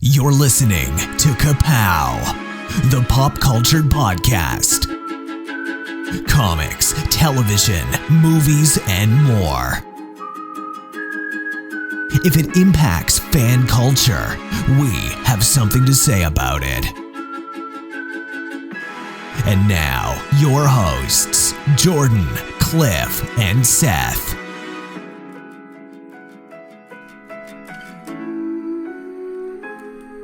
You're listening to Ka-Pow, the pop culture podcast. Comics, television, movies, and more. If it impacts fan culture, we have something to say about it. And now, your hosts, Jordan, Cliff, and Seth.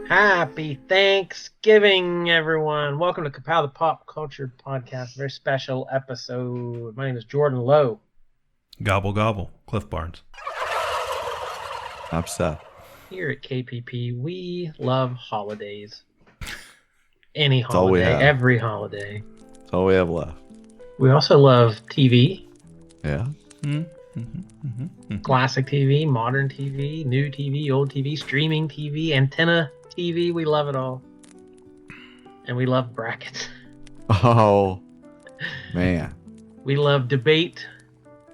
Happy Thanksgiving, everyone. Welcome to Ka-Pow, the Pop Culture Podcast. Very special episode. My name is Jordan Lowe. Gobble, gobble. Cliff Barnes. I'm Seth. Here at KPP, we love holidays. Any all we holiday, have. every holiday. That's all we have left. We also love TV. Yeah. Classic TV, modern TV, new TV, old TV, streaming TV, antenna TV. We love it all. And we love brackets. Oh, man. We love debate.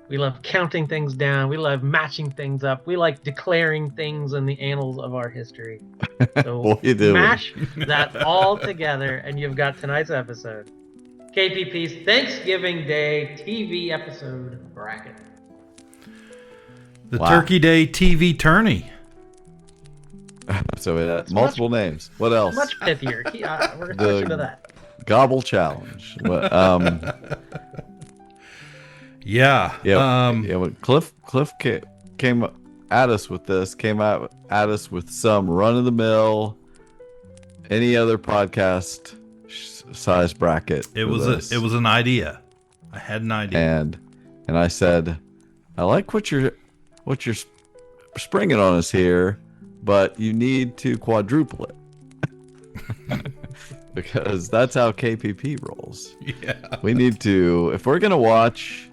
We love counting things down. We love matching things up. We like declaring things in the annals of our history. So What you doing? mash that all together, and you've got tonight's episode. KPP's Thanksgiving Day TV episode bracket. The Wow. Turkey Day TV Tourney. So it has multiple names. What else? Much pithier. We're going to switch into that. Gobble Challenge. What, Yeah. when Cliff came at us with this, came out at us with some run-of-the-mill, any other podcast size bracket. It for was this. it was an idea. I had an idea. And I said, I like what you're springing on us here, but you need to quadruple it. Because that's how KPP rolls. Yeah. We need to, if we're going to watch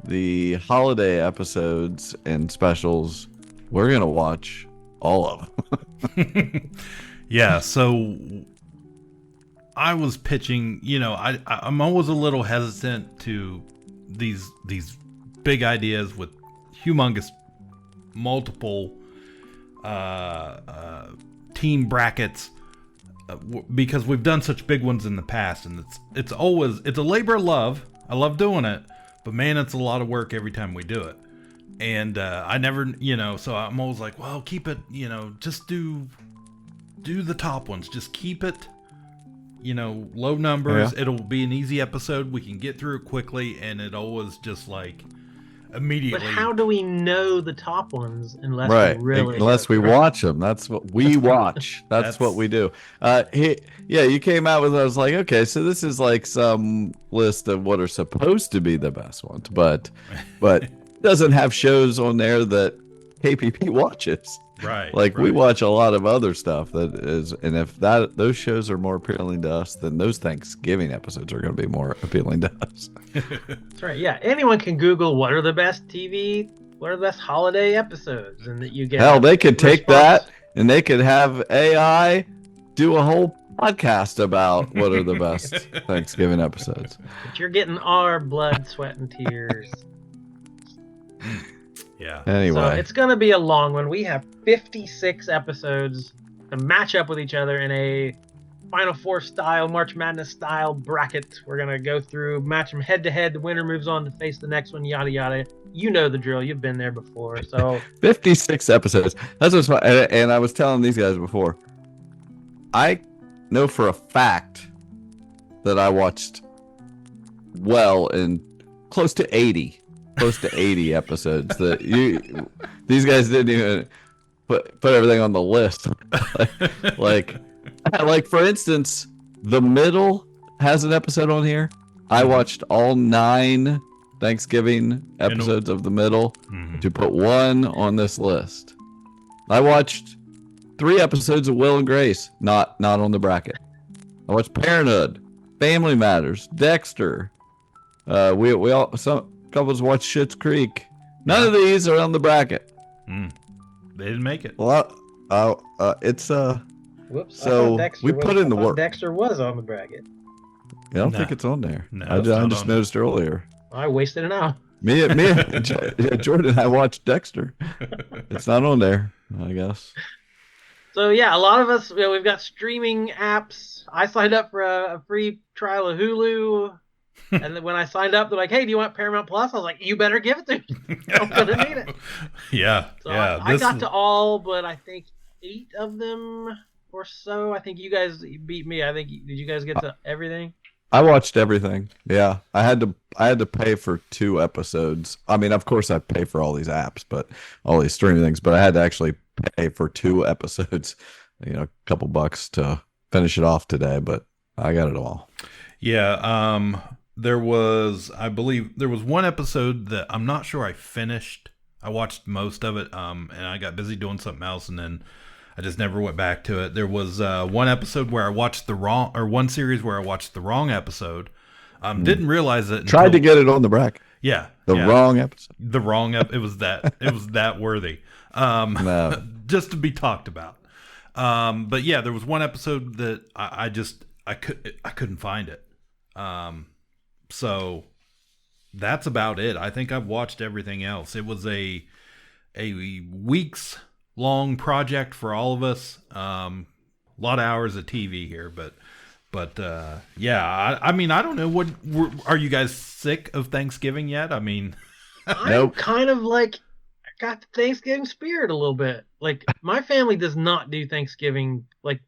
the holiday episodes and specials, we're going to watch all of them. Yeah, so I was pitching, I'm always a little hesitant to these big ideas with humongous multiple team brackets because we've done such big ones in the past, and it's a labor of love. I love doing it, but man, it's a lot of work every time we do it. And I never, so I'm always like, well, keep it, just do the top ones. Just keep it, low numbers. Yeah. It'll be an easy episode. We can get through it quickly, and it always just like immediately. But how do we know the top ones unless Right. we really Unless we watch them. That's what we watch. That's what we do. You came out with, I was like, okay, so this is like some list of what are supposed to be the best ones, but doesn't have shows on there that KPP watches. Right. Like we right. watch a lot of other stuff that is, and if those shows are more appealing to us, then those Thanksgiving episodes are going to be more appealing to us. That's right. Yeah. Anyone can Google what are the best holiday episodes, and that you get. Hell, they could take response. that and they could have AI do a whole podcast about what are the best Thanksgiving episodes. But you're getting our blood, sweat, and tears. Yeah. Anyway, So it's going to be a long one. We have 56 episodes to match up with each other in a Final Four style, March Madness style bracket. We're going to go through, match them head to head. The winner moves on to face the next one, yada, yada. You know the drill. You've been there before. So 56 episodes. That's what's fun. And I was telling these guys before, I know for a fact that I watched well in close to 80 episodes that these guys didn't even put everything on the list. like for instance, The Middle has an episode on here. I watched all 9 Thanksgiving episodes of The Middle to put one on this list. I watched 3 episodes of Will and Grace, not on the bracket. I watched Parenthood, Family Matters, Dexter. We all some couples watch Schitt's Creek. None of these are on the bracket. They didn't make it. Well, it's whoops. So, we put in the work. Dexter was on the bracket. I don't No. think it's on there. No, I it's not just on noticed earlier. I wasted an hour. Me and Jordan and I watched Dexter. It's not on there, I guess. So yeah, a lot of us, we've got streaming apps. I signed up for a free trial of Hulu, and then when I signed up, they're like, "Hey, do you want Paramount Plus?" I was like, "You better give it to me. I'm gonna need it." Yeah, So yeah. I got to all, but I think 8 of them or so. I think you guys beat me. I think did you guys get to everything? I watched everything. Yeah, I had to pay for 2 episodes. I mean, of course, I pay for all these apps, but all these streaming things. But I had to actually pay for 2 episodes. A couple bucks to finish it off today. But I got it all. Yeah, I believe there was one episode that I'm not sure I finished. I watched most of it, and I got busy doing something else, and then I just never went back to it. There was one episode where I watched one series where I watched the wrong episode. Didn't realize it. Tried to get it on the bracket. Yeah, wrong episode. The wrong it was that worthy. No. Just to be talked about. But yeah, there was one episode that I couldn't find it. So that's about it. I think I've watched everything else. It was a weeks long project for all of us. A lot of hours of TV here, but yeah. I mean, I don't know. Are you guys sick of Thanksgiving yet? I mean, I'm kind of like got the Thanksgiving spirit a little bit. Like my family does not do Thanksgiving. Like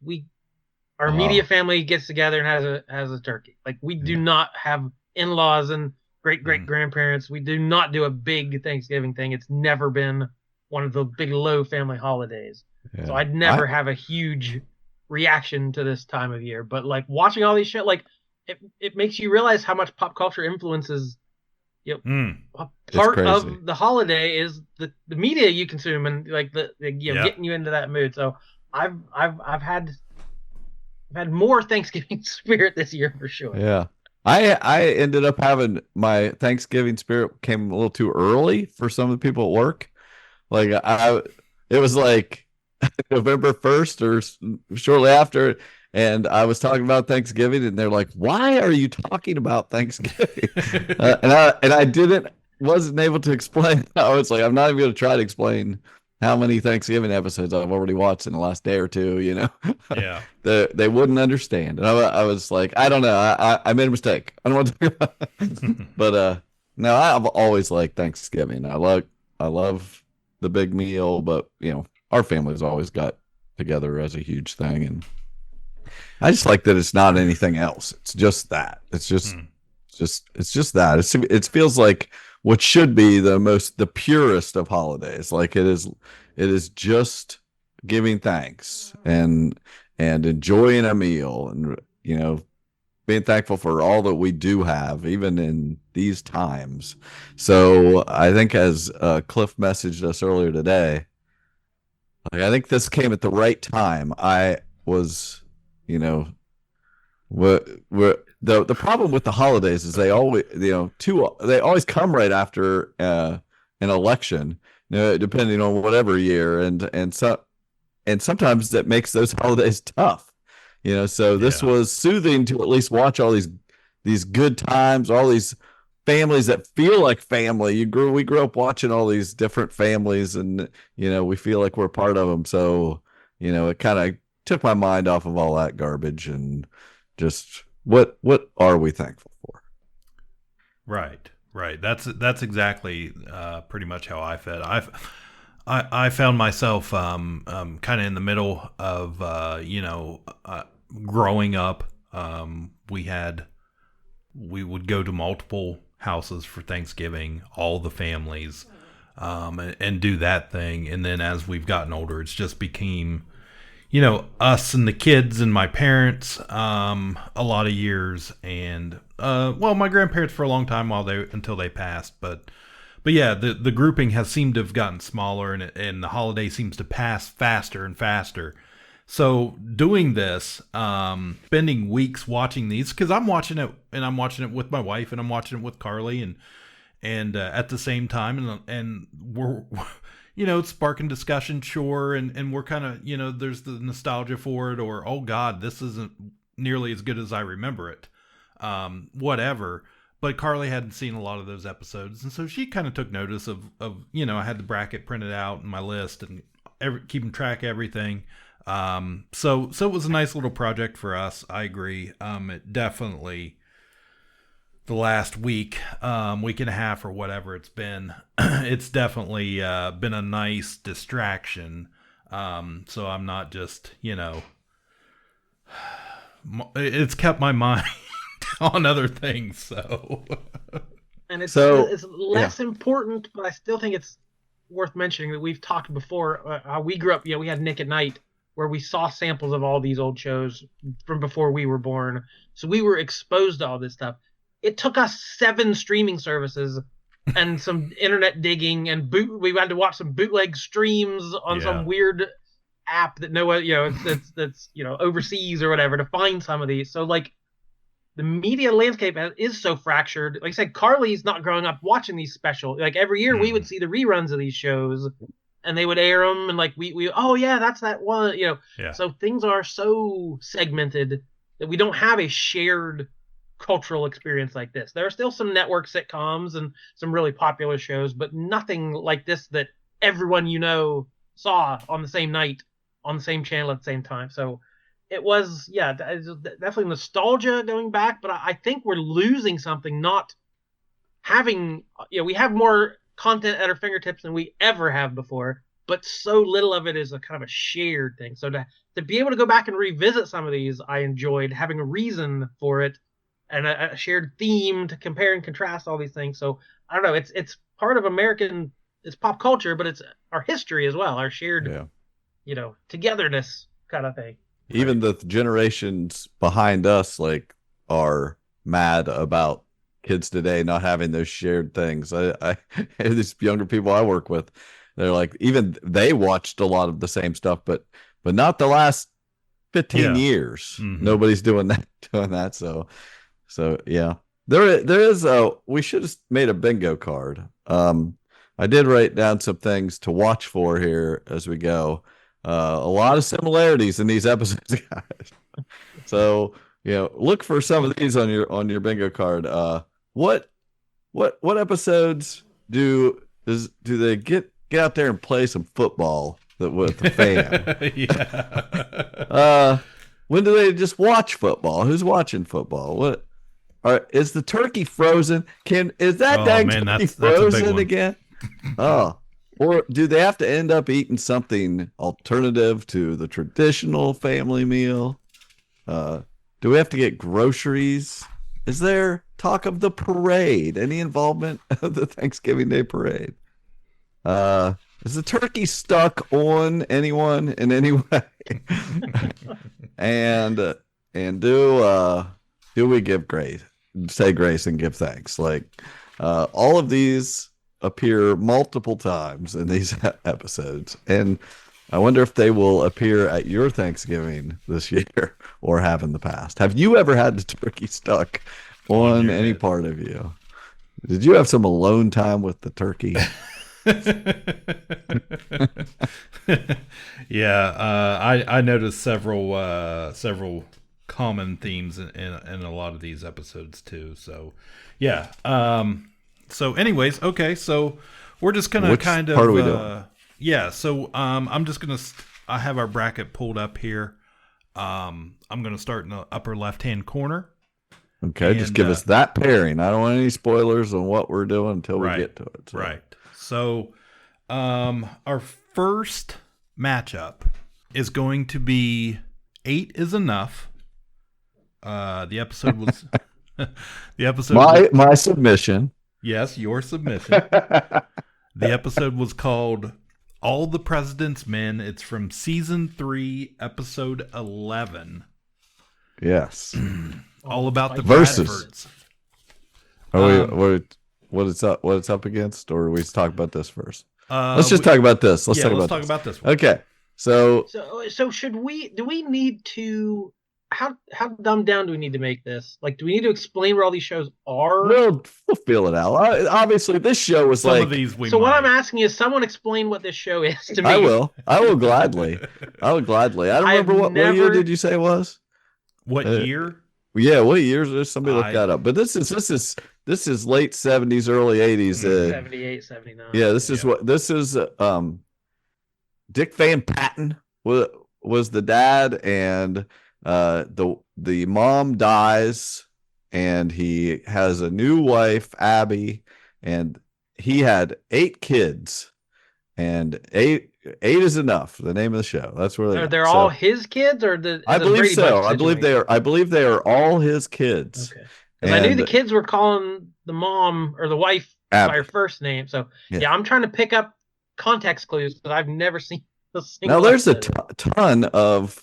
our immediate family gets together and has a turkey. Like we do not have in-laws and great grandparents. We do not do a big Thanksgiving thing. It's never been one of the big low family holidays. Yeah. So I'd never have a huge reaction to this time of year. But like watching all these shit, like it makes you realize how much pop culture influences. A part of the holiday is the media you consume and like the getting you into that mood. So I've had more Thanksgiving spirit this year for sure. Yeah. I ended up having my Thanksgiving spirit came a little too early for some of the people at work. Like it was like November 1st or shortly after, and I was talking about Thanksgiving, and they're like, "Why are you talking about Thanksgiving?" and I wasn't able to explain. I was like, "I'm not even going to try to explain how many Thanksgiving episodes I've already watched in the last day or two." Yeah, they wouldn't understand, and I was like, "I don't know. I made a mistake. I don't want to talk about it." But no, I've always liked Thanksgiving. I love the big meal, but our family's always got together as a huge thing, and I just like that it's not anything else. It's just that. It's just that. It feels like what should be the purest of holidays. Like it is just giving thanks and enjoying a meal and being thankful for all that we do have, even in these times. So I think as Cliff messaged us earlier today, like, I think this came at the right time. I was, the problem with the holidays is they always, they always come right after an election, depending on whatever year, and sometimes that makes those holidays tough. So this was soothing to at least watch all these good times, all these families that feel like family. We grew up watching all these different families, and we feel like we're part of them. So it kind of took my mind off of all that garbage and just what are we thankful for? Right. That's exactly pretty much how I felt. I found myself kind of in the middle of growing up. We would go to multiple houses for Thanksgiving, all the families, and do that thing. And then as we've gotten older, it's just became, us and the kids and my parents, a lot of years, and my grandparents for a long time until they passed. But yeah, the grouping has seemed to have gotten smaller, and the holiday seems to pass faster and faster. So doing this, spending weeks watching these, because I'm watching it with my wife, and I'm watching it with Carly, and at the same time, and we're, it's sparking discussion, sure, and we're kind of, there's the nostalgia for it, or oh God, this isn't nearly as good as I remember it, whatever. But Carly hadn't seen a lot of those episodes, and so she kind of took notice of I had the bracket printed out in my list and keeping track of everything. So it was a nice little project for us. I agree. It definitely, the last week, week and a half or whatever it's been, it's definitely been a nice distraction. So I'm not just, it's kept my mind on other things. So, and it's less important, but I still think it's worth mentioning that we've talked before how we grew up. We had Nick at Night, where we saw samples of all these old shows from before we were born. So we were exposed to all this stuff. It took us 7 streaming services and some internet digging, and we had to watch some bootleg streams on some weird app that that's overseas or whatever to find some of these. So like the media landscape is so fractured. Like I said, Carly's not growing up watching these special. Like every year we would see the reruns of these shows, and they would air them, and like we oh yeah, that's that one. So things are so segmented that we don't have a shared cultural experience like this. There are still some network sitcoms and some really popular shows, but nothing like this that everyone saw on the same night on the same channel at the same time. So it was definitely nostalgia going back, but I think we're losing something not having. We have more content at our fingertips than we ever have before, but so little of it is a kind of a shared thing. So to be able to go back and revisit some of these, I enjoyed having a reason for it and a shared theme to compare and contrast all these things. So I don't know, it's part of it's pop culture, but it's our history as well, our shared togetherness kind of thing. Even the generations behind us are mad about kids today not having those shared things. I these younger people I work with, they're like, even they watched a lot of the same stuff, but not the last 15 years. Mm-hmm. Nobody's doing that. So yeah, there is we should have made a bingo card. I did write down some things to watch for here as we go. A lot of similarities in these episodes, guys. So look for some of these on your bingo card. What episodes do they get out there and play some football with the fam? When do they just watch football? Who's watching football? Is the turkey frozen? Is that turkey frozen again? Oh. Or do they have to end up eating something alternative to the traditional family meal? Do we have to get groceries? Is there talk of the parade? Any involvement of the Thanksgiving Day parade? Is the turkey stuck on anyone in any way? and do we give grace? Say grace and give thanks. All of these appear multiple times in these episodes, and I wonder if they will appear at your Thanksgiving this year or have in the past. Have you ever had the turkey stuck on any part of you? Did you have some alone time with the turkey? I noticed several common themes in a lot of these episodes too. So yeah. So anyways, okay, so we're just gonna Which kind of part are we doing? So I'm just gonna I have our bracket pulled up here. I'm gonna start in the upper left hand corner. Okay, just give us that pairing. I don't want any spoilers on what we're doing until we get to it. So. Right. So our first matchup is going to be 8 is Enough. The episode was my submission. Yes, your submission. The episode was called All the President's Men. It's from season 3, episode 11. Yes. All about the Versus. What it's up against, or we talk about this first? Let's just talk about this. Let's talk about this one. Okay. So should we? Do we need to? How dumbed down do we need to make this? Do we need to explain where all these shows are? We'll feel it out. Obviously, this show was some of these. What I'm asking is, someone explain what this show is to me. I will gladly. I don't remember what year did you say it was? What year? Yeah, what years? Somebody look that up. But this is late 70s, early 80s. 78, 79. Yeah, this is Dick Van Patten was the dad, and the mom dies, and he has a new wife, Abby, and he had 8 kids, and eight is enough. The name of the show. That's where Are they all his kids, or I believe so. I believe they are all his kids. Okay. Because I knew the kids were calling the mom or the wife Abby by her first name. So yeah, I'm trying to pick up context clues because I've never seen a single. Now there's a ton of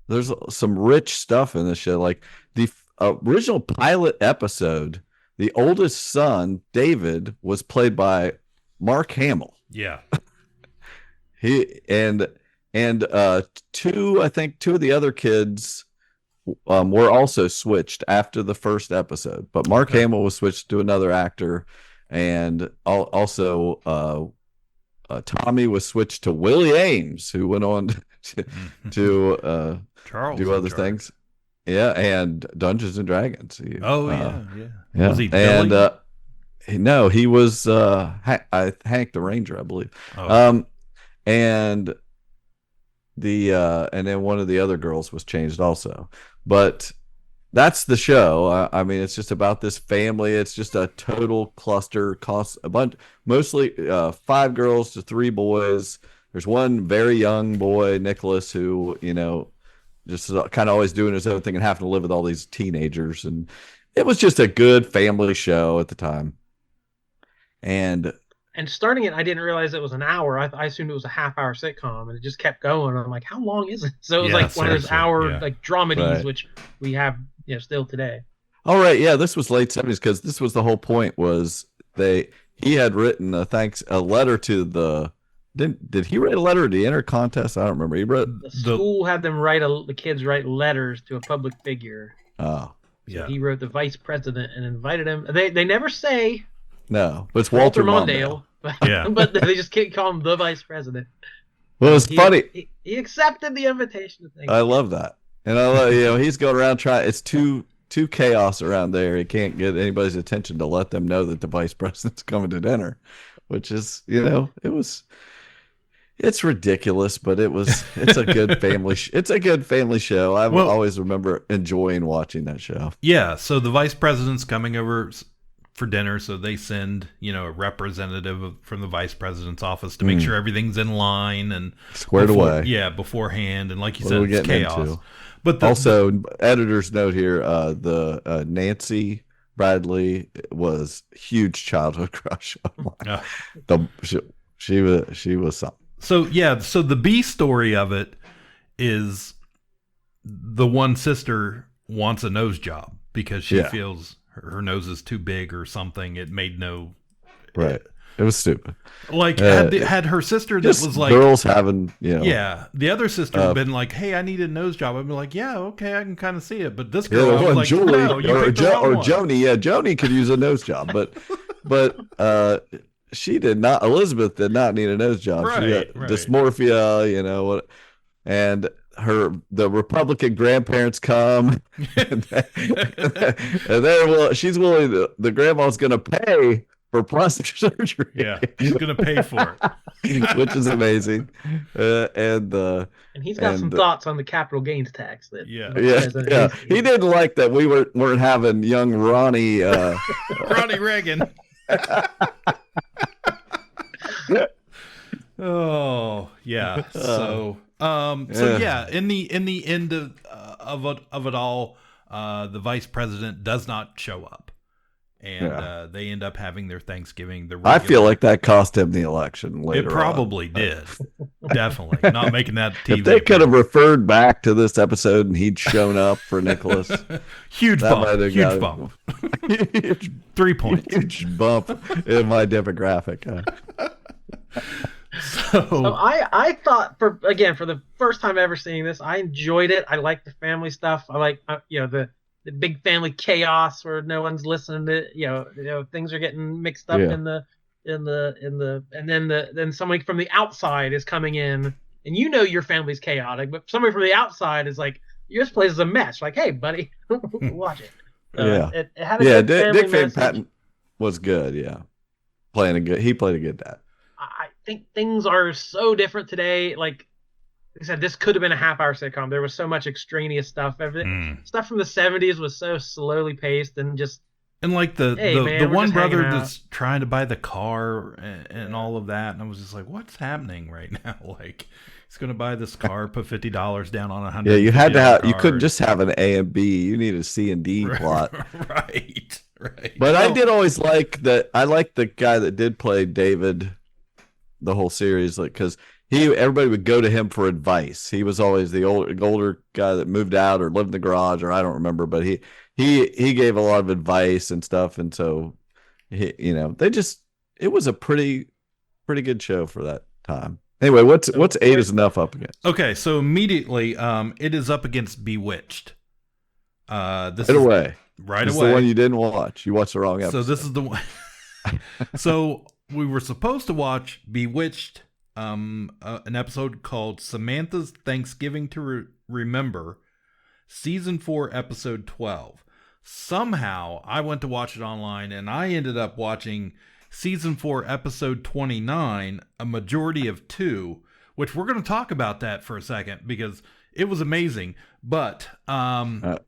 there's some rich stuff in this show. Like the original pilot episode, the oldest son, David, was played by Mark Hamill. Yeah. And two of the other kids were also switched after the first episode, but Mark Hamill was switched to another actor, and also Tommy was switched to Willie Ames, who went on to do other things. Yeah, and Dungeons and Dragons. Yeah. Was he Billy? And no, he was Hank the Ranger, I believe. And then one of the other girls was changed also. But that's the show. I mean, it's just about this family. It's just a total cluster. Costs a bunch, mostly 5 girls to 3 boys. There's one very young boy, Nicholas, who just kind of always doing his own thing and having to live with all these teenagers. And it was just a good family show at the time. And starting it, I didn't realize it was an hour. I assumed it was a half-hour sitcom, and it just kept going. I'm like, how long is it? So it was like one of those hour like dramedies, which we have still today. All right, yeah, this was late 70s because this was the whole point. Was he had written a letter to the. Did he write a letter to the enter contest? I don't remember. He wrote the school had them the kids write letters to a public figure. Oh, so he wrote the vice president and invited him. They never say. No, but it's Walter Mondale. Yeah, but they just can't call him the vice president. Well, it's funny. He accepted the invitation. I love that, and I love he's going around trying. It's too chaos around there. He can't get anybody's attention to let them know that the vice president's coming to dinner, which is it's ridiculous, but it's a good family. It's a good family show. I always remember enjoying watching that show. Yeah, so the vice president's coming over for dinner, so they send a representative from the vice president's office to make sure everything's in line and squared away. Yeah, beforehand, and like you said, it's chaos. But also, editor's note here: the Nancy Bradley was huge childhood crush. She was something. So the B story of it is the one sister wants a nose job because she feels her nose is too big or something. It made no right. It was stupid. Like had her sister that was like girls having the other sister had been like, hey, I need a nose job. I'd be like, yeah, okay, I can kind of see it. But this girl was like, Julie no, you picked the wrong one. Joni, Joni could use a nose job, but she did not. Elizabeth did not need a nose job. Right, she got dysmorphia, and the Republican grandparents come, and then she's willing. The grandma's going to pay for plastic surgery. Yeah, she's going to pay for it, which is amazing. And he's got some thoughts on the capital gains tax. That he didn't like that we weren't having young Ronnie Ronnie Reagan. Oh yeah. So in the end of it all, the vice president does not show up, and they end up having their Thanksgiving. I feel like that cost him the election later. It probably did. Definitely not making that TV. If they could have referred back to this episode and he'd shown up for Nicholas, huge bump. 3 points. Huge bump in my demographic. So I thought for the first time ever seeing this, I enjoyed it. I like the family stuff. I like the big family chaos where no one's listening to things are getting mixed up in the and then somebody from the outside is coming in and your family's chaotic, but somebody from the outside is like, this place is a mess. Like, hey buddy, watch it. It had a good Dick Van Patten was good. Yeah, he played a good dad. I think things are so different today. Like I said, this could have been a half-hour sitcom. There was so much extraneous stuff. Everything stuff from the 70s was so slowly paced and just. And like the Hey, man, the we're one just hanging brother out. that's trying to buy the car and all of that, and I was just like, what's happening right now? Like, he's gonna buy this car, put $50 down on $100. Yeah, you had to have. You couldn't just have an A and B. You needed a C and D plot. Right. But I did always like that. I liked the guy that did play David, the whole series, like because everybody would go to him for advice. He was always the older guy that moved out or lived in the garage, or I don't remember, but he gave a lot of advice and stuff, and so it was a pretty good show for that time. Anyway, what's 8 is enough up against? Okay, so immediately, it is up against Bewitched. This right away. Right this away. Is the one you didn't watch. You watched the wrong episode. So this is the one. So we were supposed to watch Bewitched, an episode called Samantha's Thanksgiving to Remember, season 4, episode 12. Somehow I went to watch it online and I ended up watching season 4, episode 29, a majority of 2, which we're going to talk about that for a second because it was amazing. But the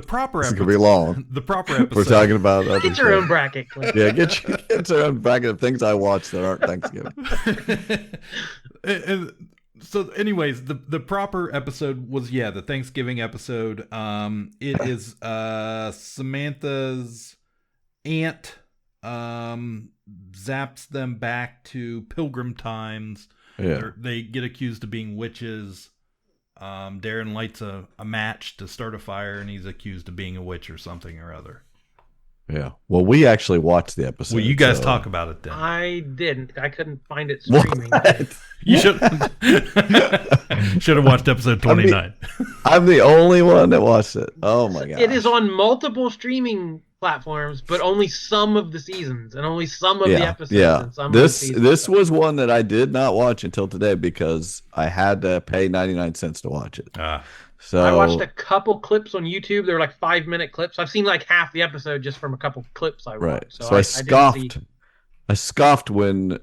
proper episode. It's gonna be long. The proper episode. We're talking about get your own bracket, Cliff. Yeah, get your own bracket of things I watch that aren't Thanksgiving. and so, anyways, the proper episode was the Thanksgiving episode. It is Samantha's aunt zaps them back to Pilgrim times. Yeah. They get accused of being witches. Darren lights a match to start a fire, and he's accused of being a witch or something or other. Yeah. Well, we actually watched the episode. Well, you guys talk about it then. I didn't. I couldn't find it streaming. You should have watched episode 29. I'm the only one that watched it. Oh my god! It is on multiple streaming platforms, but only some of the seasons and only some of the episodes. Yeah. And some of the seasons. This was one that I did not watch until today because I had to pay 99 cents to watch it. So I watched a couple clips on YouTube. They were like 5-minute clips. I've seen like half the episode just from a couple clips I watched. Right. So I scoffed. I scoffed when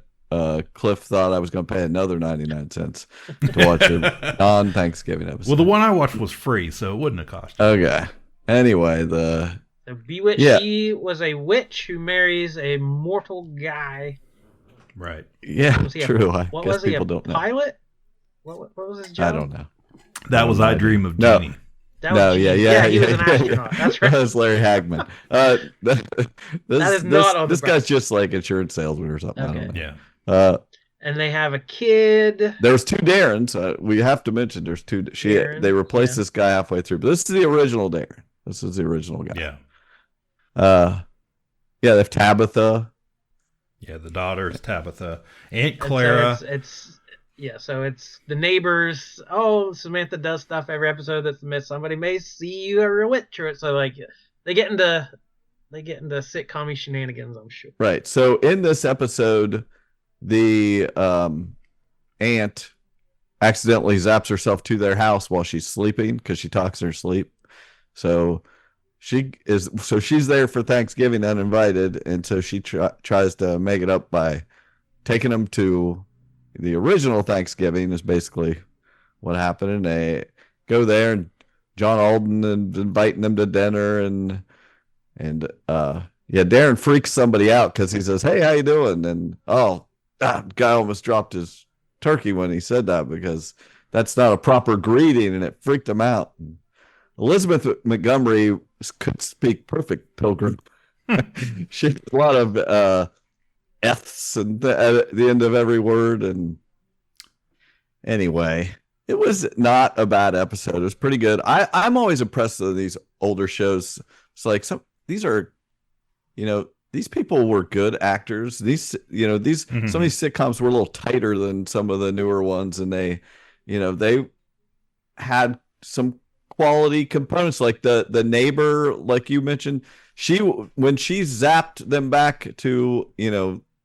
Cliff thought I was going to pay another 99 cents to watch a non-Thanksgiving episode. Well, the one I watched was free, so it wouldn't have cost you. Okay. Anyway, So Bewitched, she was a witch who marries a mortal guy. Right. Yeah, Was he true. What was he, a pilot? What was his job? I don't know. That was I Dream of Jeannie. That was He was an astronaut. That's right. That was Larry Hagman. This guy's just like insurance salesman or something. Okay. I don't know. Yeah. And they have a kid. There was 2 Darrens. We have to mention there's 2. They replaced this guy halfway through, but this is the original Darren. This is the original guy. Yeah. They have Tabitha. Yeah, the daughter is Tabitha. Aunt Clara. So it's the neighbors. Oh, Samantha does stuff every episode that's missed. Somebody may see you are a witch, or so like they get into sitcom shenanigans, I'm sure. Right. So in this episode, the aunt accidentally zaps herself to their house while she's sleeping because she talks in her sleep. So she's there for Thanksgiving uninvited, and so she tries to make it up by taking them to the original Thanksgiving is basically what happened. And they go there, and John Alden is inviting them to dinner, and Darren freaks somebody out because he says, "Hey, how you doing?" And guy almost dropped his turkey when he said that because that's not a proper greeting, and it freaked him out. And Elizabeth Montgomery could speak perfect Pilgrim. She had a lot of F's and at the end of every word. And anyway, it was not a bad episode. It was pretty good. I'm always impressed with these older shows. It's like these people were good actors. Some of these sitcoms were a little tighter than some of the newer ones, and they had some quality components, like the neighbor, like you mentioned. When she zapped them back to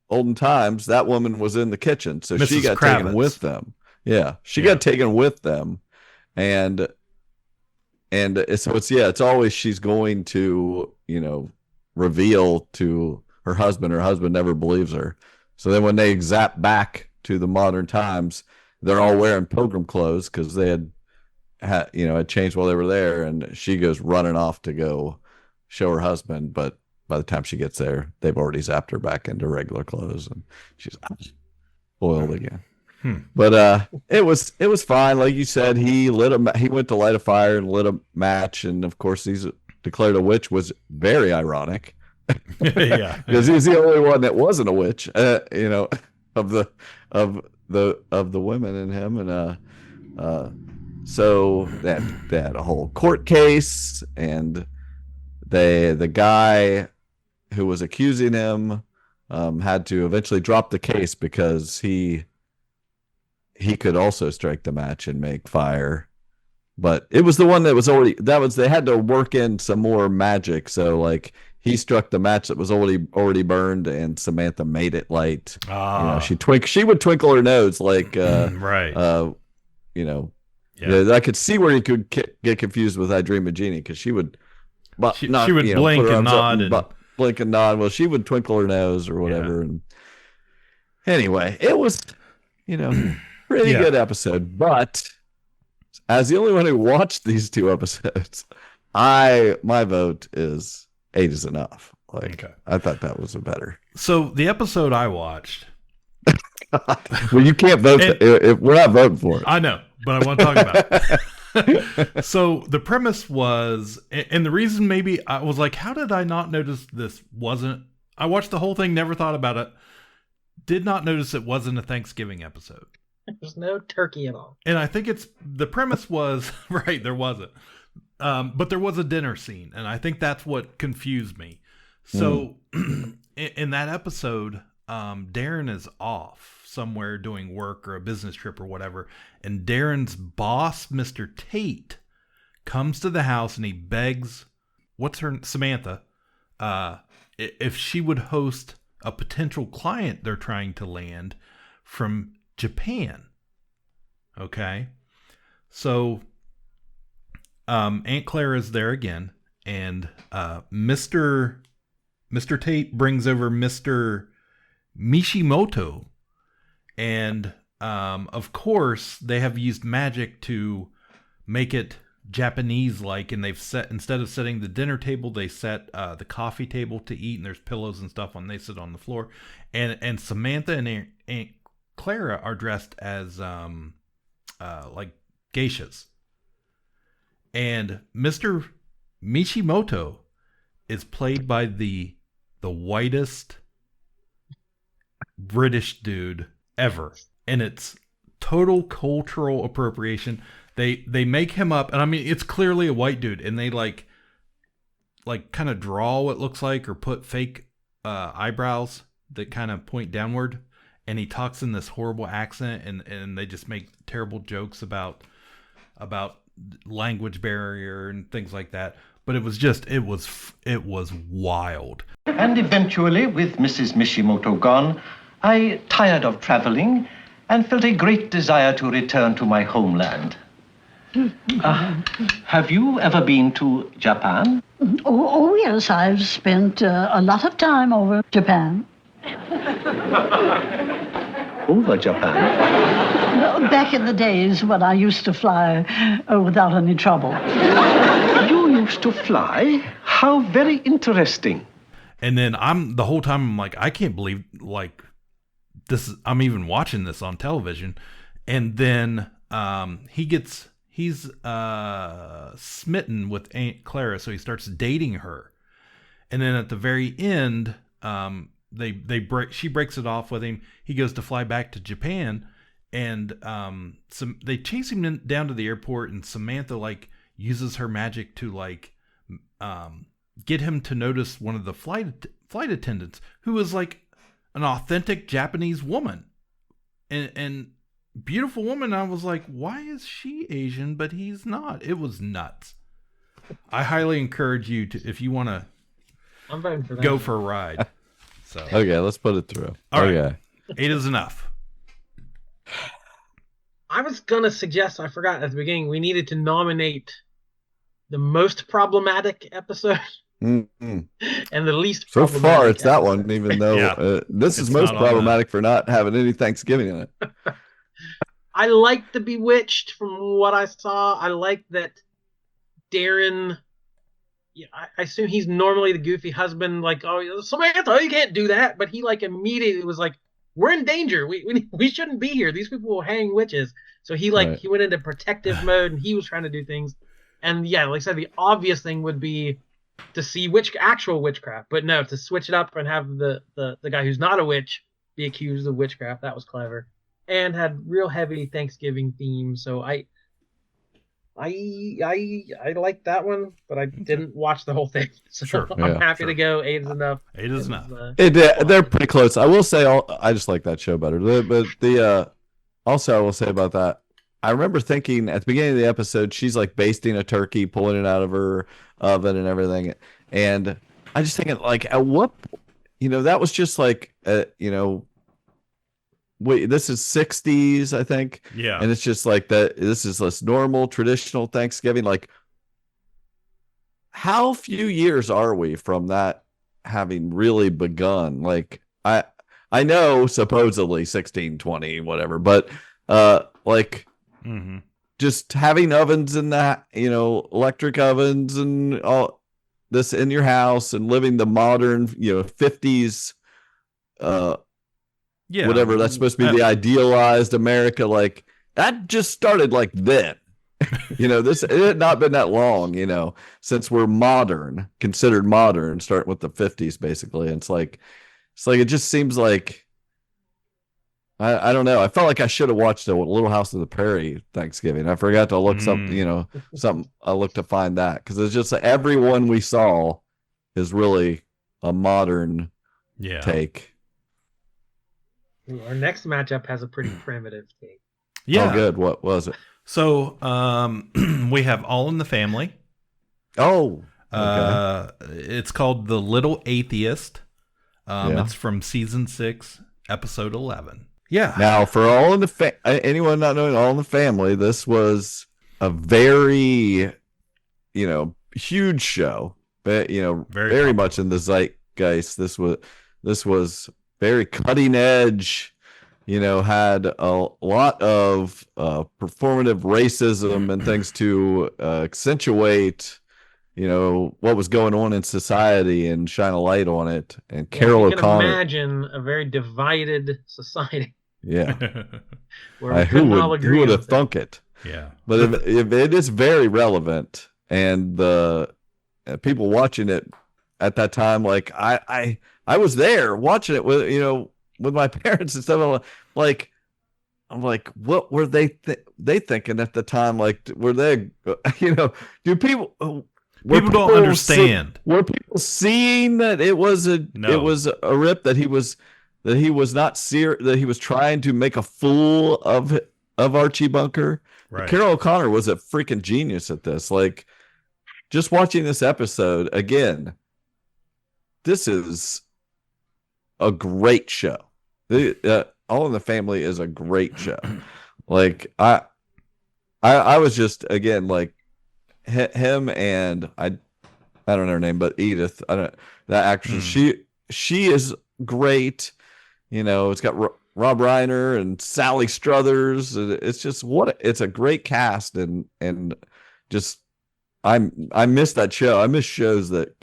olden times, that woman was in the kitchen, so Mrs. she got Kravitz. taken with them. Yeah, she got taken with them, and so it's always she's going to reveal to her husband. Her husband never believes her. So then when they zap back to the modern times, they're all wearing pilgrim clothes because they had changed while they were there, and she goes running off to go show her husband, but by the time she gets there, they've already zapped her back into regular clothes, and she's oiled again. But it was fine. Like you said, he went to light a fire and lit a match, and of course he's declared a witch, was very ironic. Yeah, because he's the only one that wasn't a witch, of the women in him, and so they had a whole court case, and the guy who was accusing him had to eventually drop the case because he could also strike the match and make fire, but it was the one that was they had to work in some more magic, so like he struck the match that was already burned, and Samantha made it light. She would twinkle her nose like right. I could see where you could get confused with I Dream of Jeannie, because she would she would blink and nod blink and nod. Well, she would twinkle her nose or whatever. And anyway, it was pretty good episode, but as the only one who watched these 2 episodes, my vote is 8 is enough. I thought that was a better. So the episode I watched. Well, you can't vote if we're not voting for it. I know, but I want to talk about it. So the premise was, and the reason maybe I was like, how did I not notice this wasn't? I watched the whole thing, never thought about it. Did not notice it wasn't a Thanksgiving episode. There's no turkey at all. And I think the premise was, right, there wasn't. But there was a dinner scene, and I think that's what confused me. So in that episode, Darren is off somewhere doing work or a business trip or whatever, and Darren's boss, Mr. Tate, comes to the house and he begs, Samantha, if she would host a potential client they're trying to land from Japan. Okay. So Aunt Clara is there again, and Mr. Tate brings over Mr. Mishimoto, and of course they have used magic to make it Japanese like, and they've instead of setting the dinner table, they set the coffee table to eat, and there's pillows and stuff on, they sit on the floor, and Samantha and Aunt Clara are dressed as like geishas. And Mr. Mishimoto is played by the whitest British dude ever. And it's total cultural appropriation. They make him up, and I mean, it's clearly a white dude, and they like kind of draw what looks like, or put fake eyebrows that kind of point downward, and he talks in this horrible accent, and they just make terrible jokes about language barrier and things like that. But it was wild. And eventually, with Mrs. Mishimoto gone, I tired of traveling and felt a great desire to return to my homeland. Have you ever been to Japan? Oh yes, I've spent a lot of time over Japan. Over Japan? Back in the days when I used to fly without any trouble. You used to fly? How very interesting. And then the whole time I'm like, I can't believe I'm even watching this on television. And then he's smitten with Aunt Clara, so he starts dating her. And then at the very end, she breaks it off with him. He goes to fly back to Japan, and they chase him down to the airport, and Samantha uses her magic to get him to notice one of the flight attendants, who is like an authentic Japanese woman, and beautiful woman. I was like, why is she Asian but he's not? It was nuts. I highly encourage you to, if you want to, I'm voting for that. Go for a ride. So okay, let's put it through. All right. Okay. 8 is enough. I was gonna suggest, I forgot at the beginning, we needed to nominate the most problematic episode Mm-hmm. and the least So problematic far, it's that episode. one, even though this is It's most not on problematic for not having any Thanksgiving in it. I like the Bewitched from what I saw. I like that Darren. Yeah, I assume he's normally the goofy husband, like, oh, Samantha, you can't do that. But he like immediately was like, we're in danger. We shouldn't be here. These people will hang witches. So he like Right. he went into protective mode and he was trying to do things. And yeah, like I said, the obvious thing would be to see actual witchcraft, but no, to switch it up and have the guy who's not a witch be accused of witchcraft. That was clever, and had real heavy Thanksgiving theme. So I like that one, but I didn't watch the whole thing. So Sure. I'm Yeah, happy to go. 8 is enough. 8 is enough. They're pretty close. I will say, I just like that show better. But also I will say about that, I remember thinking at the beginning of the episode, she's like basting a turkey, pulling it out of her oven and everything, and I just thinking like, at what, that was just like, wait, this is 60s, I think. Yeah. And it's just like that. This is this normal, traditional Thanksgiving. Like, how few years are we from that having really begun? Like, I know supposedly 16, 20, whatever, but like, Mm-hmm. just having ovens in that, electric ovens and all this in your house and living the modern, 50s, Yeah. whatever that's supposed to be the idealized America, like that just started like then. It had not been that long, since we're considered modern, starting with the 50s basically. And it's like it just seems like, I don't know. I felt like I should have watched a Little House on the Prairie Thanksgiving. I forgot to look something I looked to find that, because it's just like everyone we saw is really a modern take. Our next matchup has a pretty primitive take. Yeah. Oh, good. What was it? So we have All in the Family. Oh, okay. It's called The Little Atheist. Yeah. It's from season 6, episode 11. Yeah. Now, for anyone not knowing All in the Family, this was a very, huge show. But very much in the zeitgeist. This was very cutting edge. Had a lot of performative racism and things to accentuate, what was going on in society and shine a light on it. And Carol O'Connor. Imagine a very divided society. Yeah. Where we who all agree would on have thunk it? Yeah. But if it is very relevant, and the people watching it at that time, like I was there watching it with my parents and stuff. Like, I'm like, what were they thinking at the time? Like, were they, do people don't understand. Were people seeing that it was a rip, that he was not that he was trying to make a fool of Archie Bunker? Right. Carol O'Connor was a freaking genius at this. Like, just watching this episode again, this is a great show. All in the Family is a great show. Like, I was just, again, like, him and I don't know her name, but Edith, that actress, she is great. It's got Rob Reiner and Sally Struthers. It's just it's a great cast, and just I miss that show. I miss shows that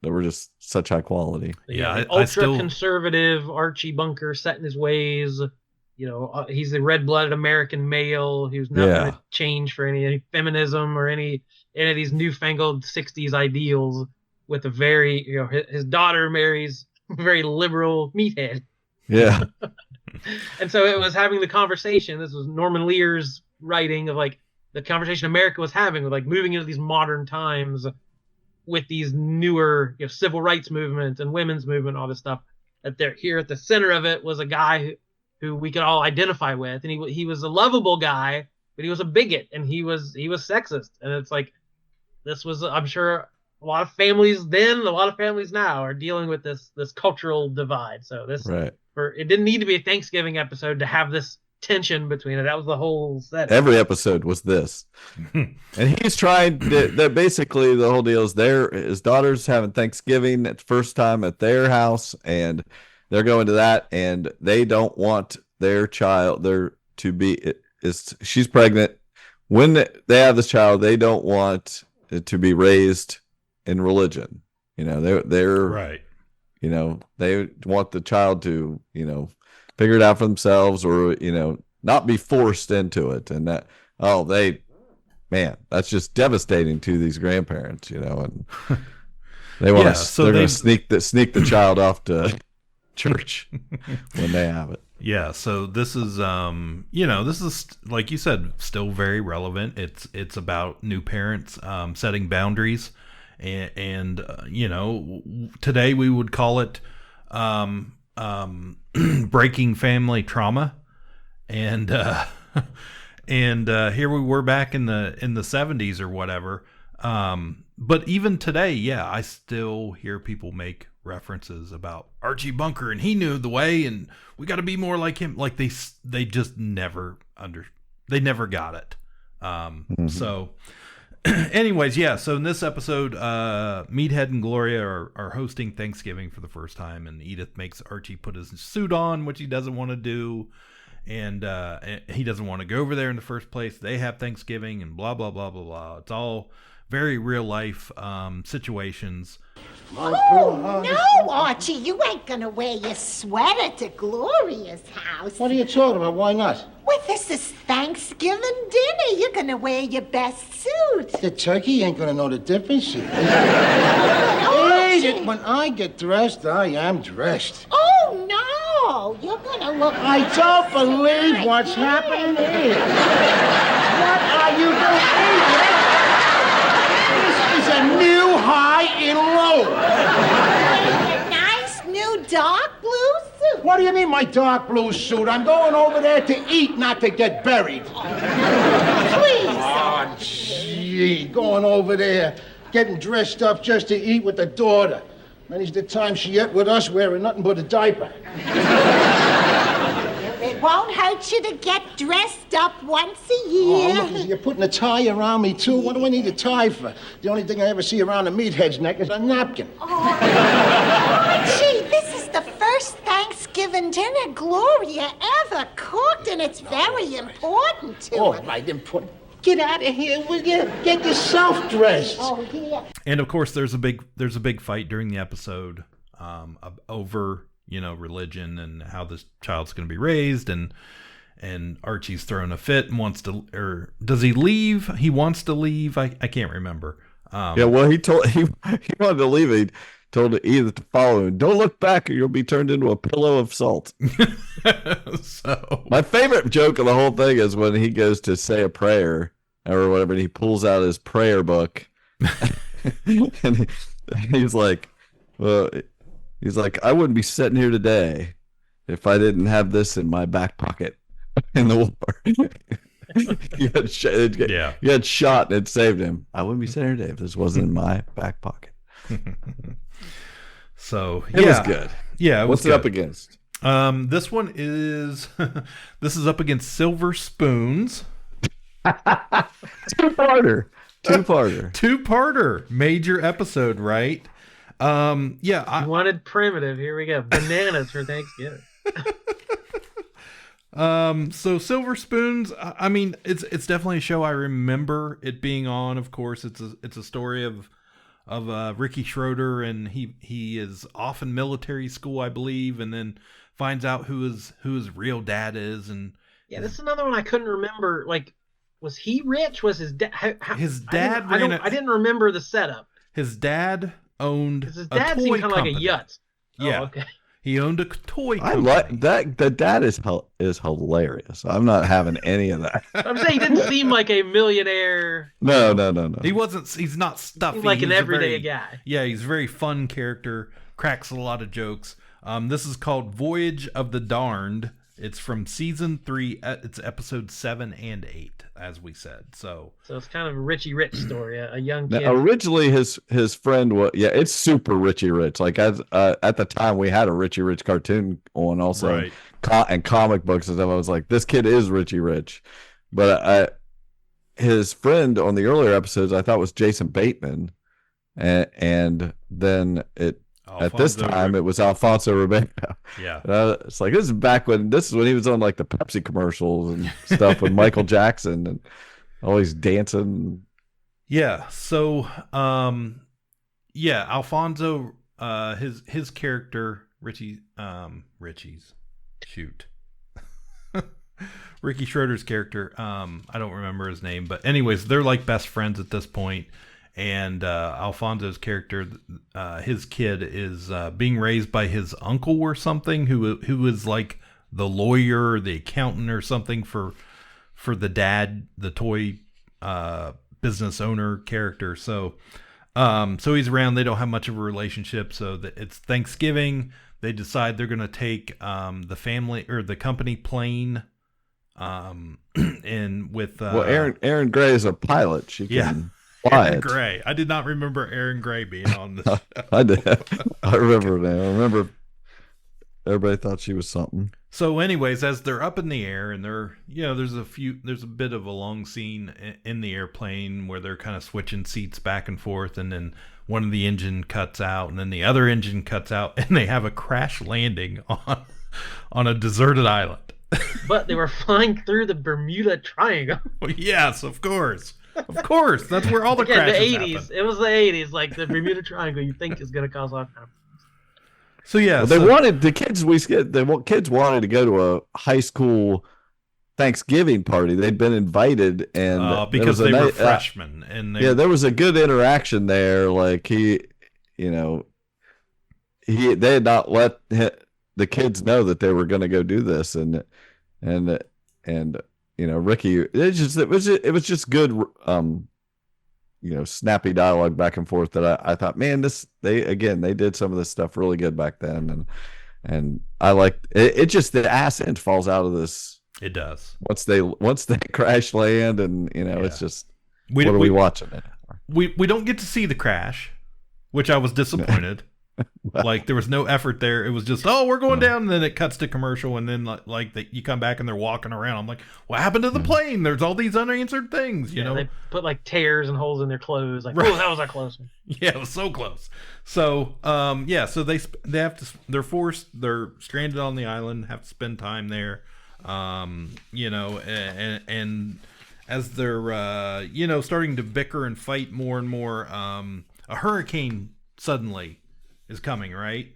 were just such high quality. Yeah, ultra conservative Archie Bunker set in his ways. He's the red-blooded American male who's not going to change for any feminism or any of these newfangled 60s ideals. With a very, his daughter marries a very liberal meathead. Yeah. And so it was having the conversation. This was Norman Lear's writing of like the conversation America was having with like moving into these modern times with these newer civil rights movement and women's movement, all this stuff. That they're here at the center of it was a guy who we could all identify with, and he was a lovable guy, but he was a bigot, and he was sexist. And it's like, this was, I'm sure, a lot of families then, a lot of families now are dealing with this cultural divide. So it didn't need to be a Thanksgiving episode to have this tension between it. That was the whole set. Every episode was this. And he's trying that basically the whole deal is his daughter's having Thanksgiving at the first time at their house, and they're going to that, and they don't want their child there to be she's pregnant. When they have this child, they don't want it to be raised in religion. They're Right. They want the child to, figure it out for themselves, or, not be forced into it. And that's just devastating to these grandparents, and they want they're going to sneak the child off to church when they have it. Yeah, so this is this is, like you said, still very relevant. It's about new parents setting boundaries, and today we would call it breaking family trauma, and here we were back in the 70s or whatever. But even today, I still hear people make references about Archie Bunker, and he knew the way, and we got to be more like him. Like they just never they never got it. So anyways, so in this episode, Meathead and Gloria are hosting Thanksgiving for the first time, and Edith makes Archie put his suit on, which he doesn't want to do, and he doesn't want to go over there in the first place. They have Thanksgiving and blah blah blah blah blah. It's all very real life situations. Oh, no, Archie, you ain't gonna wear your sweater to Gloria's house. What are you talking about? Why not? Well, this is Thanksgiving dinner. You're gonna wear your best suit. The turkey ain't gonna know the difference. Archie. When I get dressed, I am dressed. Oh, no, you're gonna look... I don't believe what's happening here. What are you doing? This is a new high in low. A nice new dark blue suit. What do you mean, my dark blue suit? I'm going over there to eat, not to get buried. Please. Oh, gee, going over there, getting dressed up just to eat with the daughter. Many's the time she ate with us wearing nothing but a diaper. It won't hurt you to get dressed up once a year. Oh, look, you're putting a tie around me, too. What do I need a tie for? The only thing I ever see around a meathead's neck is a napkin. Archie, this is the first Thanksgiving dinner Gloria ever cooked, and it's very important to her. All right, important. Get out of here, will you? Get yourself dressed. Oh, yeah. And of course, there's a big fight during the episode over religion and how this child's going to be raised, and Archie's throwing a fit and wants to, or does he leave? He wants to leave. I can't remember. He wanted to leave. He told Edith to follow him. Don't look back or you'll be turned into a pillow of salt. So my favorite joke of the whole thing is when he goes to say a prayer or whatever, and he pulls out his prayer book and he's like, I wouldn't be sitting here today if I didn't have this in my back pocket in the war. He had shot and it saved him. I wouldn't be sitting here today if this wasn't in my back pocket. So it was good. Yeah, what's it up against? This one is this is up against Silver Spoons. Two-parter. Major episode, right? I wanted primitive. Here we go. Bananas for Thanksgiving. So Silver Spoons, I mean, it's definitely a show I remember it being on. Of course, it's a story of Ricky Schroeder, and he is off in military school, I believe, and then finds out who his real dad is. And this is another one I couldn't remember. Like, was he rich? Was his dad? His dad I didn't remember the setup. His dad owned. His dad seemed kind of like a yutz. Yeah. Oh, okay. He owned a toy company. I like that. The dad is hilarious. I'm not having any of that. I'm saying he didn't seem like a millionaire. No. He wasn't. He's not stuffy. He's like an everyday guy. Yeah, he's a very fun character. Cracks a lot of jokes. This is called Voyage of the Darned. It's from season 3. It's episodes 7 and 8, as we said. So it's kind of a Richie Rich story. A young kid. Now, originally, his friend was it's super Richie Rich. Like at the time, we had a Richie Rich cartoon on also, right. And comic books and stuff. I was like, this kid is Richie Rich, but his friend on the earlier episodes I thought was Jason Bateman, and then it At this time, it was Alfonso Ribeiro. Yeah. It's like, this is when he was on like the Pepsi commercials and stuff with Michael Jackson and always dancing. Yeah. So, Alfonso, his character, Ricky Schroeder's character, I don't remember his name, but anyways, they're like best friends at this point. And Alfonso's character, his kid is being raised by his uncle or something, who is like the lawyer or the accountant or something for the dad, the toy business owner character. So he's around. They don't have much of a relationship. So it's Thanksgiving. They decide they're going to take the family or the company plane. And with Aaron Gray is a pilot. She can fly Aaron it. Gray. I did not remember Aaron Gray being on this show. I did. I remember now. I remember everybody thought she was something. So anyways, as they're up in the air and there's a bit of a long scene in the airplane where they're kind of switching seats back and forth, and then one of the engine cuts out and then the other engine cuts out, and they have a crash landing on a deserted island. But they were flying through the Bermuda Triangle. Well, yes, of course. Of course. That's where all the crashes the 80s. happen. It was the 80s. Like the Bermuda Triangle, you think is going to cause all kinds of. So yeah, they wanted the kids. Kids wanted to go to a high school Thanksgiving party. They'd been invited, and because they were freshmen, and there was a good interaction there. Like they had not let the kids know that they were going to go do this, and Ricky. It was just good. Snappy dialogue back and forth that I thought, man, they did some of this stuff really good back then, and I liked it. It just the ass end falls out of this. It does once they crash land, and it's just what are we watching it? We don't get to see the crash, which I was disappointed. Like there was no effort there. It was just, we're going down, and then it cuts to commercial, and then you come back and they're walking around. I'm like, what happened to the plane? There's all these unanswered things, you know. They put like tears and holes in their clothes. Like, right. Oh, that was that close. Yeah, it was so close. So, so they have to. They're stranded on the island, have to spend time there. And as they're starting to bicker and fight more and more, a hurricane suddenly is coming, right?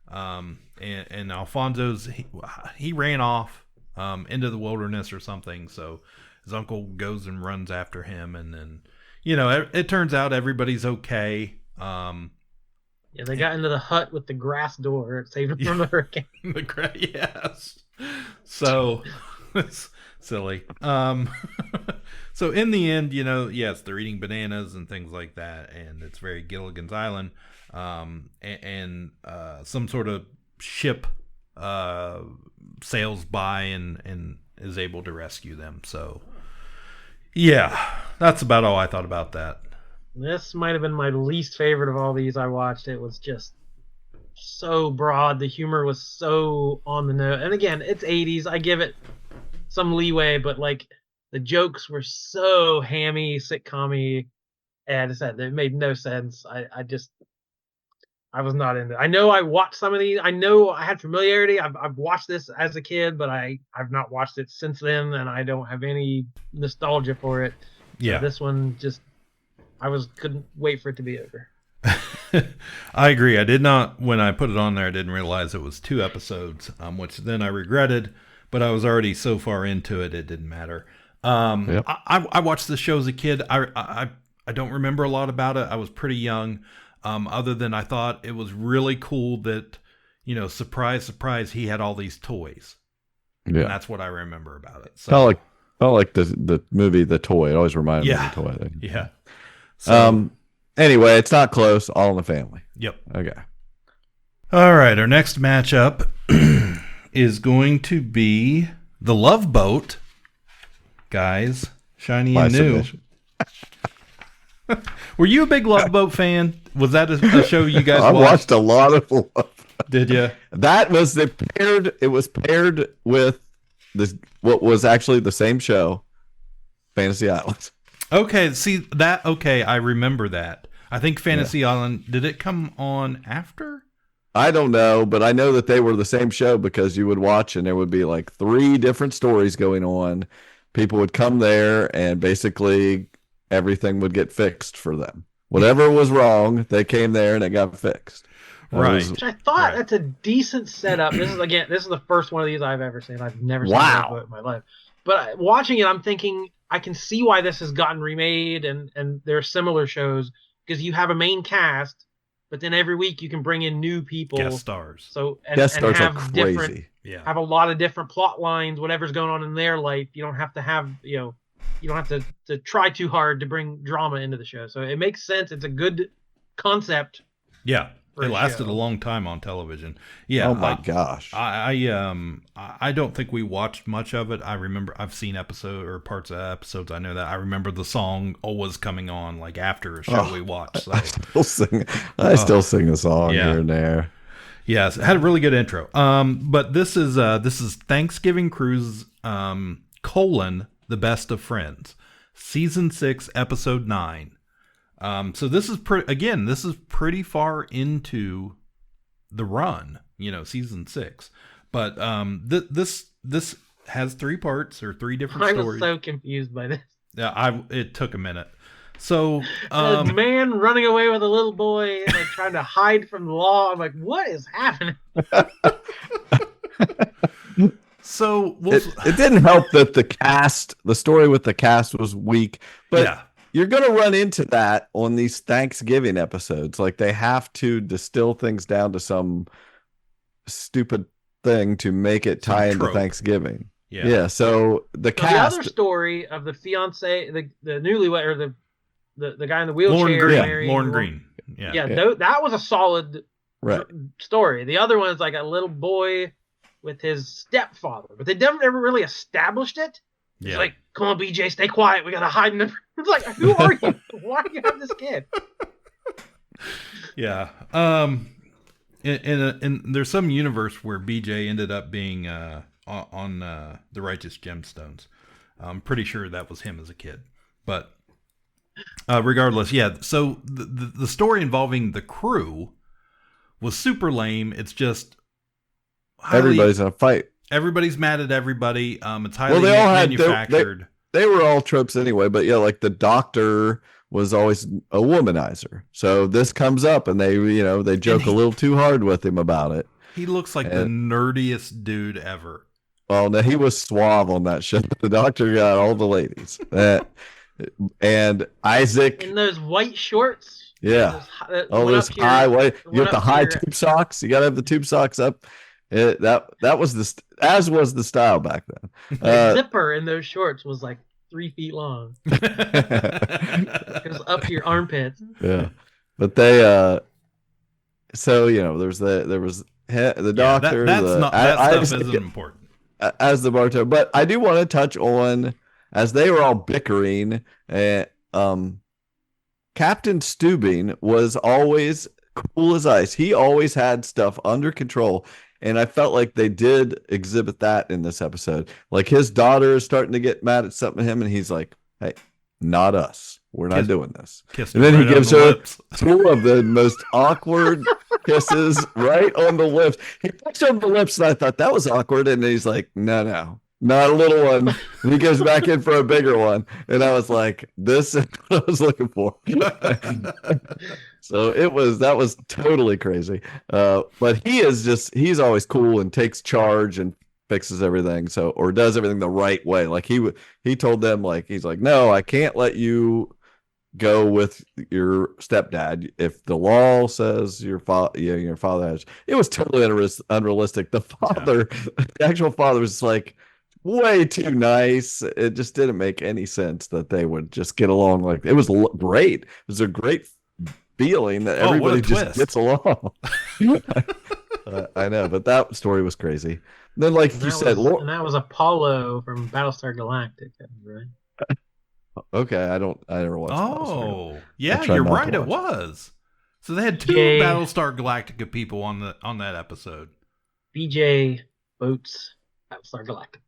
And Alfonso's he ran off into the wilderness or something, so his uncle goes and runs after him, and then it turns out everybody's okay. They got into the hut with the grass door. It saved them from the hurricane. Yes. So it's silly. So in the end, yes, they're eating bananas and things like that, and it's very Gilligan's Island. And some sort of ship sails by and is able to rescue them. So, yeah, that's about all I thought about that. This might have been my least favorite of all these I watched. It was just so broad. The humor was so on the nose. And again, it's 80s. I give it some leeway, but like the jokes were so hammy, sitcom-y. And I said, it made no sense. I was not into it. I know I watched some of these. I know I had familiarity. I've watched this as a kid, but I've not watched it since then, and I don't have any nostalgia for it. Yeah. So this one couldn't wait for it to be over. I agree. I did not, when I put it on there, I didn't realize it was 2 episodes, which then I regretted, but I was already so far into it, it didn't matter. Yep. I watched the show as a kid. I don't remember a lot about it. I was pretty young. Other than I thought it was really cool that, surprise, surprise, he had all these toys. Yeah. And that's what I remember about it. So, felt like the movie The Toy. It always reminded me of The Toy. Yeah. So, anyway, it's not close. All in the Family. Yep. Okay. All right. Our next matchup is going to be The Love Boat. Guys, shiny and new. Were you a big Love Boat fan? Was that a show you guys watched? I watched a lot of Love Boat. Did you? That was it was paired with this, what was actually the same show, Fantasy Island. Okay, I remember that. I think Fantasy Island, did it come on after? I don't know, but I know that they were the same show because you would watch and there would be like 3 different stories going on. People would come there and basically everything would get fixed for them. Whatever was wrong, they came there and it got fixed. Right. Which I thought that's a decent setup. This is the first one of these I've ever seen. I've never seen one in my life. But watching it, I'm thinking I can see why this has gotten remade and there are similar shows because you have a main cast, but then every week you can bring in new people, guest stars. So guest stars have are different, crazy. have a lot of different plot lines. Whatever's going on in their life, you don't have to have you don't have to try too hard to bring drama into the show. So it makes sense. It's a good concept. Yeah. It lasted a long time on television. Yeah. Oh my gosh. I don't think we watched much of it. I remember I've seen parts of episodes. I know that. I remember the song always coming on like after a show we watched. So. I still sing a song here and there. Yes, it had a really good intro. But this is Thanksgiving Cruise the Best of Friends, season 6, episode 9. So this is pretty far into the run, season 6. But this has 3 parts or 3 different stories. I was so confused by this. Yeah, it took a minute. So a man running away with a little boy, like trying to hide from the law. I'm like, what is happening? So it didn't help that the story with the cast was weak, but you're going to run into that on these Thanksgiving episodes. Like they have to distill things down to some stupid thing to make it tie into Thanksgiving. Yeah. So the cast. The other story of the fiance, the newlywed, or the guy in the wheelchair, Lauren Green. Yeah. That was a solid story. The other one is like a little boy with his stepfather, but they never really established it. It's like, come on, BJ, stay quiet. We gotta hide in the. It's like, who are you? Why do you have this kid? Yeah. And there's some universe where BJ ended up being on the Righteous Gemstones. I'm pretty sure that was him as a kid, but regardless, yeah. So the story involving the crew was super lame. It's just everybody's in a fight. Everybody's mad at everybody. It's highly manufactured. They were all tropes anyway, but like the doctor was always a womanizer. So this comes up and they joke a little too hard with him about it. He looks like the nerdiest dude ever. Well, no, he was suave on that show. The doctor got all the ladies. And Isaac. In those white shorts. Yeah. Those high white. You got the high tube socks. You got to have the tube socks up. That was the style back then. The zipper in those shorts was like 3 feet long. It was up to your armpits. Yeah, but they so there was the doctor. That stuff isn't important as the bartender, but I do want to touch on as they were all bickering. Captain Steubing was always cool as ice. He always had stuff under control. And I felt like they did exhibit that in this episode. Like his daughter is starting to get mad at something to him, and he's like, "Hey, not us. We're not doing this." And then he gives her 2 of the most awkward kisses right on the lips. He puts on the lips, and I thought that was awkward. And he's like, "No, not a little one." And he goes back in for a bigger one. And I was like, "This is what I was looking for." So that was totally crazy. But he's always cool and takes charge and fixes everything. Or does everything the right way. Like he told them, like, he's like, "No, I can't let you go with your stepdad. If the law says your father has," it was totally unrealistic. The actual father was like way too nice. It just didn't make any sense that they would just get along. Like, it was great. It was a great feeling that everybody just gets along. I know, but that story was crazy. Then, like you said, and that was Apollo from Battlestar Galactica, right? Okay, I never watched. Oh, yeah, you're right. It was. So they had 2 Battlestar Galactica people on that episode. BJ Boats, Battlestar Galactica.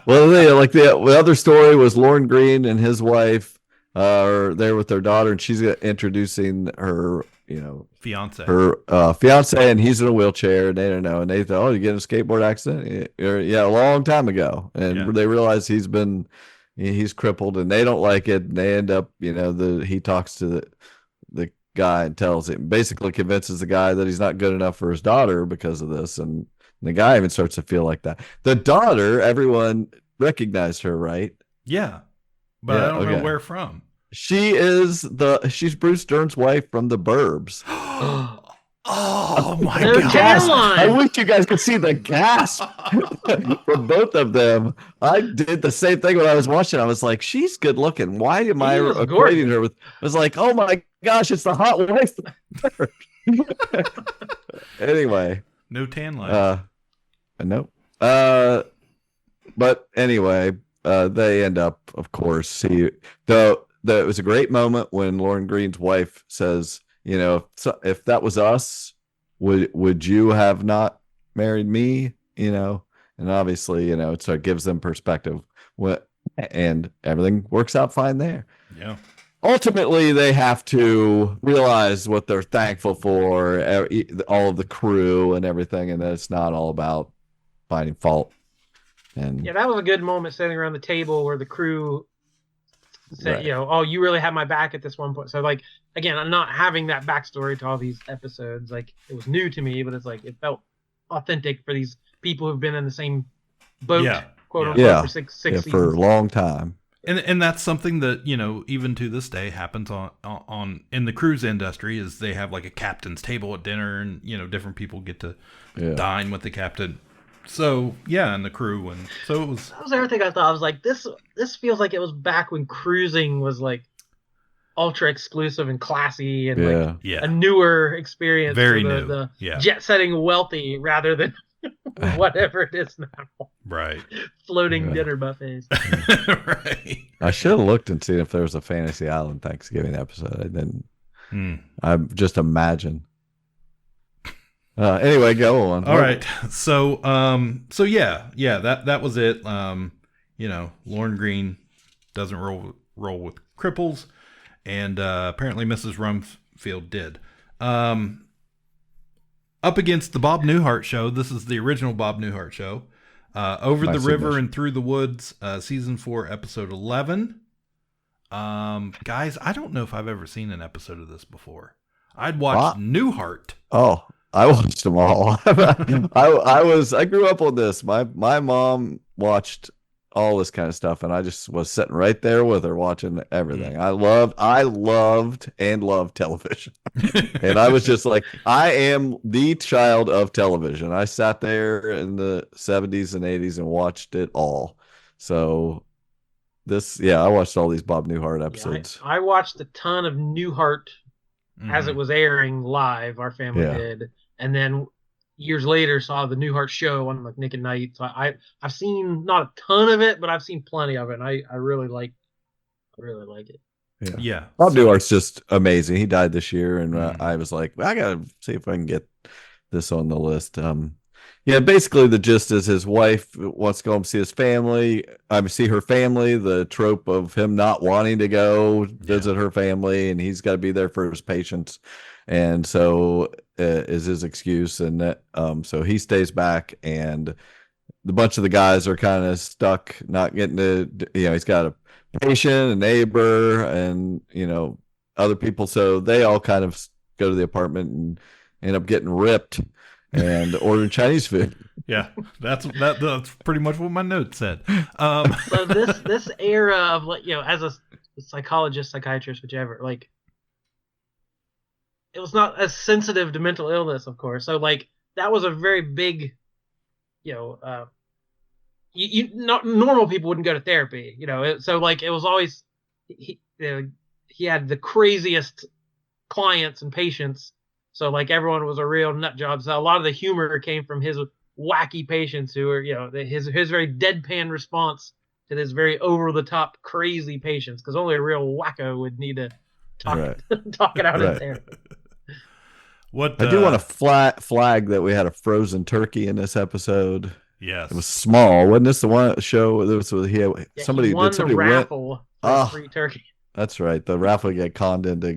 Well, the other story was Lauren Green and his wife are there with their daughter, and she's introducing her, Fiance. her fiance, and he's in a wheelchair, and they don't know, and they thought, oh, you get in a skateboard accident? Yeah, a long time ago, and they realize he's crippled, and they don't like it, and they end up, he talks to the guy and basically convinces the guy that he's not good enough for his daughter because of this, and the guy even starts to feel like that. The daughter, everyone recognized her, right? Yeah, but I don't know where from. She's Bruce Dern's wife from The Burbs. Oh my No god! Caroline. I wish you guys could see the gasp from both of them. I did the same thing when I was watching. I was like, "She's good looking. Why am I equating her with?" I was like, "Oh my gosh, it's the hot wife." Anyway, no tan line. Nope. But anyway, they end up, of course. It was a great moment when Lauren Green's wife says, if that was us, would you have not married me? And obviously, so it gives them perspective. And everything works out fine there. Yeah. Ultimately, they have to realize what they're thankful for, all of the crew and everything, and that it's not all about finding fault. And yeah, that was a good moment sitting around the table where the crew said, oh, you really had my back at this one point. So, like, again, I'm not having that backstory to all these episodes. Like, it was new to me, but it's like it felt authentic for these people who've been in the same boat, quote unquote, for six seasons. For a long time. And that's something that, even to this day happens on in the cruise industry, is they have like a captain's table at dinner, and different people get to dine with the captain. So and the crew, and so it was. That was everything I thought. I was like, this feels like it was back when cruising was like ultra exclusive and classy and a newer experience. Very for new. The jet setting wealthy rather than whatever it is now. Right. Floating dinner buffets. Right. I should have looked and seen if there was a Fantasy Island Thanksgiving episode. I didn't. I just imagine. Anyway, go on. All right. So that was it. Lauren Green doesn't roll with cripples, and apparently Mrs. Rumfield did. Up against the Bob Newhart show. This is the original Bob Newhart show. Over the River and Through the Woods, season 4, episode 11. Guys, I don't know if I've ever seen an episode of this before. I'd watched Newhart. Oh, I watched them all. I grew up on this. My mom watched all this kind of stuff, and I just was sitting right there with her watching everything. I loved television. And I was just like, I am the child of television. I sat there in the 70s and 80s and watched it all. So I watched all these Bob Newhart episodes. I watched a ton of Newhart as it was airing live. Our family did. And then years later saw the Newhart show on like Nick at Night. So I've seen not a ton of it, but I've seen plenty of it. And I really like it. Yeah. Bob Newhart's just amazing. He died this year, and I was like, I gotta see if I can get this on the list. Basically the gist is his wife wants to go home and see his family. See her family. The trope of him not wanting to go visit her family, and he's got to be there for his patients, and so is his excuse. And that, so he stays back, and the bunch of the guys are kind of stuck, not getting to. He's got a patient, a neighbor, and other people. So they all kind of go to the apartment and end up getting ripped and ordering Chinese food. Yeah, that's pretty much what my note said. So this era of as a psychologist, psychiatrist, whichever, like it was not as sensitive to mental illness, of course. So that was a very big, not normal people wouldn't go to therapy, so it was always he had the craziest clients and patients. So everyone was a real nut job. So a lot of the humor came from his wacky patients who were, his very deadpan response to this very over the top crazy patients, because only a real wacko would need to talk it out in there. I do want to flag that we had a frozen turkey in this episode. Yes, it was small. Wasn't this the one show? There was somebody won the raffle for free turkey. That's right. The Ralph would get conned into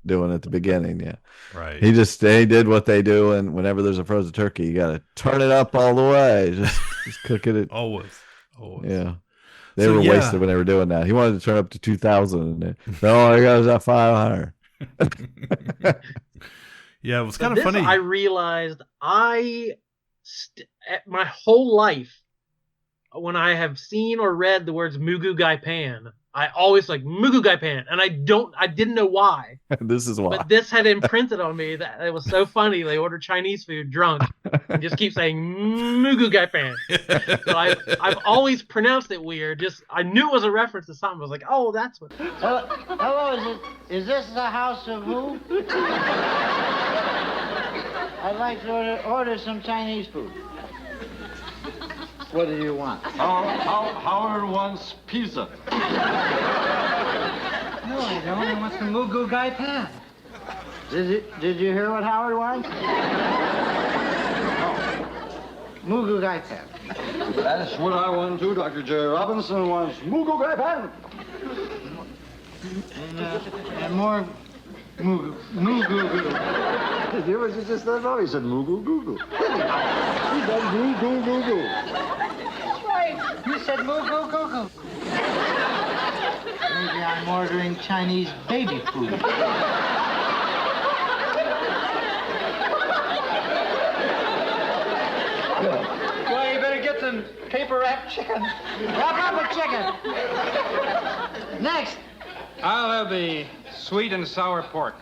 doing it at the beginning. Yeah. Right. He did what they do, and whenever there's a frozen turkey, you gotta turn it up all the way. Just cook it. Always. Yeah. They were wasted when they were doing that. He wanted to turn up to 2,000, and no, I got that 500. Yeah, it was kind of funny. I realized my whole life, when I have seen or read the words Mugu Gai Pan, I always like Mugu Gai Pan, and I didn't know why. This is why. But this had imprinted on me that it was so funny. They order Chinese food drunk and just keep saying Mugu Gai Pan. So I've always pronounced it weird. I knew it was a reference to something. I was like, oh, that's what. Hello, is this the house of who? I'd like to order some Chinese food. What do you want? Howard wants pizza. No, I don't. I want some Mugu Gai Pan. Did you hear what Howard wants? Mugu Gai Pan. That's what I want too. Dr. J. Robinson wants Mugu Gai Pan. And more Mugu. You was just that all. He said Mugu Goo Goo. He said Goo Goo Goo Goo. That's right. You said Mugu Goo Goo. Maybe I'm ordering Chinese baby food. Well, you better get some paper wrapped chicken. Wrap up a chicken. Next. I'll have the sweet and sour pork.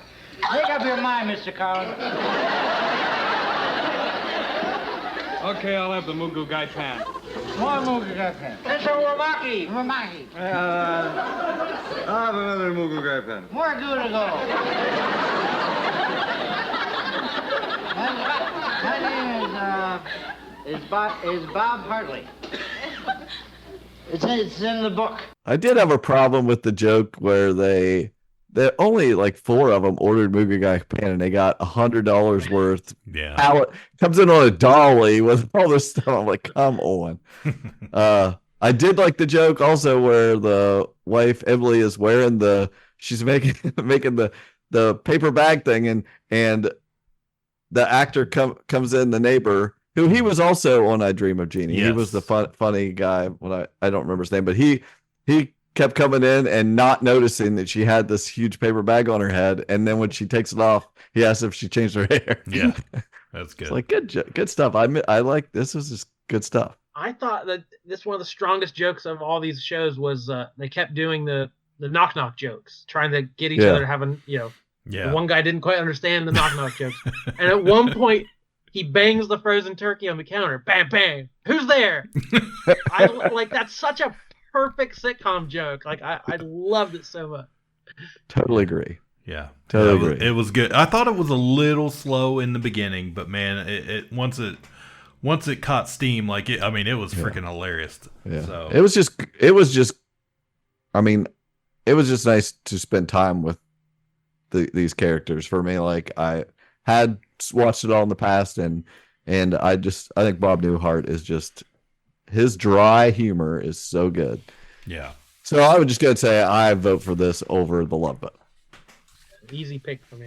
Make up your mind, Mr. Collins. Okay, I'll have the Mugu Gai Pan. More Mugu Gai Pan. Mr. Ramaki. I'll have another Mugu Gai Pan. More Gouda Go. My name is Bob Hartley. It's in the book. I did have a problem with the joke where they only like 4 of them ordered Mugu Gai Pan, and they got $100 worth. Yeah. Pallet comes in on a dolly with all this stuff. I'm like, come on. I did like the joke also where the wife Emily is wearing she's making the paper bag thing, and the actor comes in, the neighbor, who he was also on I Dream of Jeannie. Yes. He was the funny guy. When I don't remember his name, but he kept coming in and not noticing that she had this huge paper bag on her head, and then when she takes it off, he asks if she changed her hair. Yeah, that's good. It's like good stuff. I like this. Was just good stuff. I thought that this one of the strongest jokes of all these shows was they kept doing the knock knock jokes, trying to get each other having the one guy didn't quite understand the knock knock jokes, and at one point he bangs the frozen turkey on the counter. Bam, bang. Who's there? That's such a perfect sitcom joke. I loved it so much. Totally agree. Yeah, totally agree. It was good. I thought it was a little slow in the beginning, but man, it once it caught steam, it was freaking hilarious. Yeah. So it was just nice to spend time with these characters for me. Like I had watched it all in the past, and I think Bob Newhart is just, his dry humor is so good. Yeah. So I would just go and say I vote for this over The Love Boat. Easy pick for me.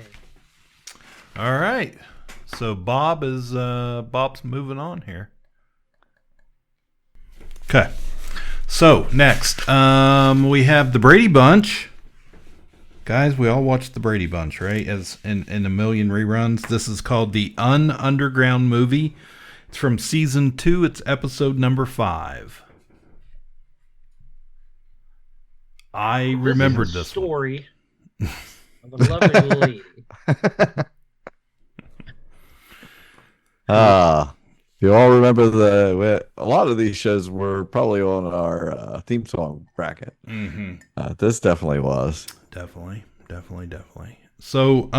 All right. So Bob's moving on here. Okay. So next, we have the Brady Bunch. Guys, we all watched the Brady Bunch, right? As in a million reruns. This is called the Underground Movie. It's from season 2. It's episode number 5. I remembered this story of a lovely lady. You all remember a lot of these shows were probably on our theme song bracket. Mm-hmm. This definitely was. Definitely. So,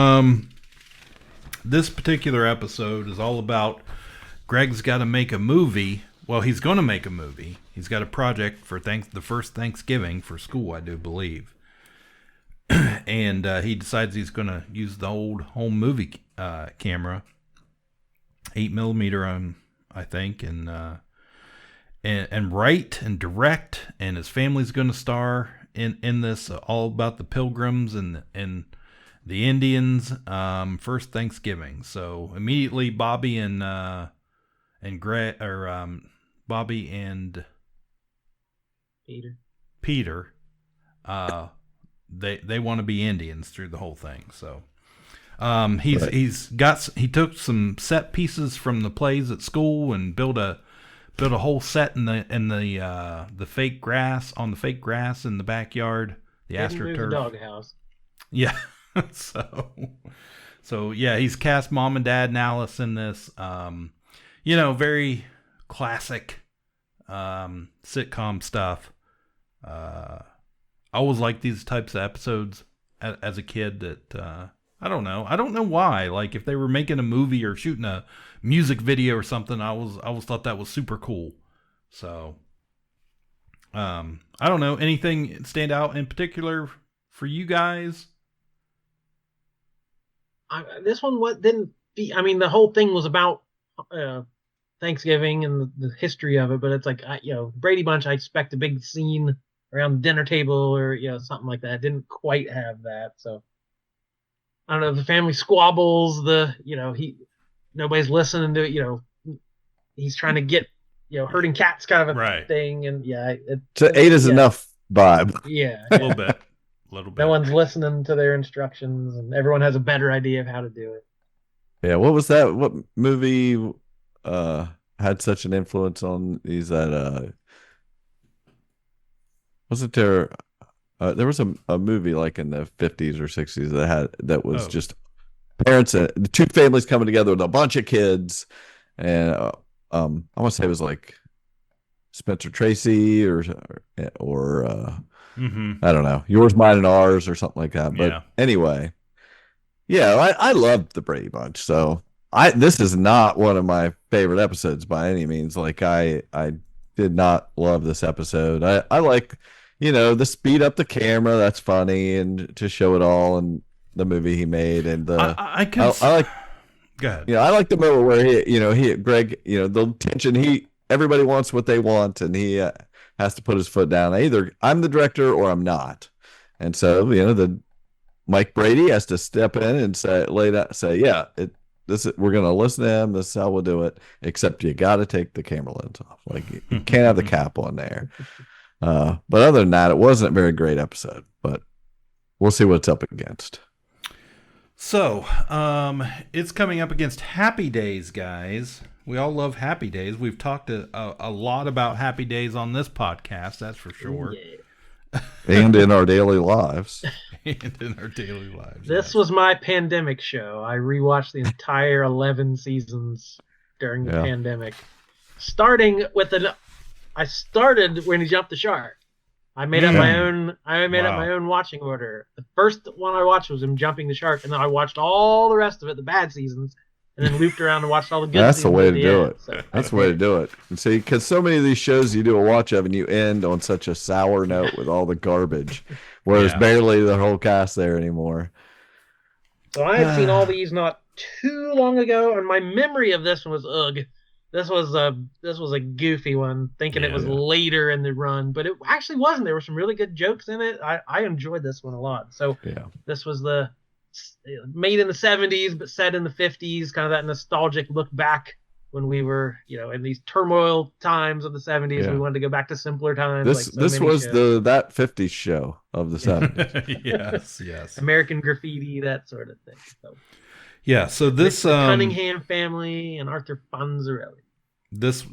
this particular episode is all about Greg's got to make a movie. Well, he's going to make a movie. He's got a project for the first Thanksgiving for school, I do believe. And he decides he's going to use the old home movie camera, 8mm, I think, and write and direct, and his family's going to star. in this, all about the Pilgrims and the Indians. First Thanksgiving. So immediately Bobby and Greg, or Bobby and Peter, they want to be Indians through the whole thing. So he took some set pieces from the plays at school and built a whole set in the fake grass, in the backyard, the AstroTurf doghouse. Yeah. so yeah, he's cast Mom and Dad and Alice in this. Very classic sitcom stuff. I always liked these types of episodes as a kid. That I don't know why. Like, if they were making a movie or shooting a music video or something, I always thought that was super cool. So I don't know, anything stand out in particular for you guys? This one didn't. I mean, the whole thing was about Thanksgiving and the history of it, but it's like, Brady Bunch, I expect a big scene around the dinner table or something like that. It didn't quite have that. So I don't know, the family squabbles, nobody's listening to it, he's trying to get, herding cats kind of a thing, and so 8 is enough vibe. Yeah. A little bit. No one's listening to their instructions, and everyone has a better idea of how to do it. Yeah, what was that? What movie had such an influence on these? That wasn't there? There was a movie like in the 50s or 60s that was just parents and the two families coming together with a bunch of kids, and I want to say it was like Spencer Tracy or I don't know, Yours, Mine, and Ours or something like that. But anyway, I loved the Brady Bunch. So this is not one of my favorite episodes by any means. Like, I did not love this episode. I like, the speed up the camera. That's funny, and to show it all, and the movie he made, and I like. Go ahead. I like the moment where Greg, the tension. Everybody wants what they want, and he has to put his foot down. Either I'm the director or I'm not. And so, the Mike Brady has to step in and say, we're going to listen to him. This is how we'll do it. Except you got to take the camera lens off. Like, you can't have the cap on there. But other than that, it wasn't a very great episode, but we'll see what it's up against. So, it's coming up against Happy Days, guys. We all love Happy Days. We've talked a lot about Happy Days on this podcast, that's for sure. Yeah. And in our daily lives. This was my pandemic show. I rewatched the entire 11 seasons during the pandemic. Starting with I started when he jumped the shark. I made up my own. I made up my own watching order. The first one I watched was him jumping the shark, and then I watched all the rest of it, the bad seasons, and then looped around and watched all the good. That's the way to do end, it. So. That's the way to do it. And see, because so many of these shows you do a watch of, and you end on such a sour note with all the garbage, where there's barely the whole cast there anymore. So I had seen all these not too long ago, and my memory of this one was ugh. This was a goofy one, thinking it was later in the run, but it actually wasn't. There were some really good jokes in it. I enjoyed this one a lot. So this was made in the 70s, but set in the 50s, kind of that nostalgic look back when we were, in these turmoil times of the 70s. We wanted to go back to simpler times. This was that 50s show of the 70s. yes. American Graffiti, that sort of thing. So. Yeah, so this the Cunningham family and Arthur Fonzarelli. This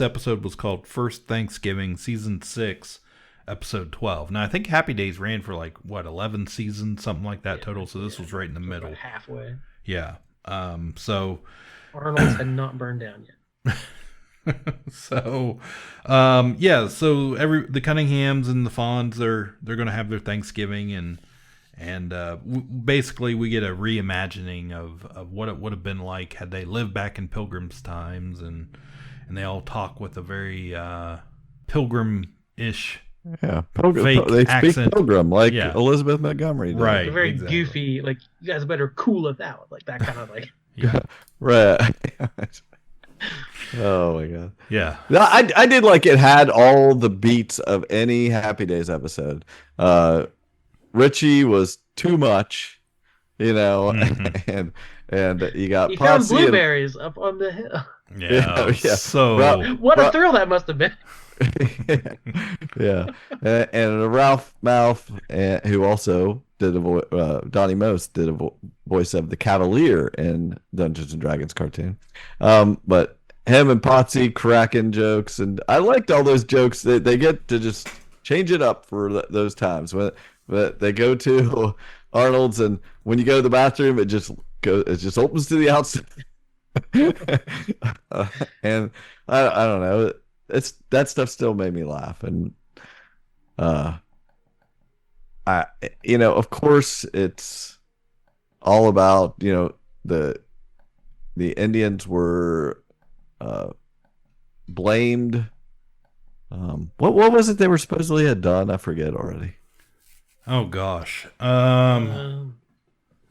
episode was called First Thanksgiving, season 6, episode 12. Now I think Happy Days ran for 11 seasons, something like that total. So this was right in the middle, halfway. Yeah. So Arnold's had not burned down yet. So, so the Cunninghams and the Fonz, they're going to have their Thanksgiving, and basically we get a reimagining of what it would have been like had they lived back in Pilgrim's times, and they all talk with a very Pilgrim-ish fake they accent. speak Pilgrim like Elizabeth Montgomery did. Right, very goofy, like, you guys better cool it out, like that kind of like. Right. Oh my god. Yeah. No, I did like it had all the beats of any Happy Days episode. Richie was too much, and you got He found Posse blueberries up on the hill. Yeah. Yeah. So What a thrill that must have been. yeah, and Ralph Mouth, who also did Donnie Most did a voice of the Cavalier in Dungeons and Dragons cartoon. But him and Potsy cracking jokes, and I liked all those jokes. They get to just change it up for those times when they go to Arnold's, and when you go to the bathroom, it just opens to the outside. And I don't know. That stuff still made me laugh, and of course it's all about the Indians were blamed. What was it they were supposedly had done? I forget already. Oh gosh. I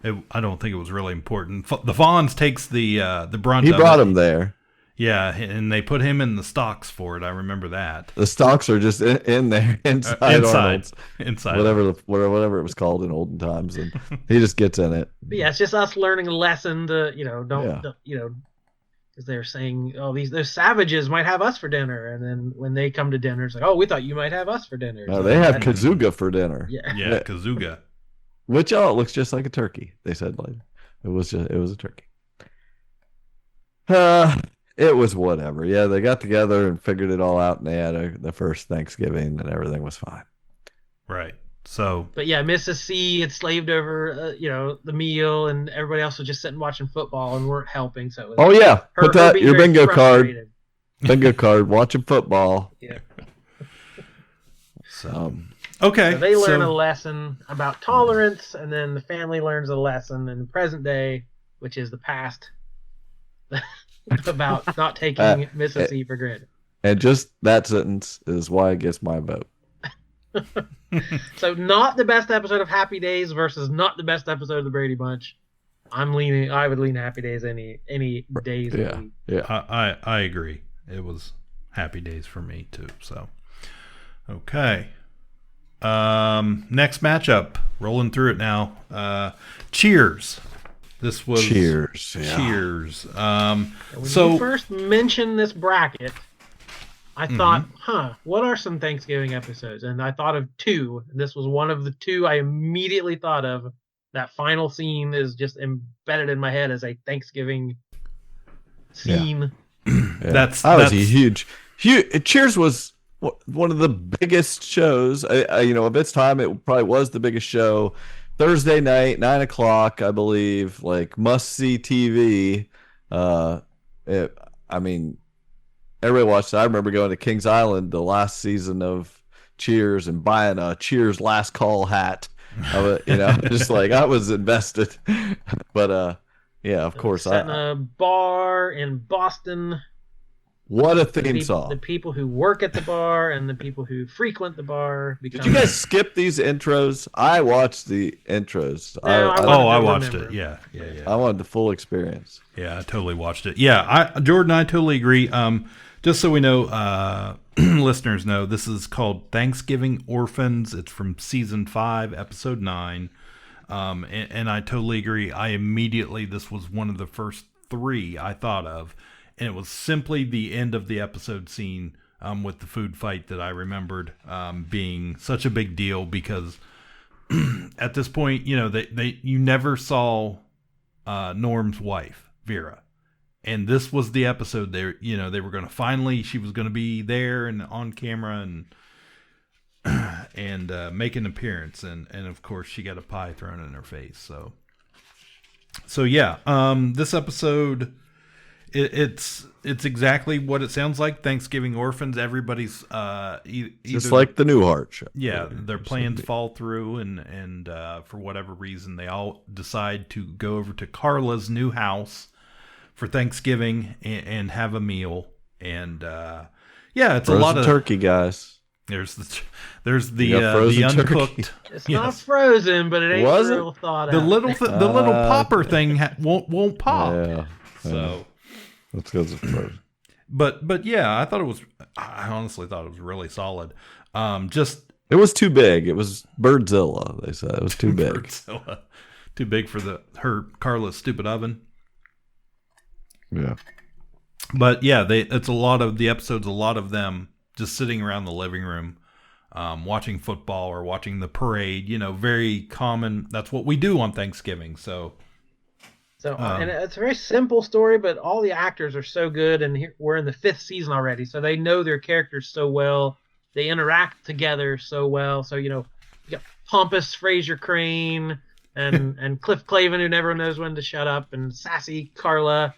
don't think it was really important. The Fonz takes the brunt. He of brought it. him there. Yeah, and they put him in the stocks for it. I remember that. The stocks are just in there inside Arnold's. Inside. Whatever it was called in olden times, and he just gets in it. But yeah, it's just us learning a lesson to don't because they're saying, oh, those savages might have us for dinner, and then when they come to dinner, it's like, oh, we thought you might have us for dinner. No, they have Kazuga for dinner. Yeah, Kazuga. Which it looks just like a turkey. They said later, it was a turkey. It was whatever. Yeah, they got together and figured it all out, and they had the first Thanksgiving, and everything was fine. Right. So. But yeah, Mrs. C had slaved over, the meal, and everybody else was just sitting watching football and weren't helping. So. It was Put that your bingo frustrated. card. Bingo card. Watching football. Yeah. So. Okay. So they learn a lesson about tolerance, and then the family learns a lesson in the present day, which is the past. About not taking Mrs. E for granted. And just that sentence is why it gets my vote. So not the best episode of Happy Days versus not the best episode of the Brady Bunch. I would lean Happy Days any days. Yeah. I agree. It was Happy Days for me too. So okay. Next matchup. Rolling through it now. Cheers. This was Cheers. Yeah. Cheers. When you first mentioned this bracket, I thought, what are some Thanksgiving episodes? And I thought of two. This was one of the two I immediately thought of. That final scene is just embedded in my head as a Thanksgiving scene. Yeah. That was a huge. Cheers was one of the biggest shows. Of its time, it probably was the biggest show. Thursday night, 9:00, I believe, like must-see TV. Everybody watched it. I remember going to Kings Island the last season of Cheers and buying a Cheers Last Call hat. Just like I was invested. But of course, set in a bar in Boston. What a theme song! The people who work at the bar and the people who frequent the bar. Did you guys skip these intros? I watched the intros. No, I watched it. Yeah. I wanted the full experience. Yeah, I totally watched it. Yeah, Jordan, I totally agree. Just so we know, listeners know, this is called Thanksgiving Orphans. It's from season 5, episode 9. And I totally agree. This was one of the first 3 I thought of. And it was simply the end of the episode scene with the food fight that I remembered being such a big deal because at this point, you never saw Norm's wife, Vera. And this was the episode they were going to finally, she was going to be there and on camera and make an appearance. And of course she got a pie thrown in her face. So yeah, this episode, it's exactly what it sounds like. Thanksgiving Orphans. Everybody's just like the Newhart show. Yeah, their plans fall through, and for whatever reason, they all decide to go over to Carla's new house for Thanksgiving and have a meal. And it's frozen a lot of turkey, guys. There's the uncooked. Turkey. It's not frozen, but it ain't real thought out. The little popper thing won't pop. Yeah. So. That's because it's frozen. But yeah, I honestly thought it was really solid. It was too big. It was Birdzilla. They said it was too big. Birdzilla. Too big for Carla's stupid oven. Yeah. But yeah, it's a lot of the episodes. A lot of them just sitting around the living room, watching football or watching the parade. Very common. That's what we do on Thanksgiving. So and it's a very simple story, but all the actors are so good, and we're in the 5th season already, so they know their characters so well. They interact together so well. So you got pompous Fraser Crane and Cliff Clavin, who never knows when to shut up, and sassy Carla,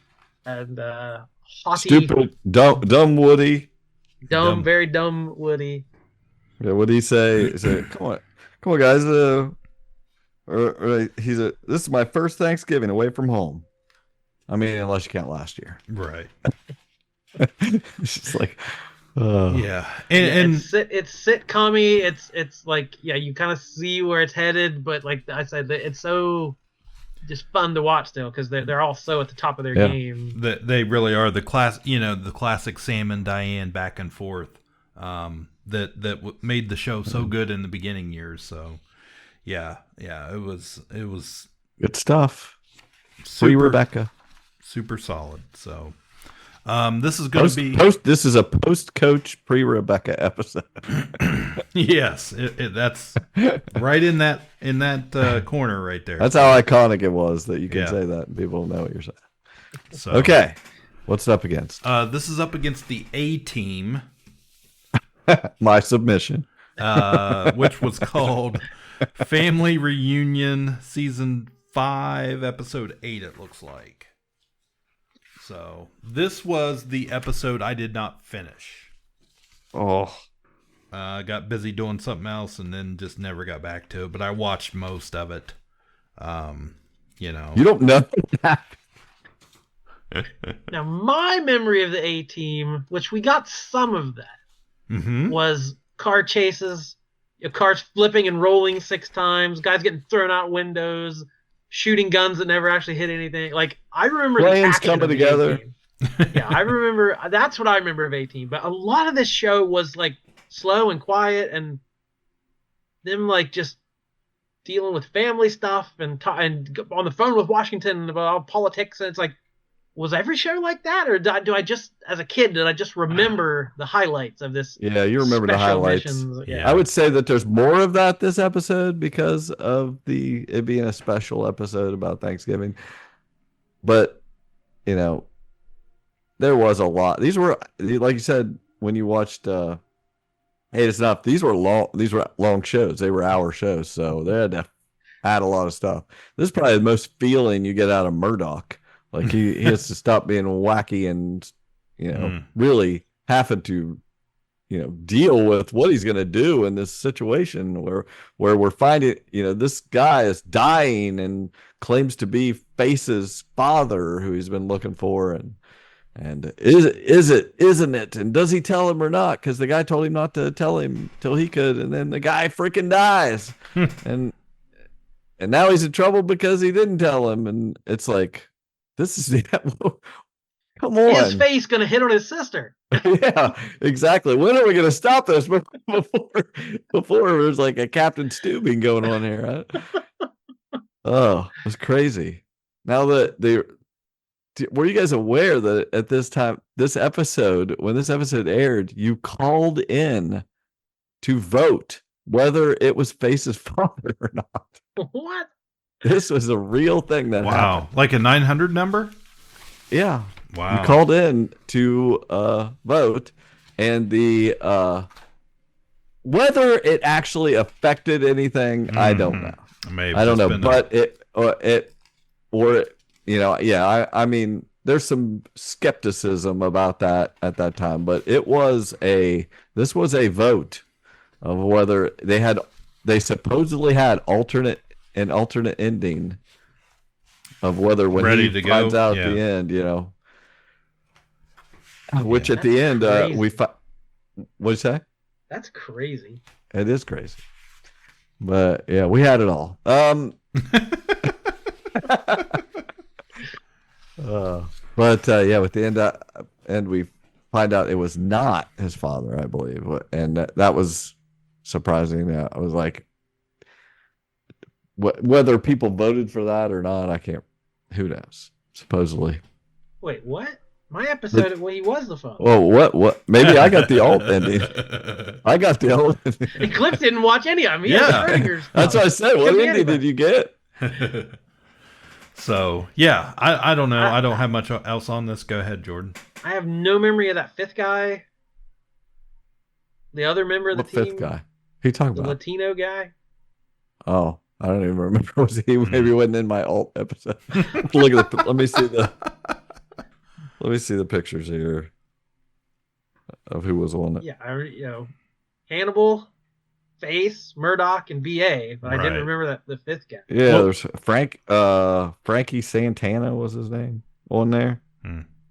and haughty, stupid, dumb Woody, very dumb Woody. Yeah, what did he say? He said, come on, guys. This is my first Thanksgiving away from home. I mean, unless you count last year. Right. It's just like, yeah. And it's sitcom-y. It's like, yeah, you kind of see where it's headed, but like I said, it's so just fun to watch still, because they're all so at the top of their game. They really are the classic Sam and Diane back and forth. That made the show so good in the beginning years. So yeah, it was good stuff. Free Rebecca, super solid. So this is going to be this is a post-coach pre-Rebecca episode. Yes, that's right in that corner right there. That's how iconic it was that you can say that and people know what you're saying. So, okay, what's it up against? This is up against the A-Team. My submission. Which was called Family Reunion Season 5, Episode 8, it looks like. So, this was the episode I did not finish. Oh. Got busy doing something else and then just never got back to it, but I watched most of it. You don't know that. Now, my memory of the A-Team, which we got some of that, was car chases, cars flipping and rolling 6 times, guys getting thrown out windows, shooting guns that never actually hit anything. Like, I remember planes coming together. Yeah, I remember. That's what I remember of A-Team. But a lot of this show was like slow and quiet, and them like just dealing with family stuff and on the phone with Washington about all politics. And it's like, was every show like that, or do I just, as a kid, did I just remember the highlights of this? Yeah, you remember the highlights. Yeah. I would say that there's more of that this episode because of it being a special episode about Thanksgiving. But there was a lot. These were, like you said, when you watched Hey, It's Enough, these were long shows. They were hour shows, so they had to add a lot of stuff. This is probably the most feeling you get out of Murdoch. Like he has to stop being wacky and really having to deal with what he's going to do in this situation where we're finding this guy is dying and claims to be Face's father who he's been looking for, and isn't it, and does he tell him or not, because the guy told him not to tell him till he could, and then the guy freaking dies and now he's in trouble because he didn't tell him, and it's like, this is come on. His face gonna hit on his sister. Yeah, exactly. When are we gonna stop this before there's like a Captain Steubing going on here? Oh, it's crazy. Now that were you guys aware that at this time, when this episode aired, you called in to vote whether it was Face's father or not? What? This was a real thing that happened. Like a 900 number? Yeah. Wow. You called in to vote, and whether it actually affected anything, I don't know. Maybe I don't know, but I mean, there's some skepticism about that at that time, but this was a vote of whether they supposedly had an alternate ending of whether when Ready he to finds go. out at the end, which at the end we find. What do you say? That's crazy. It is crazy, but yeah, we had it all. But with the end we find out it was not his father, I believe, and that was surprising. I was like, whether people voted for that or not, I can't. Who knows? Supposedly. Wait, what? My episode where he was the father. Well, what? Maybe I got the alt ending. I got the alt ending. Eclipse didn't watch any of them. He had the Schrödinger's stuff. That's what I said. What ending did you get? So, yeah, I don't know. I don't have much else on this. Go ahead, Jordan. I have no memory of that fifth guy. The other member of the team. Fifth guy? Who you talking the about? Latino guy. Oh, I don't even remember. Was he? Maybe he wasn't in my alt episode. Look at the. Let me see the. Let me see the pictures here of who was on it. Yeah, Hannibal, Face, Murdoch, and BA, but I didn't remember the fifth guy. Yeah, there's Frankie Santana was his name on there.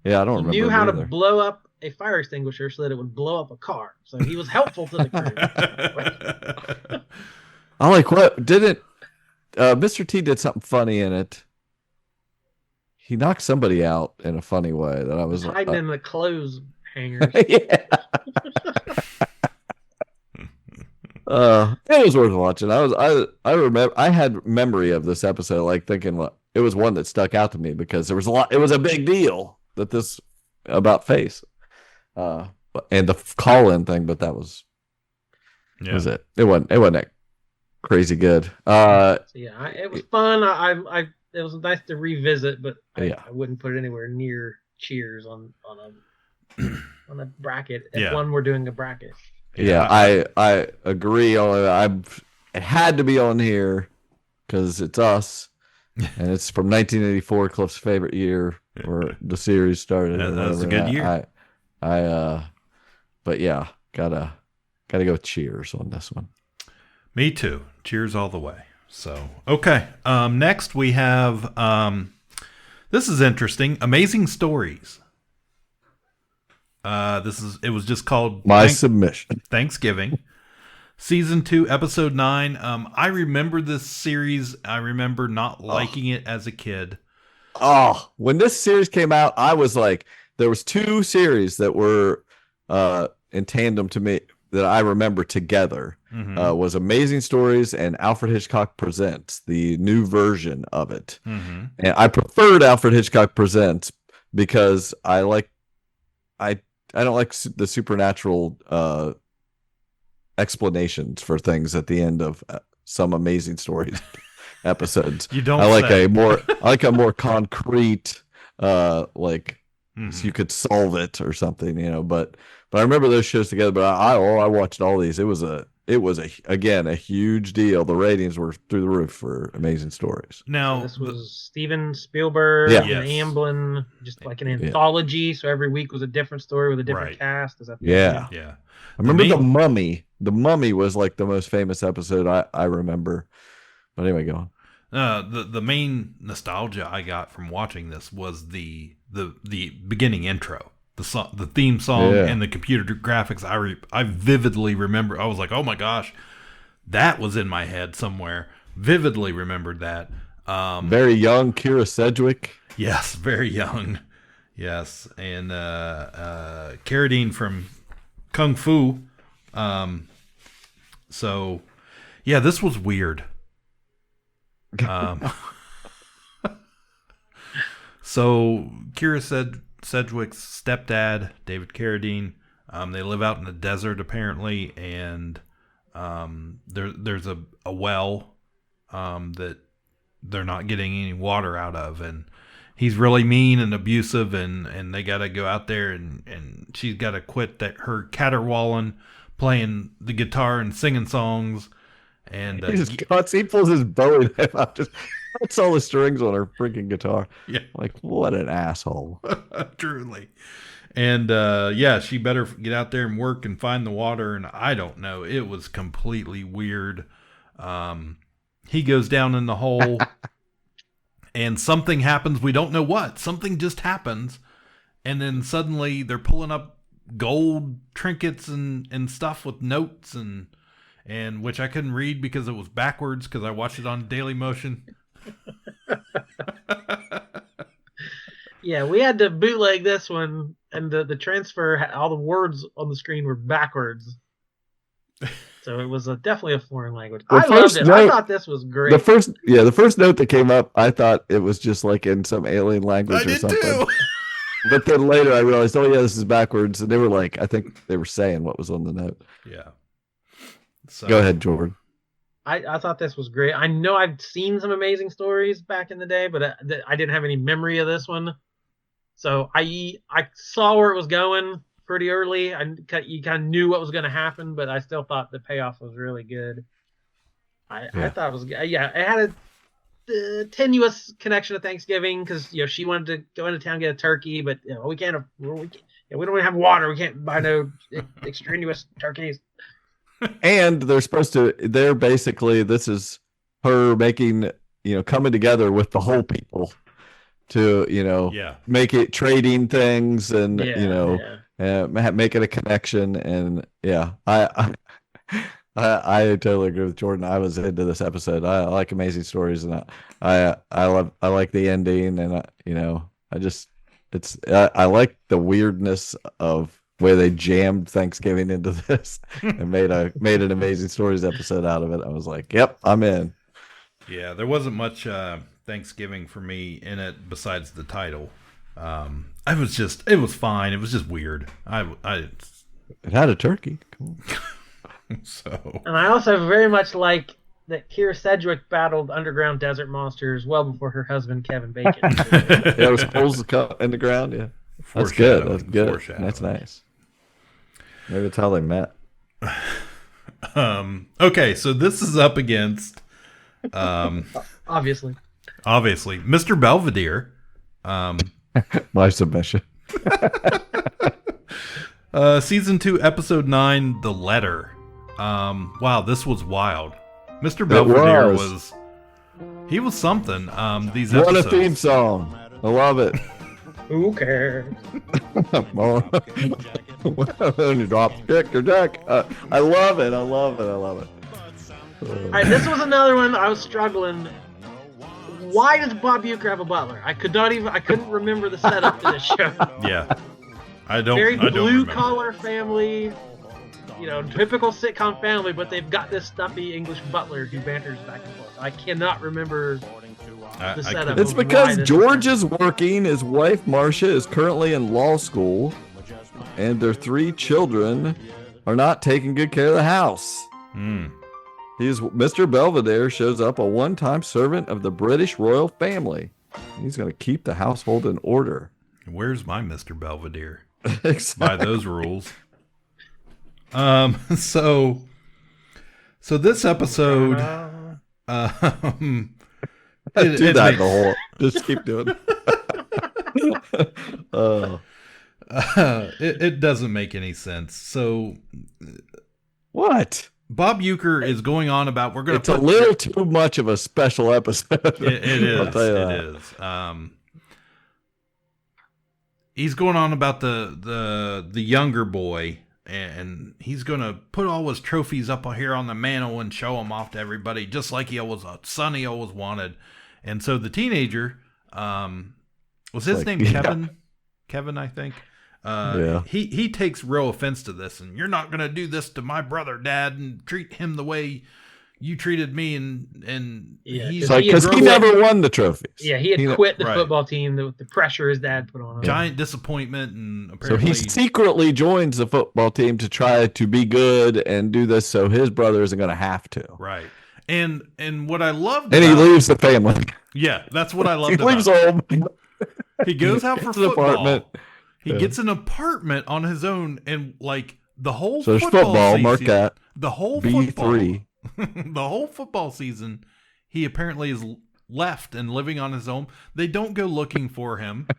Yeah, I don't remember. He knew how to blow up a fire extinguisher so that it would blow up a car. So he was helpful to the crew. I like what didn't Mr. T did something funny in it. He knocked somebody out in a funny way that I was hiding in the clothes hangers. Yeah. It was worth watching. I remember I had memory of this episode, like thinking it was one that stuck out to me because there was a lot. It was a big deal that this about Face, and the call-in thing. But that was it. It wasn't that crazy good. It was fun. It was nice to revisit, but I wouldn't put it anywhere near Cheers on a bracket. If one were doing a bracket. Yeah, I agree. It had to be on here because it's us, and it's from 1984, Cliff's favorite year where the series started. Yeah, that was a good year. But yeah, gotta go with Cheers on this one. Me too. Cheers all the way. So, okay. Next we have, this is interesting. Amazing Stories. It was just called submission. Thanksgiving. Season 2, episode 9. I remember this series. I remember not liking it as a kid. Oh, when this series came out, I was like, there was 2 series that were, in tandem to me that I remember together. Was Amazing Stories and Alfred Hitchcock Presents, the new version of it. And I preferred Alfred Hitchcock Presents because I don't like the supernatural explanations for things at the end of some Amazing Stories episodes. You don't. I like a more concrete, so you could solve it or something, But I remember those shows together. But I watched all these. It was a huge deal. The ratings were through the roof for Amazing Stories. Now this was Steven Spielberg and Amblin, just like an anthology. So every week was a different story with a different cast. Is that yeah. I remember The Mummy. The Mummy was like the most famous episode I remember. But anyway, go on. The main nostalgia I got from watching this was the beginning intro. The theme song and the computer graphics, I vividly remember. I was like, oh my gosh, that was in my head somewhere. Vividly remembered that. Very young Kira Sedgwick. Yes, very young. Yes, and Carradine from Kung Fu. So, yeah, this was weird. So Kira Sedgwick's stepdad, David Carradine, they live out in the desert apparently, and there's a well that they're not getting any water out of, and he's really mean and abusive, and they got to go out there, and she's got to quit her caterwauling, playing the guitar and singing songs, and he pulls his Bowie knife out, just cuts all the strings on her freaking guitar. Yeah, like what an asshole. Truly. And she better get out there and work and find the water, and I don't know, it was completely weird. He goes down in the hole. And something happens. We don't know what. Something just happens. And then suddenly they're pulling up gold trinkets and stuff with notes and which I couldn't read because it was backwards because I watched it on Daily Motion. Yeah, we had to bootleg this one and the transfer, all the words on the screen were backwards. So it was definitely a foreign language. I loved it. I thought this was great. The first note that came up, I thought it was just like in some alien language or something. Too. But then later I realized, oh yeah, this is backwards. And they were like, I think they were saying what was on the note. Yeah. So, go ahead, Jordan. I thought this was great. I know I've seen some amazing stories back in the day, but I didn't have any memory of this one. So I saw where it was going pretty early. You kind of knew what was going to happen, but I still thought the payoff was really good. I thought it was good. Yeah, it had a tenuous connection to Thanksgiving because she wanted to go into town and get a turkey, but we don't have water. We can't buy no extraneous turkeys. And they're basically, this is her making, coming together with the whole people to, make it trading things and, make it a connection. And I totally agree with Jordan. I was into this episode. I like amazing stories, and I like the ending, and I like the weirdness of where they jammed Thanksgiving into this and made an amazing stories episode out of it. I was like, yep, I'm in. Yeah, there wasn't much Thanksgiving for me in it besides the title. It was fine. It was just weird. It had a turkey. Cool. So. And I also very much like that Kira Sedgwick battled underground desert monsters well before her husband Kevin Bacon. It was holes in the ground. Yeah, that's good. That's good. That's nice. Maybe that's how they met. Okay, so this is up against obviously Mr. Belvedere. My submission. Season 2, episode 9, The Letter. Wow, this was wild. Mr. Belvedere was something. These episodes. What a theme song. I love it. Who cares? When you drop kick your deck. I love it. All right, this was another one I was struggling. Why does Bob Uecker have a butler? I couldn't remember the setup to this show. Yeah. I don't Very remember. Blue collar family, typical sitcom family, but they've got this stuffy English butler who banters back and forth. I cannot remember the setup. It's because George is working. His wife Marcia is currently in law school, and their 3 children are not taking good care of the house. Mr. Belvedere shows up, a one-time servant of the British royal family. He's going to keep the household in order. Where's my Mr. Belvedere? Exactly. By those rules. So this episode, just keep doing it. It doesn't make any sense. So what? Bob Uecker is going on about It's a little too much of a special episode. It is. I'll tell you that. It is. He's going on about the younger boy, and he's going to put all his trophies up here on the mantle and show them off to everybody, just like he always wanted. And so the teenager, was his name Kevin? Yeah. Kevin, I think. He takes real offense to this, and you're not going to do this to my brother, Dad, and treat him the way you treated me, and he's because he never won the trophies. Yeah, he had quit the football team. The pressure his dad put on him. Giant disappointment, and apparently so he secretly joins the football team to try to be good and do this, so his brother isn't going to have to. Right, and what I loved, he leaves the family. Yeah, that's what I loved. He leaves home. He goes out for football. Apartment. He gets an apartment on his own, and the whole football season, mark that. The whole B3. The whole football season, he apparently is left and living on his own. They don't go looking for him.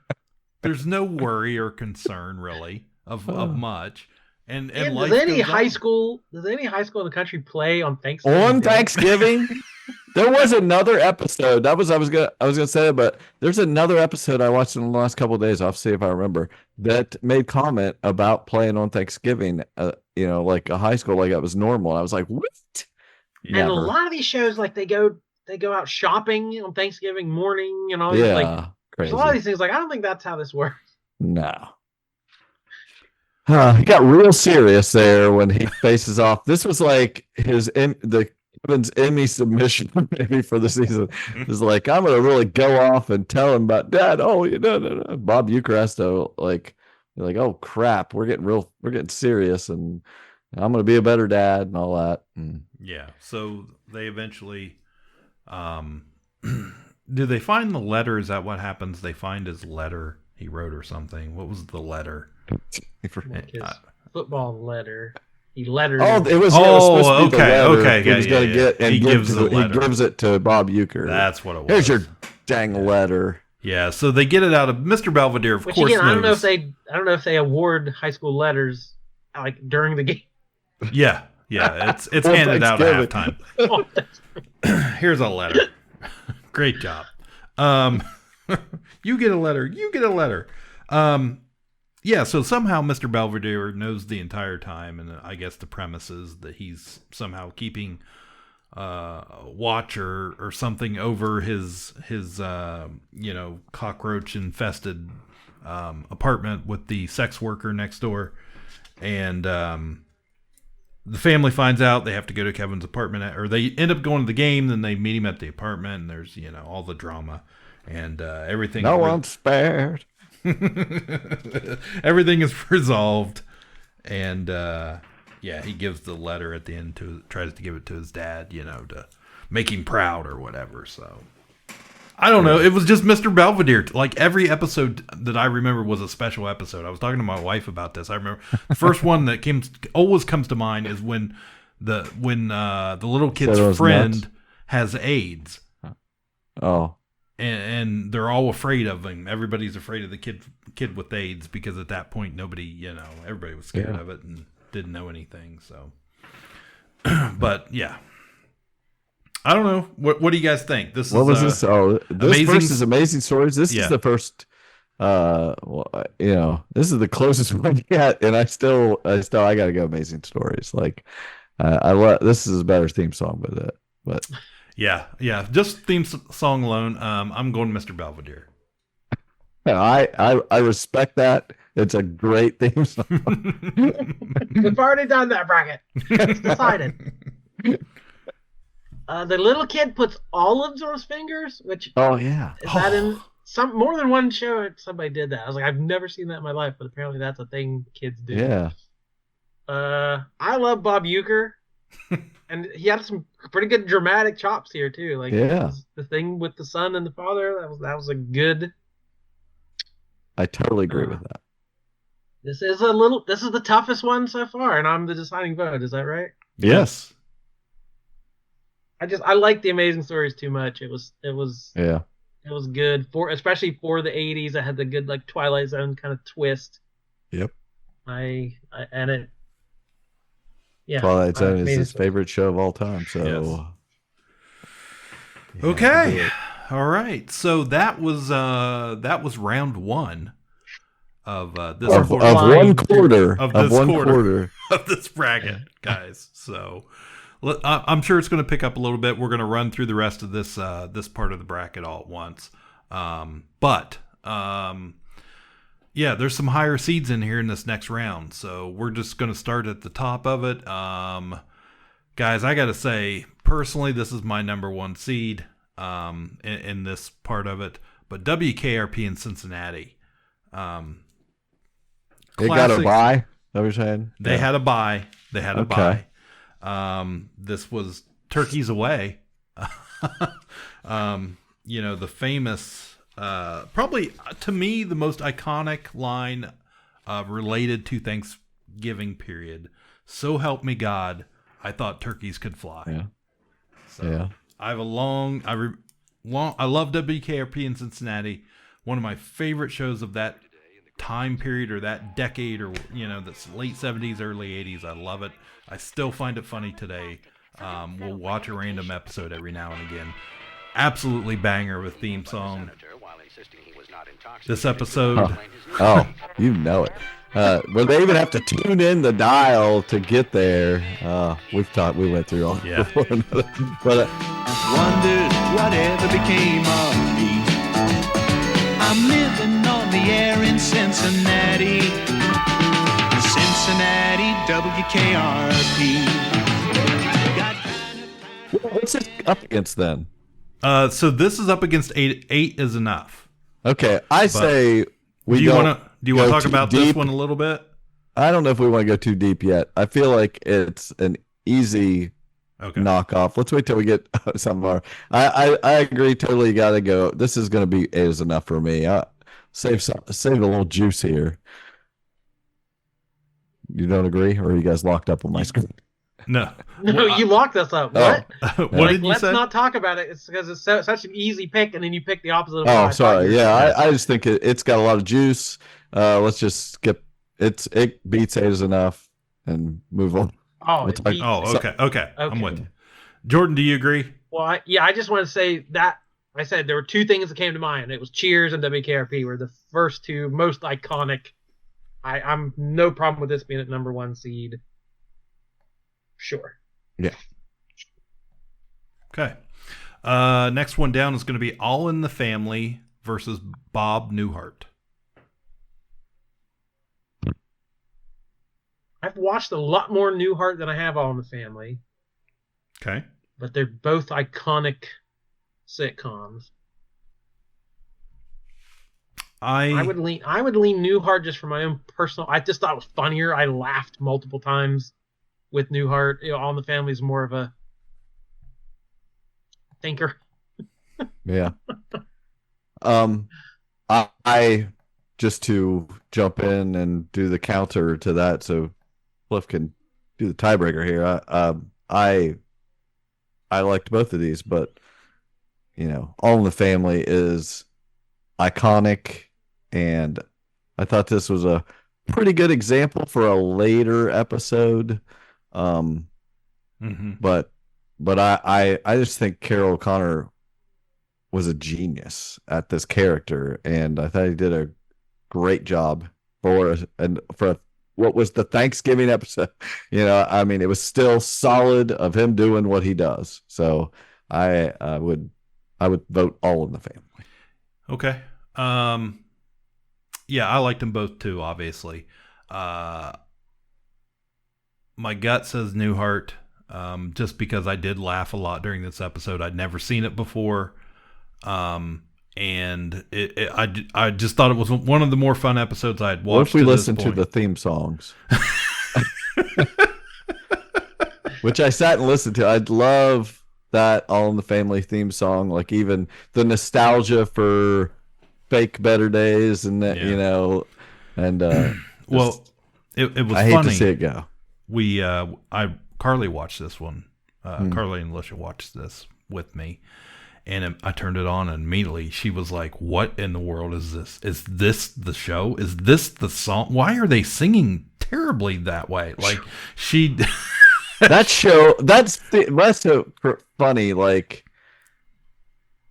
There's no worry or concern really of much. And does any high school in the country play on Thanksgiving? On Thanksgiving? There was another episode. I was gonna say it, but there's another episode I watched in the last couple of days. I'll see if I remember, that made comment about playing on Thanksgiving. Like a high school, like it was normal. And I was like, what? And a lot of these shows, like they go out shopping on Thanksgiving morning and all. Yeah, like, there's a lot of these things. Like I don't think that's how this works. No. He got real serious there when he faces off. This was like Kevin's Emmy submission maybe for the season. It's like, I'm gonna really go off and tell him about Dad. Oh, no. Bob Uecker has to like, oh crap, we're getting serious, and I'm gonna be a better dad and all that. Yeah. So they eventually, do they find the letter? Is that what happens? They find his letter he wrote or something. What was the letter? Like his football letter. He lettered. Oh, it was supposed to be the letter okay. He was going to get, and he gives it to Bob Uecker. That's what it was. Here's your dang letter. Yeah, so they get it out of Mr. Belvedere. Of course, again, I don't know if they award high school letters like during the game. Yeah, it's handed out at halftime. Here's a letter. Great job. You get a letter. Yeah, so somehow Mr. Belvedere knows the entire time, and I guess the premise is that he's somehow keeping watch or something over his cockroach infested apartment with the sex worker next door, and the family finds out. They have to go to Kevin's apartment, or they end up going to the game. Then they meet him at the apartment, and there's all the drama and everything. No one's spared. Everything is resolved, and he gives the letter at the end tries to give it to his dad, to make him proud or whatever. So I don't know. It was just Mr. Belvedere. Like every episode that I remember was a special episode. I was talking to my wife about this. I remember the first one that always comes to mind is when the little kid's friend has AIDS. Oh. And they're all afraid of him. Everybody's afraid of the kid with AIDS because at that point nobody, everybody was scared of it and didn't know anything. So, but yeah, I don't know. What do you guys think? This was this? Oh, this first is Amazing Stories. This is the first. This is the closest one yet, and I got to go Amazing Stories. Like, I love this is a better theme song with it, but. Yeah. Just theme song alone. I'm going Mr. Belvedere. I respect that. It's a great theme song. We've already done that, bracket. It's decided. The little kid puts olives on his fingers, which is that in some more than one show? Somebody did that. I was like, I've never seen that in my life, but apparently that's a thing kids do. Yeah. I love Bob Uecker. And he had some pretty good dramatic chops here too. Like the thing with the son and the father, that was a good. I totally agree with that. This is the toughest one so far, and I'm the deciding vote. Is that right? Yes. I like the Amazing Stories too much. It was good especially for the 80s. I had the good like Twilight Zone kind of twist. Yep. Twilight Zone is his favorite show of all time. So, okay, all right. So that was round one of this one quarter of this bracket, guys. So I'm sure it's going to pick up a little bit. We're going to run through the rest of this part of the bracket all at once. Yeah, there's some higher seeds in here in this next round, so we're just going to start at the top of it. Guys, I got to say, personally, this is my number one seed in this part of it, but WKRP in Cincinnati. They got a bye? That was saying? They had a bye. Bye. This was Turkeys Away. The famous... probably to me the most iconic line related to Thanksgiving period. So help me God, I thought turkeys could fly. Yeah. So I have I love WKRP in Cincinnati. One of my favorite shows of that time period or that decade or that's late 70s, early 80s. I love it. I still find it funny today. We'll watch a random episode every now and again. Absolutely banger with theme song. This episode. Oh, you know it. But they even have to tune in the dial to get there. We went through all before another. But wondered whatever became of me. I'm living on the air in Cincinnati. Cincinnati, WKRP. What's it up against then? So this is up against 8. 8 is enough. Okay, I say we do you want to go talk too about deep. this one a little bit? I don't know if we want to go too deep yet. I feel like it's an easy knockoff. Let's wait till we get some more. I agree totally. You got to go. This is going to be 8 is enough for me. Save a little juice here. You don't agree, or are you guys locked up on my screen? No, you locked us up. What? What did you let's say? not talk about it. It's because it's such an easy pick, and then you pick the opposite of. Oh, sorry. Yeah, I just think it's got a lot of juice. Let's just skip. It beats 8 is enough and move on. Oh, okay. I'm with you. Jordan, do you agree? Well, I just want to say that I said there were two things that came to mind. It was Cheers and WKRP were the first two most iconic. I'm no problem with this being at number 1 seed. Sure. Yeah. Okay. Next one down is going to be All in the Family versus Bob Newhart. I've watched a lot more Newhart than I have All in the Family. Okay. But they're both iconic sitcoms. I would lean Newhart just for my own personal. I just thought it was funnier. I laughed multiple times with Newhart. All in the Family is more of a thinker. Yeah. I just to jump in and do the counter to that, so Cliff can do the tiebreaker here. I liked both of these, but All in the Family is iconic, and I thought this was a pretty good example for a later episode. But I just think Carol O'Connor was a genius at this character, and I thought he did a great job for what was the Thanksgiving episode. I mean, it was still solid of him doing what he does. So I would vote All in the Family. Okay. Yeah, I liked them both too, obviously. My gut says Newhart, just because I did laugh a lot during this episode. I'd never seen it before. And I just thought it was one of the more fun episodes I had watched. What if we listen to the theme songs? Which I sat and listened to. I'd love that All in the Family theme song, like even the nostalgia for fake Better Days and that, and well, it was I funny. hate to see it go. Carly watched this one. Carly and Alicia watched this with me. And I turned it on, and immediately she was like, "What in the world is this? Is this the show? Is this the song? Why are they singing terribly that way?" Like she, that show. That's so funny. Like,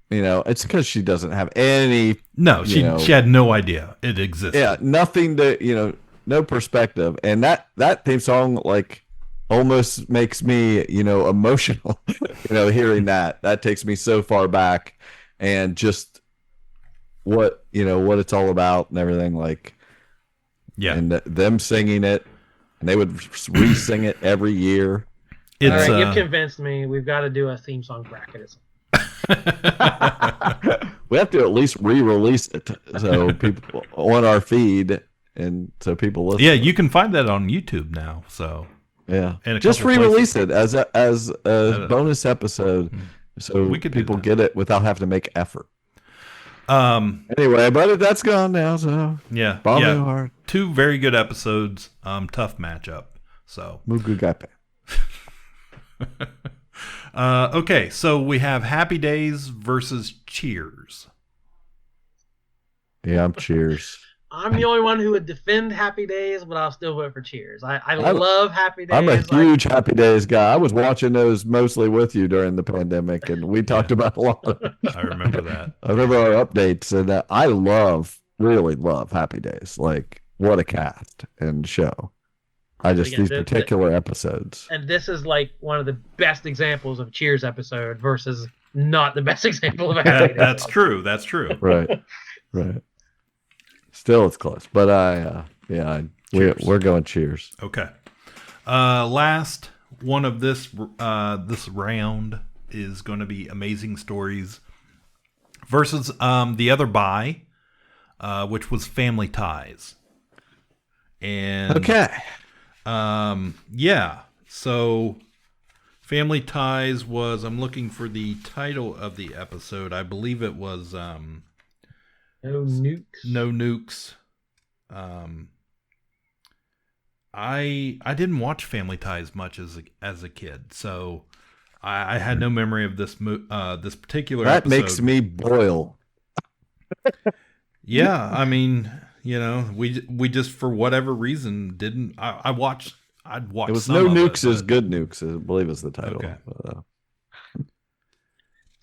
it's because she doesn't have any. No, she had no idea it existed. Yeah, nothing to no perspective, and that theme song like almost makes me, emotional, hearing that takes me so far back, and just what it's all about and everything, like, yeah, and them singing it, and they would re-sing it every year. All right, you've convinced me. We've got to do a theme song bracket. We have to at least re-release it so people on our feed, and so people listen. Yeah, you can find that on YouTube now. So. Yeah, just re-release it as a bonus episode, so people get it without having to make effort. Anyway, but that's gone now. So yeah, Bob Newhart. 2 very good episodes. Tough matchup. So Mugu Gape. Okay, so we have Happy Days versus Cheers. Yeah, I'm Cheers. I'm the only one who would defend Happy Days, but I'll still vote for Cheers. I love Happy Days. I'm a huge Happy Days guy. I was watching those mostly with you during the pandemic, and we talked about a lot of it. I remember that. I remember our updates, and I really love Happy Days. Like, what a cast and show. These particular episodes. And this is like one of the best examples of Cheers episode versus not the best example of a Happy Days. That's true. That's true. Right. Still, it's close, but I We're going cheers. Okay. Last one of this round is going to be Amazing Stories versus the other bye, which was Family Ties. And okay. Yeah. So Family Ties was, I'm looking for the title of the episode. I believe it was No Nukes. No Nukes. I didn't watch Family Ties much as a kid, so I had no memory of this this particular that episode. makes me boil. Yeah, I mean, you know, we just for whatever reason didn't. I'd watch. It was some No Nukes is Good Nukes, I believe is the title. Okay. So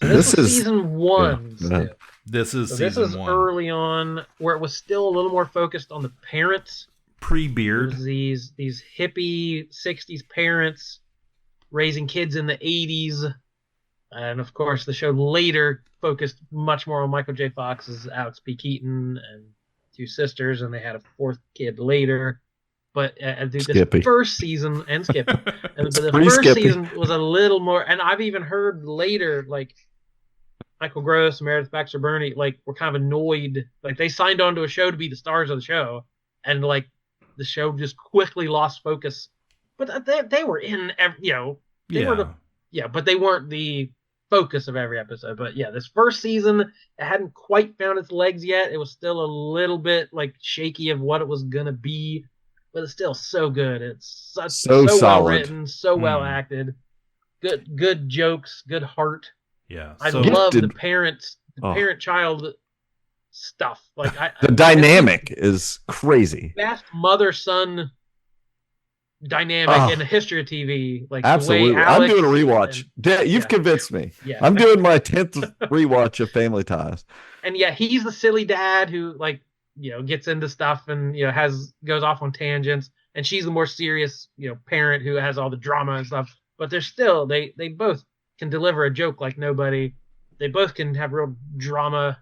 this is season 1. Yeah. This is season 1. Early on, where it was still a little more focused on the parents. Pre-beard. These hippie 60s parents raising kids in the 80s. And of course, the show later focused much more on Michael J. Fox's Alex P. Keaton and 2 sisters, and they had a 4th kid later. But this first season, and Skippy. The first season was a little more, and I've even heard later, like, Michael Gross, Meredith Baxter Burney, like, were kind of annoyed. Like, they signed on to a show to be the stars of the show, and, like, the show just quickly lost focus. But they were in, but they weren't the focus of every episode. But yeah, this first season, it hadn't quite found its legs yet. It was still a little bit like shaky of what it was gonna be, but it's still so good. It's so well written, so well acted, good jokes, good heart. Yeah, I love the parent child stuff. Like the dynamic is crazy. Best mother-son dynamic in the history of TV. Like, absolutely. The way Alex I'm doing a rewatch. You've convinced me. Yeah. I'm doing my 10th rewatch of Family Ties. And yeah, he's the silly dad who, like, gets into stuff and goes off on tangents, and she's the more serious parent who has all the drama and stuff. But they're still they both can deliver a joke like nobody. They both can have real drama.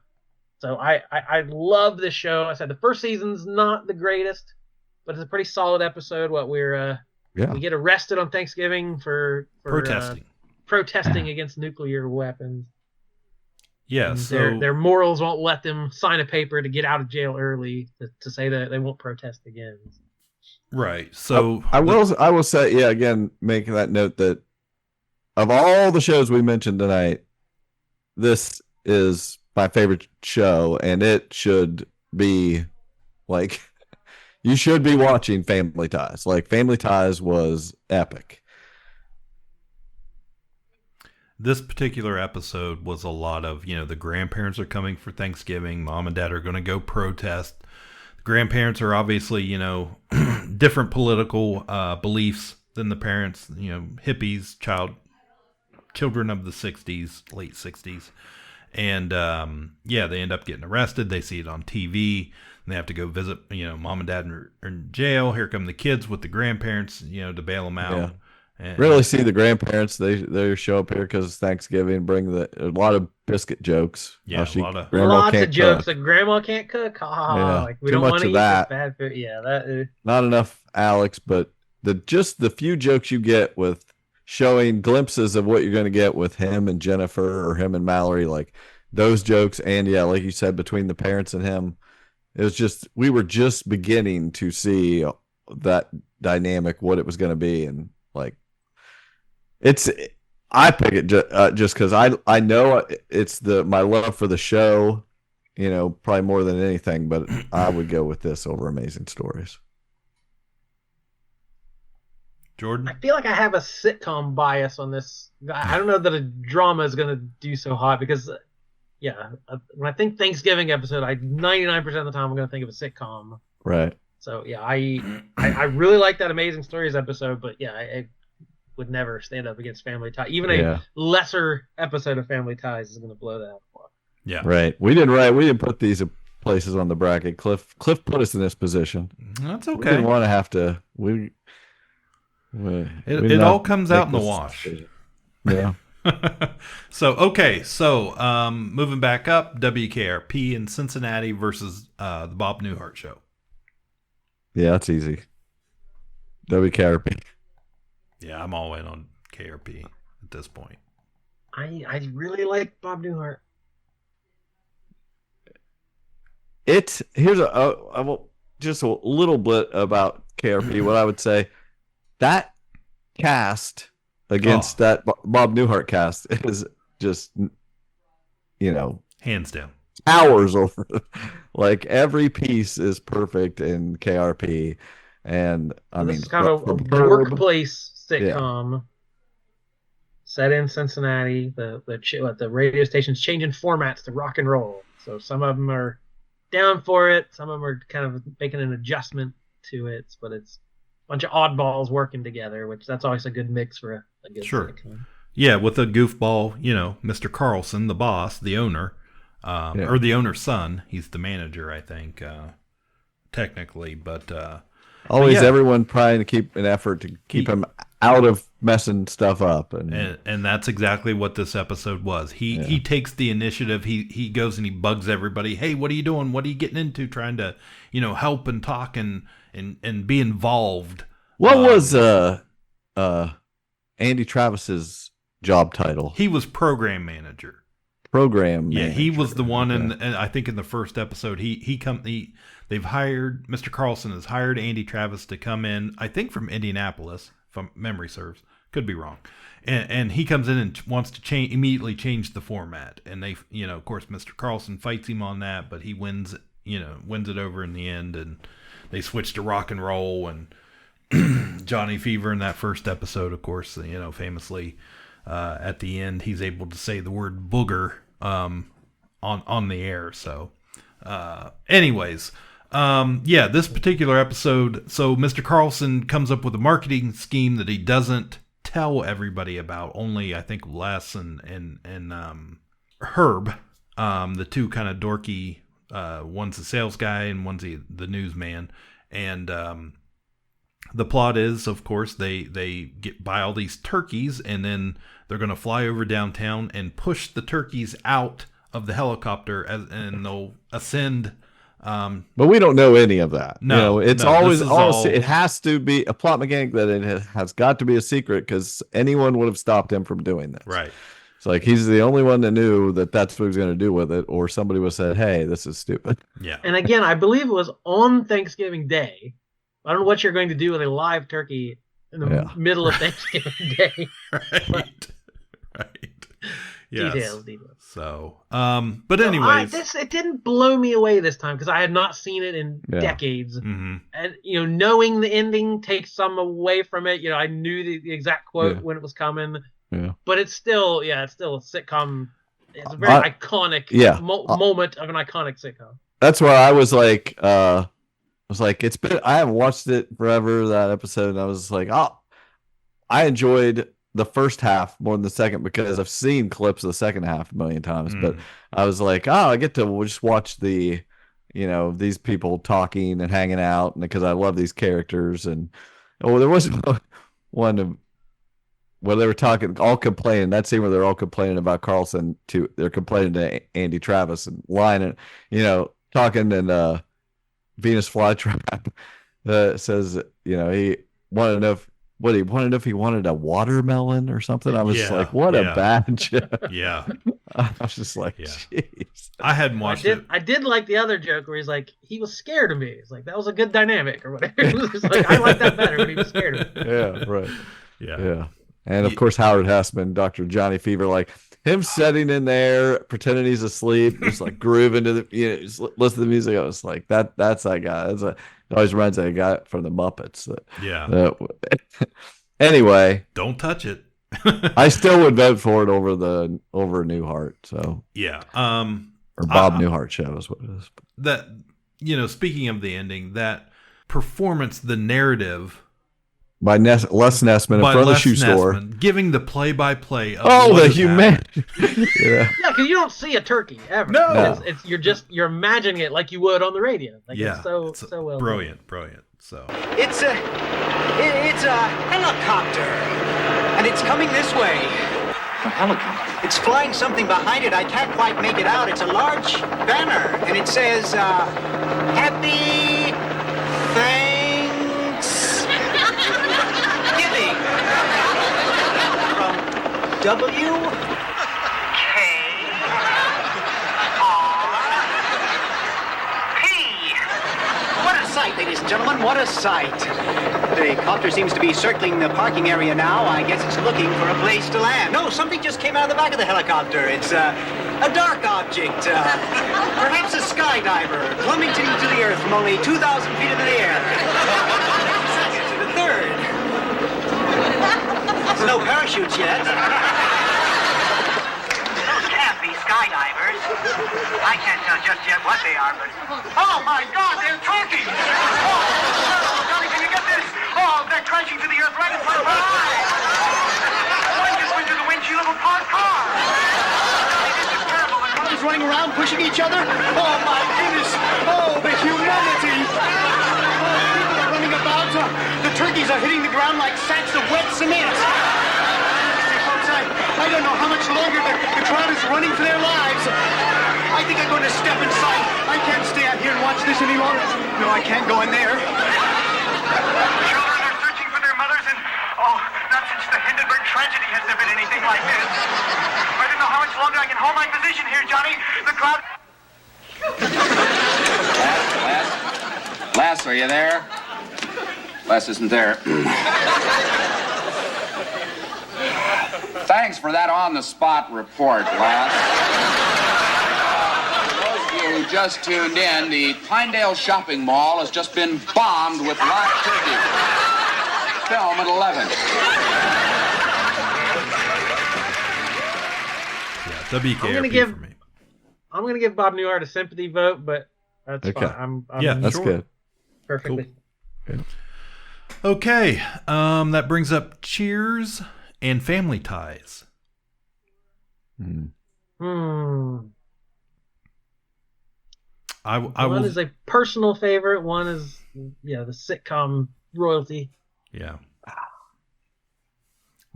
So I love this show. I said the first season's not the greatest, but it's a pretty solid episode. We get arrested on Thanksgiving for protesting against nuclear weapons. Yeah, so their morals won't let them sign a paper to get out of jail early to say that they won't protest again. Right. So I will say, again, making that note that of all the shows we mentioned tonight, this is my favorite show, and it should be like, you should be watching Family Ties. Like, Family Ties was epic. This particular episode was a lot of, the grandparents are coming for Thanksgiving. Mom and dad are going to go protest. The grandparents are obviously, different political beliefs than the parents, hippies, children of the 60s, late 60s. And, they end up getting arrested. They see it on TV. And they have to go visit, mom and dad are in jail. Here come the kids with the grandparents, to bail them out. Yeah. And really see the grandparents. They show up here because it's Thanksgiving. Bring a lot of biscuit jokes. Yeah, lots of jokes. Like, grandma can't cook. We don't want to eat that. This bad food. Yeah, that. Not enough Alex, but the few jokes you get with showing glimpses of what you're going to get with him and Jennifer or him and Mallory, like those jokes, and like you said, between the parents and him, it was just, we were just beginning to see that dynamic, what it was going to be, and like I pick it just because I know it's my love for the show, probably more than anything, but I would go with this over Amazing Stories. Jordan? I feel like I have a sitcom bias on this. I don't know that a drama is going to do so hot because, when I think Thanksgiving episode, 99% of the time I'm going to think of a sitcom. Right. So, I really like that Amazing Stories episode, but, I would never stand up against Family Ties. Even a lesser episode of Family Ties is going to blow that out. Yeah. Right. We didn't put these places on the bracket. Cliff put us in this position. That's okay. We didn't want to have to. It all comes out in the wash. Yeah. So moving back up, WKRP in Cincinnati versus the Bob Newhart Show. Yeah, that's easy. WKRP. Yeah, I'm all in on KRP at this point. I really like Bob Newhart. Here's just a little bit about KRP. What I would say, that cast against that Bob Newhart cast is just, hands down, hours over. Like every piece is perfect in KRP, and This is kind of a workplace sitcom set in Cincinnati. The radio station's changing formats to rock and roll, so some of them are down for it. Some of them are kind of making an adjustment to it, but it's a bunch of oddballs working together, which that's always a good mix for a good sitcom. Yeah, with a goofball, Mr. Carlson, the boss, the owner, or the owner's son. He's the manager, I think, technically, but always everyone trying to keep an effort to keep him out of messing stuff up, and that's exactly what this episode was. He takes the initiative. He goes and he bugs everybody. Hey, what are you doing? What are you getting into? Trying to help and talk and be involved. What was Andy Travis's job title? He was program manager. Yeah, he was the one, and I think in the first episode, they've hired Mr. Carlson has hired Andy Travis to come in. I think from Indianapolis, if memory serves, could be wrong. And he comes in and wants to immediately change the format, and they, of course, Mr. Carlson fights him on that, but he wins it over in the end, and they switch to rock and roll. And Johnny Fever in that first episode, of course, famously. At the end, he's able to say the word booger on the air. So, anyways, this particular episode. So Mr. Carlson comes up with a marketing scheme that he doesn't tell everybody about. Only I think Les and Herb, the two kind of dorky. One's the sales guy and one's the newsman, and the plot is, of course, they buy all these turkeys, and then they're going to fly over downtown and push the turkeys out of the helicopter, and they'll ascend. But we don't know any of that. No, it's always it has to be a plot mechanic that it has got to be a secret, because anyone would have stopped him from doing this. Right. It's like he's the only one that knew that that's what he was going to do with it, or somebody would have said, "Hey, this is stupid." Yeah. And again, I believe it was on Thanksgiving Day. I don't know what you're going to do with a live turkey in the middle of Thanksgiving Day. Right. Yes. Details. So, but anyways, it didn't blow me away this time, because I had not seen it in decades. Mm-hmm. And knowing the ending takes some away from it. I knew the exact quote when it was coming. Yeah. But it's still a sitcom. It's a very iconic moment of an iconic sitcom. That's where I was like, it's been, I haven't watched it forever, that episode, and I was like, I enjoyed the first half more than the second, because I've seen clips of the second half a million times, but I was like, I get to just watch these people talking and hanging out, and because I love these characters. And there was one where they were talking, all complaining, that scene where they're all complaining about Carlson they're complaining to Andy Travis and lying, talking, and Venus Flytrap says, he wanted to know if he wanted a watermelon or something. I was just like, what a bad joke. Yeah. I was just like, jeez. I hadn't watched it. I did like the other joke where he's like, he was scared of me. It's like, that was a good dynamic or whatever. It's like, I like that better when he was scared of me. Yeah, right. Yeah. And of course, Howard Hessman, Dr. Johnny Fever, like him sitting in there, pretending he's asleep, just like grooving to just listen to the music. I was like, that's that guy. It always reminds me of that guy from the Muppets. Anyway, don't touch it. I still would vote for it over Newhart. So or Bob Newhart show is what it is. That speaking of the ending, that performance, the narrative. By Les Nessman in front of the shoe store. Giving the play-by-play of the humanity. Because you don't see a turkey ever. No. You're imagining it like you would on the radio. It's so well brilliant. So it's a helicopter, and it's coming this way. A helicopter? It's flying something behind it. I can't quite make it out. It's a large banner, and it says, Happy Thanksgiving. What a sight, ladies and gentlemen, what a sight. The copter seems to be circling the parking area now. I guess it's looking for a place to land. No, something just came out of the back of the helicopter. It's a dark object, perhaps a skydiver, plummeting to the earth from only 2,000 feet into the air. Second to the third. There's no parachutes yet. Those can't be skydivers. I can't tell just yet what they are, but... Oh, my God, they're turkeys! Oh, Johnny, can you get this? Oh, they're crashing to the earth right in front of our eyes! One just went through the windshield of a parked car! Running around pushing each other. Oh my goodness! Oh, the humanity! Oh, people are running about. The turkeys are hitting the ground like sacks of wet cement. Hey, folks, I don't know how much longer the crowd is running for their lives. I think I'm going to step inside. I can't stay out here and watch this any longer. No, I can't go in there. Children are searching for their mothers, and not since the Hindenburg tragedy has there been anything like this. I don't know how much longer I can hold my position here, Johnny. The crowd... Les, are you there? Les isn't there. Thanks for that on-the-spot report, Les. For those of you who just tuned in, the Pinedale Shopping Mall has just been bombed with live turkey. Film at 11. WKRP for me. I'm gonna give Bob Newhart a sympathy vote, but that's fine. That's good. Perfectly. Cool. Good. Okay, that brings up Cheers and Family Ties. One One is a personal favorite. One is the sitcom royalty. Yeah.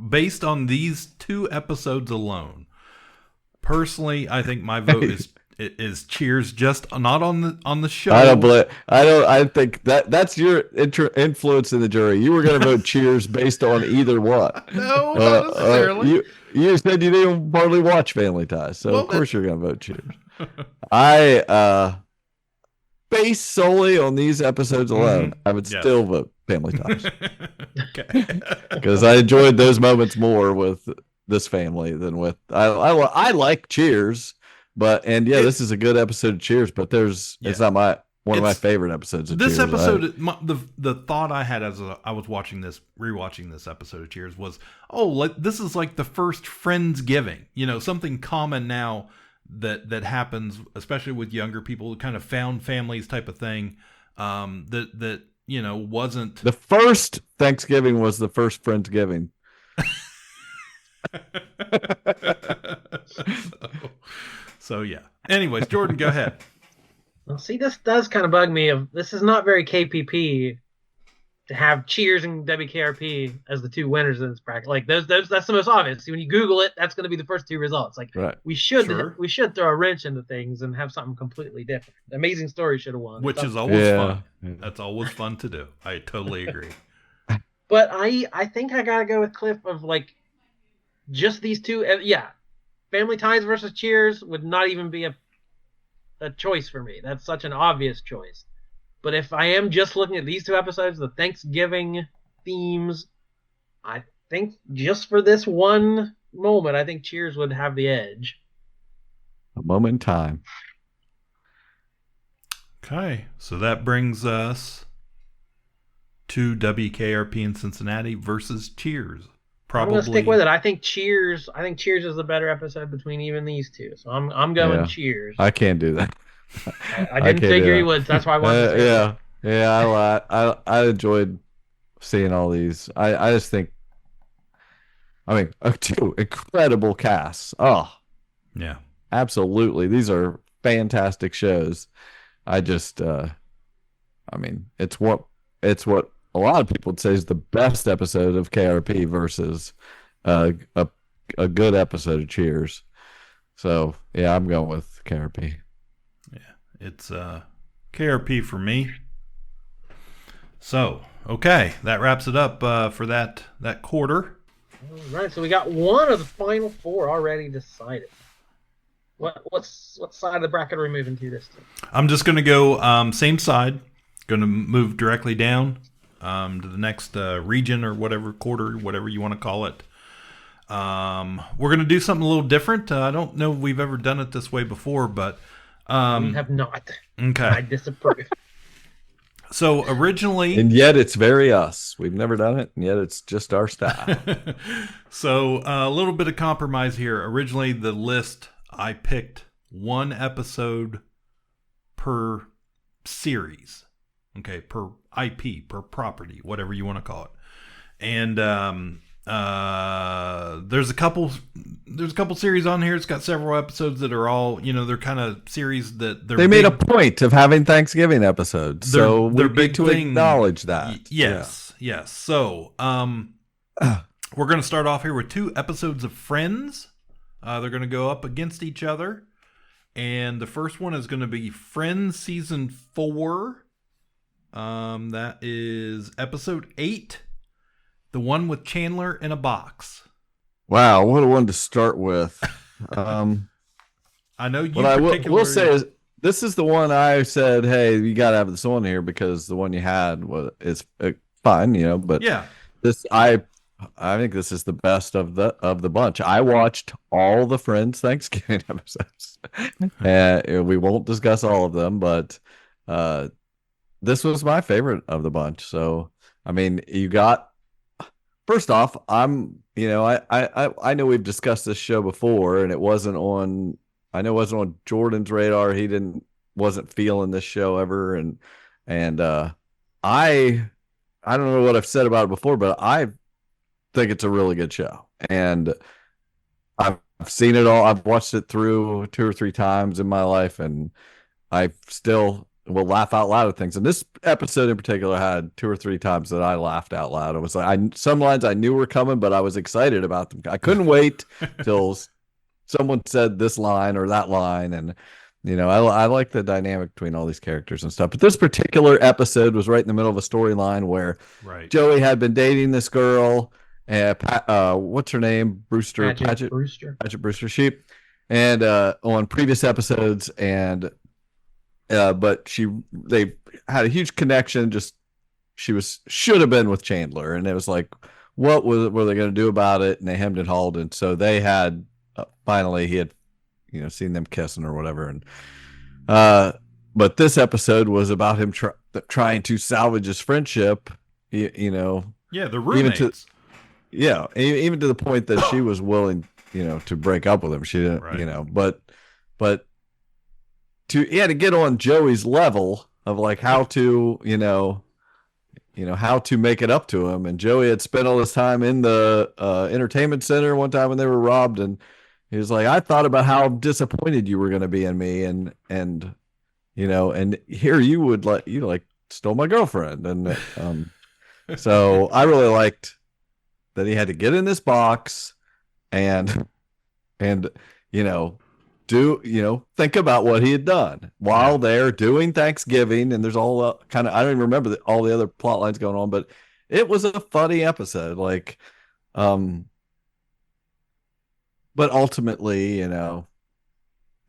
Based on these 2 episodes alone, personally, I think my vote is Cheers. Just not on the show. I think that's your influence in the jury. You were going to vote Cheers based on either one. No, not necessarily. You said you didn't hardly watch Family Ties, so of course you're going to vote Cheers. I based solely on these episodes alone, I would still vote Family Ties. Okay. Because I enjoyed those moments more with this family than with I like Cheers, this is a good episode of Cheers, but it's not one of my favorite episodes of this Cheers. Episode, the thought I had as I was rewatching this episode of Cheers was, this is like the first Friendsgiving, something common now that happens, especially with younger people, kind of found families type of thing, that wasn't the first Thanksgiving was the first Friendsgiving. So yeah. Anyways, Jordan, go ahead. Well, see, this does kind of bug me. This is not very KPP to have Cheers and WKRP as the 2 winners in this bracket. Like that's the most obvious. When you Google it, that's going to be the first 2 results. Like we should throw a wrench into things and have something completely different. Amazing Story should have won, which is always fun. That's always fun to do. I totally agree. But I think I gotta go with Cliff of like just these 2. Family Ties versus Cheers would not even be a choice for me. That's such an obvious choice. But if I am just looking at these 2 episodes, the Thanksgiving themes, I think just for this one moment, I think Cheers would have the edge. A moment in time. Okay, so that brings us to WKRP in Cincinnati versus Cheers. I'm gonna stick with it. I think Cheers is the better episode between even these 2. So I'm going Cheers. I can't do that. I didn't figure he would. So that's why I wanted to say that. I enjoyed seeing all these. I just think, 2 incredible casts. Oh, yeah, absolutely. These are fantastic shows. I just, it's what a lot of people would say is the best episode of KRP versus a good episode of Cheers. So yeah, I'm going with KRP. Yeah, it's KRP for me. So okay, that wraps it up for that quarter All right, so we got one of the final 4 already decided. What side of the bracket are we moving to this time? I'm just going to go same side. Going to move directly down to the next region or whatever, quarter, whatever you want to call it. We're going to do something a little different. I don't know if we've ever done it this way before, but... we have not. Okay. I disapprove. So originally... And yet it's very us. We've never done it, and yet it's just our style. So a little bit of compromise here. Originally, the list, I picked 1 episode per series. Okay, per IP, per property, whatever you want to call it. And there's a couple series on here. It's got several episodes that are all, they're kind of series that they made a point of having Thanksgiving episodes, so they're we big need to thing. acknowledge that. Yes. So we're going to start off here with 2 episodes of Friends. They're going to go up against each other, and the first one is going to be Friends season 4. That is episode 8. The one with Chandler in a box. Wow, what a one to start with. I know you. What I will say is, this is the one I said, hey, you got to have this on here because the one you had is fine, But yeah, I think this is the best of the bunch. I watched all the Friends Thanksgiving episodes, and we won't discuss all of them, but this was my favorite of the bunch. So, I mean, you got. First off, I know we've discussed this show before, and it wasn't on. I know it wasn't on Jordan's radar. He wasn't feeling this show ever, and I don't know what I've said about it before, but I think it's a really good show, and I've seen it all. I've watched it through 2 or 3 times in my life, and I still will laugh out loud at things. And this episode in particular had 2 or 3 times that I laughed out loud. It was like some lines I knew were coming, but I was excited about them. I couldn't wait till someone said this line or that line, and I like the dynamic between all these characters and stuff. But this particular episode was right in the middle of a storyline where Joey had been dating this girl, and what's her name? Paget Brewster Sheep, and on previous episodes, and but they had a huge connection. Just should have been with Chandler, and it was like, what were they going to do about it? And they hemmed and hawed, and so they had finally he had seen them kissing or whatever, and but this episode was about him trying to salvage his friendship. Yeah, the roommates. Even to the point that she was willing, to break up with him. She didn't, but he had to get on Joey's level of like how to, how to make it up to him. And Joey had spent all this time in the entertainment center one time when they were robbed, and he was like, I thought about how disappointed you were going to be in me, and here you stole my girlfriend, and so I really liked that he had to get in this box and think about what he had done while they're doing Thanksgiving, and there's all kind of, I don't even remember all the other plot lines going on, but it was a funny episode, but ultimately,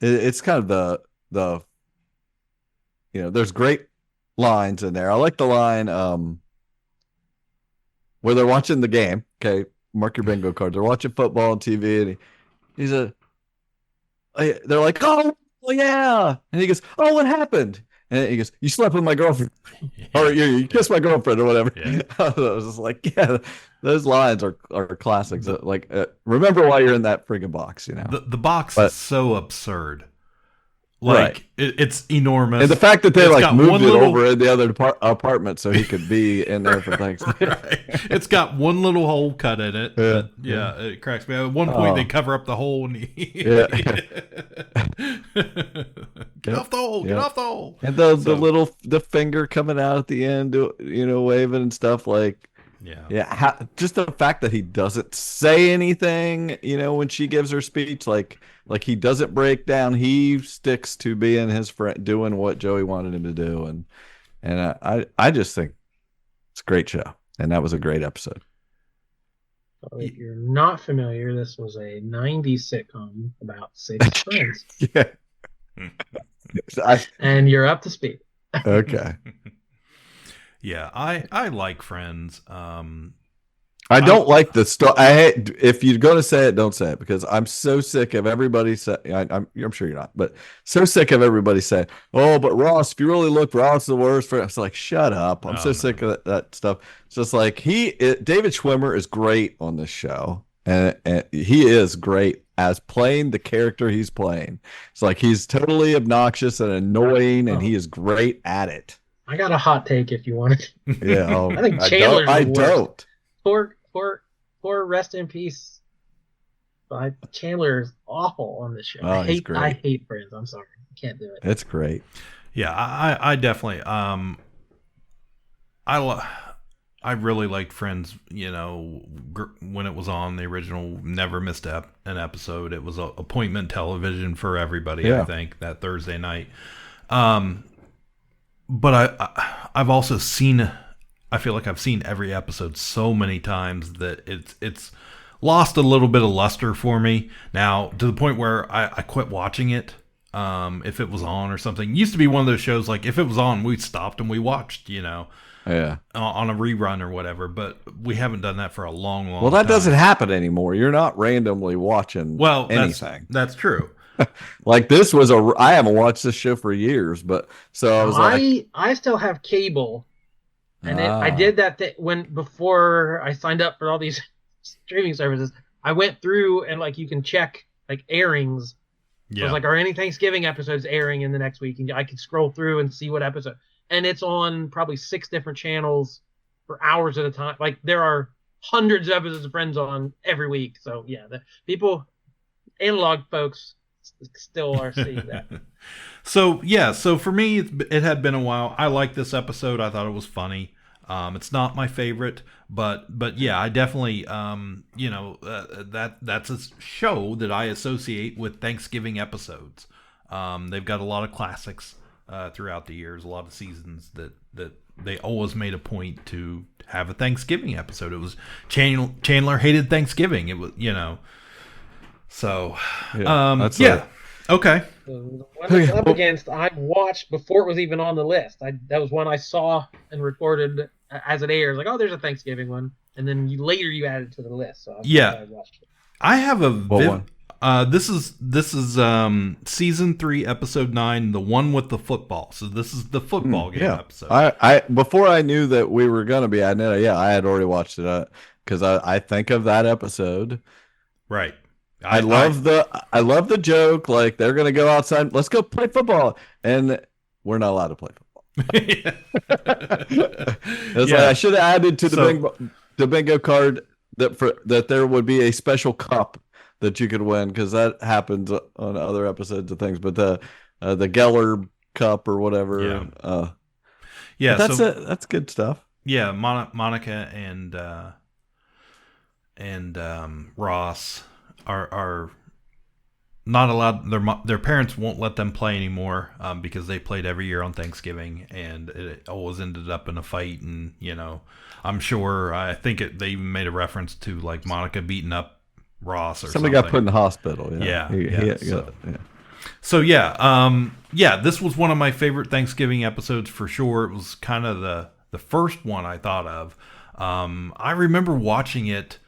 it's kind of the there's great lines in there. I like the line where they're watching the game. Okay, mark your bingo card. They're watching football on TV, and they're like, oh, well, yeah. And he goes, oh, what happened? And he goes, you slept with my girlfriend. Or you kissed my girlfriend or whatever. Yeah. I was just like, yeah, those lines are classics. Remember why you're in that friggin' box, The box is so absurd. It's enormous. And the fact that they moved it over in the other apartment so he could be in there for Thanksgiving. Right. It's got one little hole cut in it. It cracks me. At one point, they cover up the hole. And get off the hole. Get off the hole. And the finger coming out at the end, waving and stuff just the fact that he doesn't say anything, when she gives her speech, like he doesn't break down. He sticks to being his friend, doing what Joey wanted him to do, and I just think it's a great show, and that was a great episode. So if you're not familiar, this was a 90s sitcom about 6 friends. Yeah. And you're up to speed. Okay. Yeah, I like Friends. I don't like the story. If you're going to say it, don't say it, because I'm so sick of everybody saying. I'm sure you're not, but so sick of everybody saying, "Oh, but Ross, if you really look, Ross is the worst." It's like, shut up. I'm so sick of that stuff. It's just like David Schwimmer is great on this show, and he is great as playing the character he's playing. It's like he's totally obnoxious and annoying, and he is great at it. I got a hot take if you want it. Yeah, I think Chandler's I the worst. don't. Poor rest in peace. Chandler is awful on this show. Oh, I hate Friends. I'm sorry, I can't do it. It's great. Yeah, I definitely I really liked Friends. You know, when it was on, the original never missed an episode. It was appointment television for everybody. Yeah. I think that Thursday night. But I've also seen. I feel like I've seen every episode so many times that it's lost a little bit of luster for me now, to the point where I quit watching it if it was on or something. It used to be one of those shows, like if it was on, we stopped and we watched, you know, on a rerun or whatever. But we haven't done that for a long time. Well, that doesn't happen anymore. You're not randomly watching anything. That's true. Like this was I haven't watched this show for years, but so I was I still have cable. And I did that before I signed up for all these streaming services. I went through and like you can check like airings. Yeah. So I was like, are any Thanksgiving episodes airing in the next week? And I could scroll through and see what episode. And it's on probably 6 different channels for hours at a time. Like there are hundreds of episodes of Friends on every week. So yeah, the people, analog folks, still are seeing that. So for me, it had been a while. I liked this episode. I thought it was funny. It's not my favorite, but yeah, I definitely that's a show that I associate with Thanksgiving episodes. They've got a lot of classics throughout the years, a lot of seasons that they always made a point to have a Thanksgiving episode. It was Chandler hated Thanksgiving. It was, you know. So, okay. The one it's up against, I watched before it was even on the list. That was one I saw and recorded as it airs. Like, oh, there's a Thanksgiving one, and then later you added to the list. So I watched it. I have a this is season 3, episode 9, the one with the football. So this is the football game episode. I before I knew that we were gonna be adding it, I had already watched it because I think of that episode. Right. I love the joke, like they're gonna go outside, let's go play football, and we're not allowed to play football. It's like I should have added to the bingo card that there would be a special cup that you could win, because that happens on other episodes of things. But the Geller Cup or whatever, that's good stuff. Yeah, Monica and Ross are not allowed. Their parents won't let them play anymore because they played every year on Thanksgiving, and it always ended up in a fight. And you know, I think they even made a reference to like Monica beating up Ross or somebody something. got put in the hospital. So this was one of my favorite Thanksgiving episodes for sure. It was kind of the first one I thought of. I remember watching it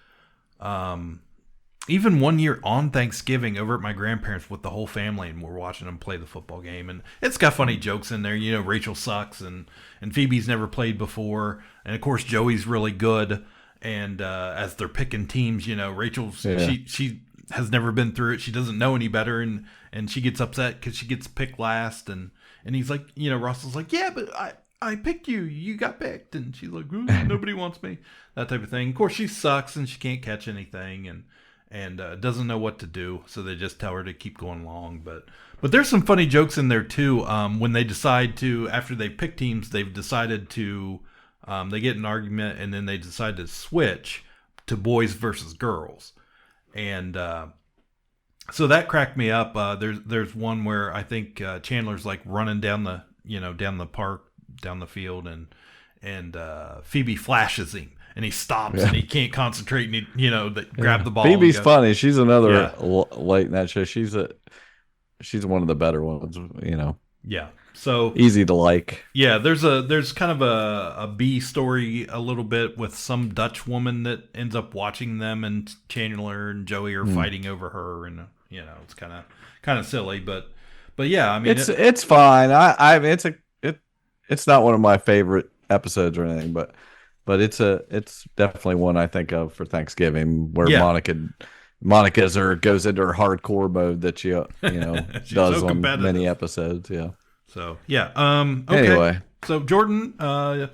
even one year on Thanksgiving over at my grandparents with the whole family, and we're watching them play the football game. And it's got funny jokes in there. You know, Rachel sucks, and Phoebe's never played before. And, of course, Joey's really good. And as they're picking teams, you know, Rachel, she has never been through it. She doesn't know any better, and she gets upset because she gets picked last. And he's like, you know, Russell's like, yeah, but I picked you. You got picked. And she's like, nobody wants me. That type of thing. Of course, she sucks, and she can't catch anything, and doesn't know what to do. So they just tell her to keep going along. But there's some funny jokes in there, too. When they decide to, after they pick teams, they've decided to, they get an argument, and then they decide to switch to boys versus girls. And so that cracked me up. There's one where I think Chandler's like running down the park, down the field, and Phoebe flashes him. and he stops and he can't concentrate and he, grab the ball. Phoebe's funny. She's another late night show. She's one of the better ones, Yeah. So easy to like. Yeah, there's kind of a B story a little bit with some Dutch woman that ends up watching them, and Chandler and Joey are fighting over her, and it's kind of silly, but yeah, I mean it's fine. It's not one of my favorite episodes or anything, but it's definitely one I think of for Thanksgiving where Monica goes into her hardcore mode that she does on many episodes. Yeah. So yeah. Okay. Anyway, so Jordan, out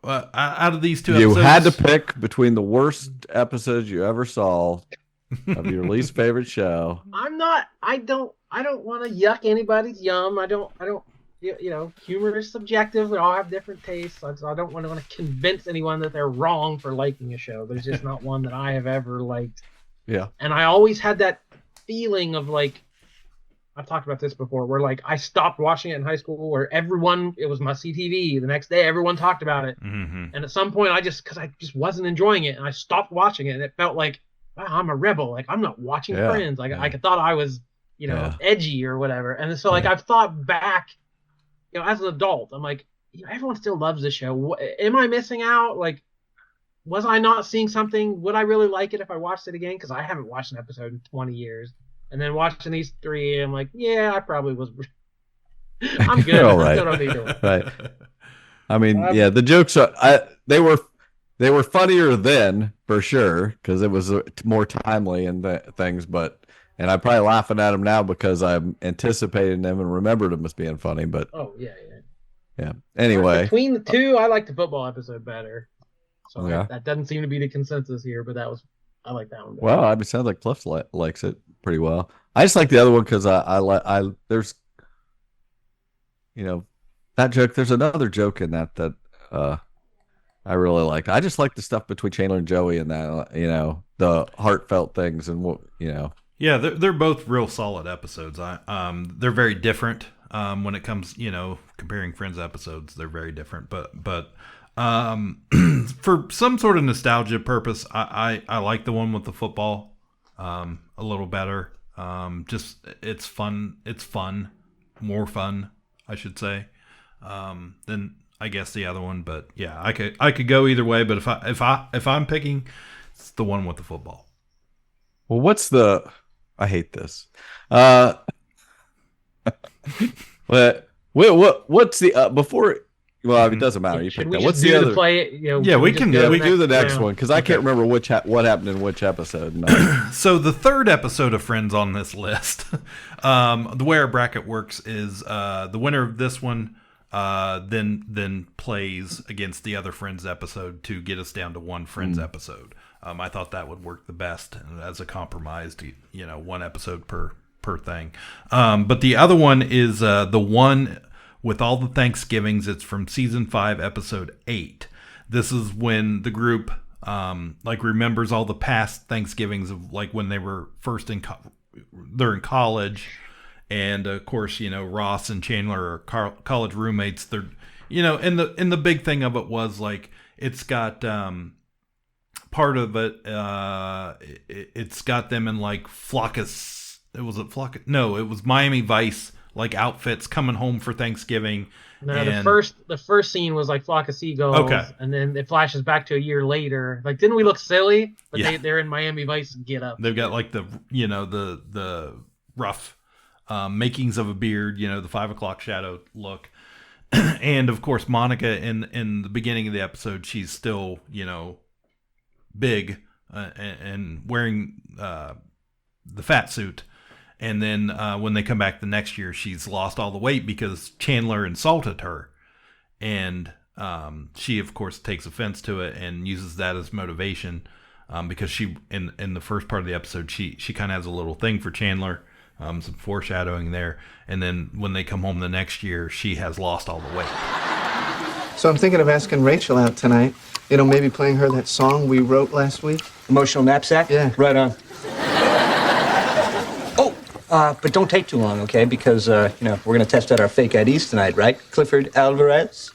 of these two you episodes, had to pick between the worst episodes you ever saw of your least favorite show. I don't want to yuck anybody's yum. I don't. Humor is subjective. We all have different tastes. So I don't want to convince anyone that they're wrong for liking a show. There's just not one that I have ever liked. Yeah. And I always had that feeling of like, I've talked about this before, where like I stopped watching it in high school, where it was must-see TV. The next day, everyone talked about it. Mm-hmm. And at some point, because I just wasn't enjoying it, and I stopped watching it, and it felt like, wow, I'm a rebel. Like I'm not watching Friends. Like I thought I was, edgy or whatever. And so like I've thought back, as an adult, I'm like, everyone still loves this show. Am I missing out? Like, was I not seeing something? Would I really like it if I watched it again? Because I haven't watched an episode in 20 years. And then watching these three, I'm like, yeah, I probably was. I'm good. All right. I don't need to. Right. I mean, the jokes they were funnier then for sure because it was more timely and things. And I'm probably laughing at them now because I'm anticipating them and remembered them as being funny. But yeah. Anyway, between the two, I like the football episode better. So that doesn't seem to be the consensus here, but I like that one better. Well, it sounds like Cliff likes it pretty well. I just like the other one because I there's that joke. There's another joke in that I really liked. I just like the stuff between Chandler and Joey and that the heartfelt things and what. Yeah, they're both real solid episodes. They're very different when it comes, comparing Friends episodes. They're very different, but for some sort of nostalgia purpose, I like the one with the football a little better. Just it's fun. It's fun, more fun, I should say, than I guess the other one. But yeah, I could go either way. But if I'm picking, it's the one with the football. Well, I hate this. What's the before? Well, it doesn't matter. You pick that. What's the other? Play it, yeah, we can do the next one because I can't remember what happened in which episode. No. So the third episode of Friends on this list, the way our bracket works is the winner of this one then plays against the other Friends episode to get us down to one Friends episode. I thought that would work the best as a compromise to, one episode per thing. But the other one is the one with all the Thanksgivings. It's from season 5, episode 8. This is when the group remembers all the past Thanksgivings of like when they were first they're in college. And of course, Ross and Chandler are college roommates. They're, and the big thing of it was like, it's got, part of it, it's got them in like it was Miami Vice like outfits coming home for Thanksgiving. No, the first scene was like Flock of Seagulls. Okay. And then it flashes back to a year later. Like, didn't we look silly? But they're in Miami Vice get up. They've got like the rough makings of a beard, the 5 o'clock shadow look. And of course, Monica in the beginning of the episode, she's still, big and wearing the fat suit. And then when they come back the next year, she's lost all the weight because Chandler insulted her. And she, of course, takes offense to it and uses that as motivation because she, in the first part of the episode, she kind of has a little thing for Chandler, some foreshadowing there. And then when they come home the next year, she has lost all the weight. So I'm thinking of asking Rachel out tonight. Maybe playing her that song we wrote last week. Emotional knapsack? Yeah. Right on. But don't take too long, okay? Because, we're going to test out our fake IDs tonight, right, Clifford Alvarez?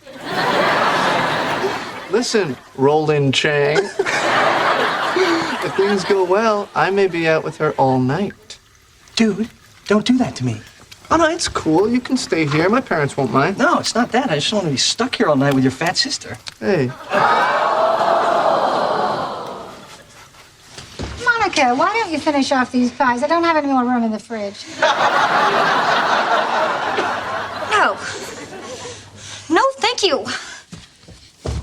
Listen, Roland Chang. If things go well, I may be out with her all night. Dude, don't do that to me. Oh, no, it's cool. You can stay here. My parents won't mind. No, it's not that. I just don't want to be stuck here all night with your fat sister. Hey. Monica, why don't you finish off these pies? I don't have any more room in the fridge. No. No, thank you.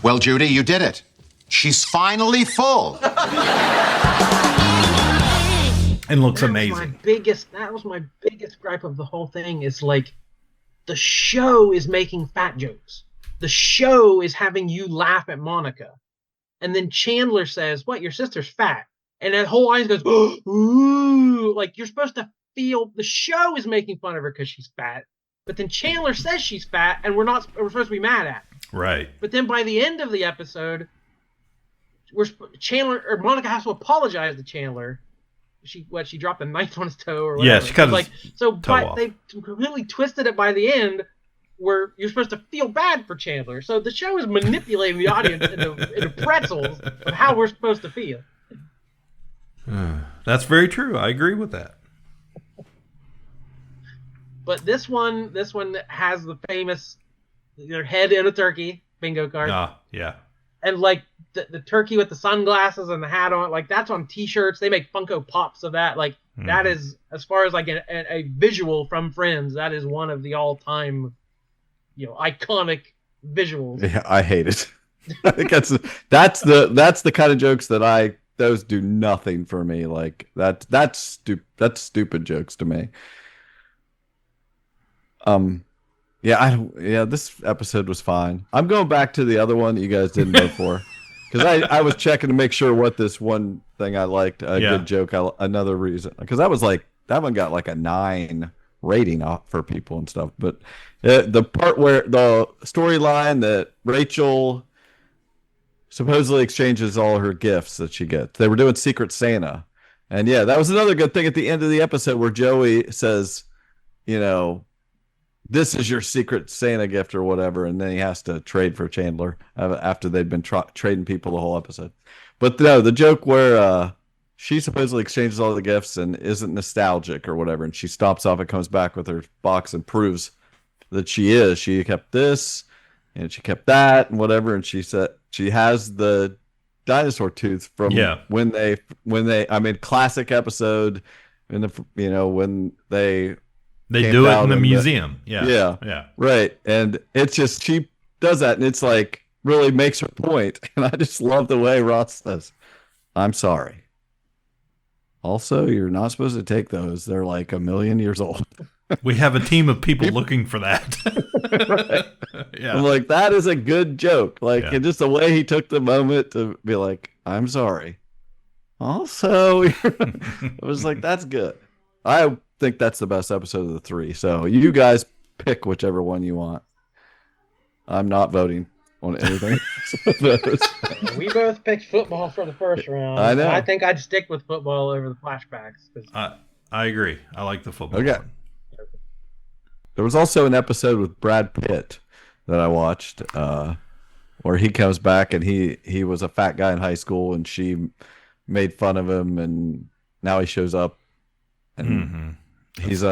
Well, Judy, you did it. She's finally full. And looks amazing. That was my biggest gripe of the whole thing is like the show is making fat jokes. The show is having you laugh at Monica. And then Chandler says, "What, your sister's fat?" And that whole audience goes, "Ooh," like you're supposed to feel the show is making fun of her because she's fat. But then Chandler says she's fat and we're supposed to be mad at her. Right. But then by the end of the episode, Monica has to apologize to Chandler. She dropped a knife on his toe or whatever. Yeah, she cut his toe off. They completely twisted it by the end where you're supposed to feel bad for Chandler. So the show is manipulating the audience into pretzels of how we're supposed to feel. That's very true. I agree with that. But this one has the famous their head in a turkey bingo card. Yeah. And like the turkey with the sunglasses and the hat on, like that's on T-shirts. They make Funko Pops of that. Like that is, as far as like a visual from Friends, that is one of the all-time, iconic visuals. Yeah, I hate it. I think that's the kind of jokes that those do nothing for me. Like that's stupid jokes to me. This episode was fine. I'm going back to the other one that you guys didn't vote for. Because I was checking to make sure what this one thing I liked, good joke, another reason. Because that one got like a 9 rating for people and stuff. But the part where the storyline that Rachel supposedly exchanges all her gifts that she gets. They were doing Secret Santa. And yeah, that was another good thing at the end of the episode where Joey says, this is your Secret Santa gift or whatever, and then he has to trade for Chandler after they've been trading people the whole episode. But no, the joke where she supposedly exchanges all the gifts and isn't nostalgic or whatever, and she stops off and comes back with her box and proves that she is. She kept this, and she kept that, and whatever, and she said she has the dinosaur tooth from when they classic episode in the when they do it in the museum. Yeah. Right. And it's just, she does that and it's like really makes her point. And I just love the way Ross says, "I'm sorry. Also, you're not supposed to take those. They're like 1 million years old." We have a team of people looking for that. Right. Yeah. I'm like, that is a good joke. Like, and just the way he took the moment to be like, "I'm sorry. Also," I was like, that's good. I think that's the best episode of the 3. So you guys pick whichever one you want. I'm not voting on anything. We both picked football for the first round. I know. I think I'd stick with football over the flashbacks. I agree. I like the football one. There was also an episode with Brad Pitt that I watched where he comes back and he was a fat guy in high school and she made fun of him and now he shows up and she's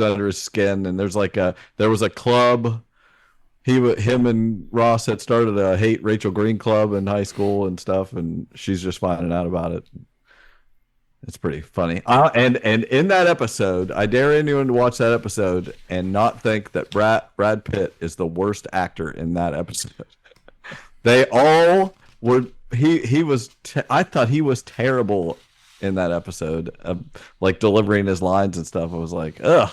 under his skin and there was a club. Him and Ross had started a Hate Rachel Green club in high school and stuff, and she's just finding out about it. It's pretty funny. And in that episode, I dare anyone to watch that episode and not think that Brad Pitt is the worst actor in that episode. They all were. I thought he was terrible in that episode, like delivering his lines and stuff. I was like, ugh,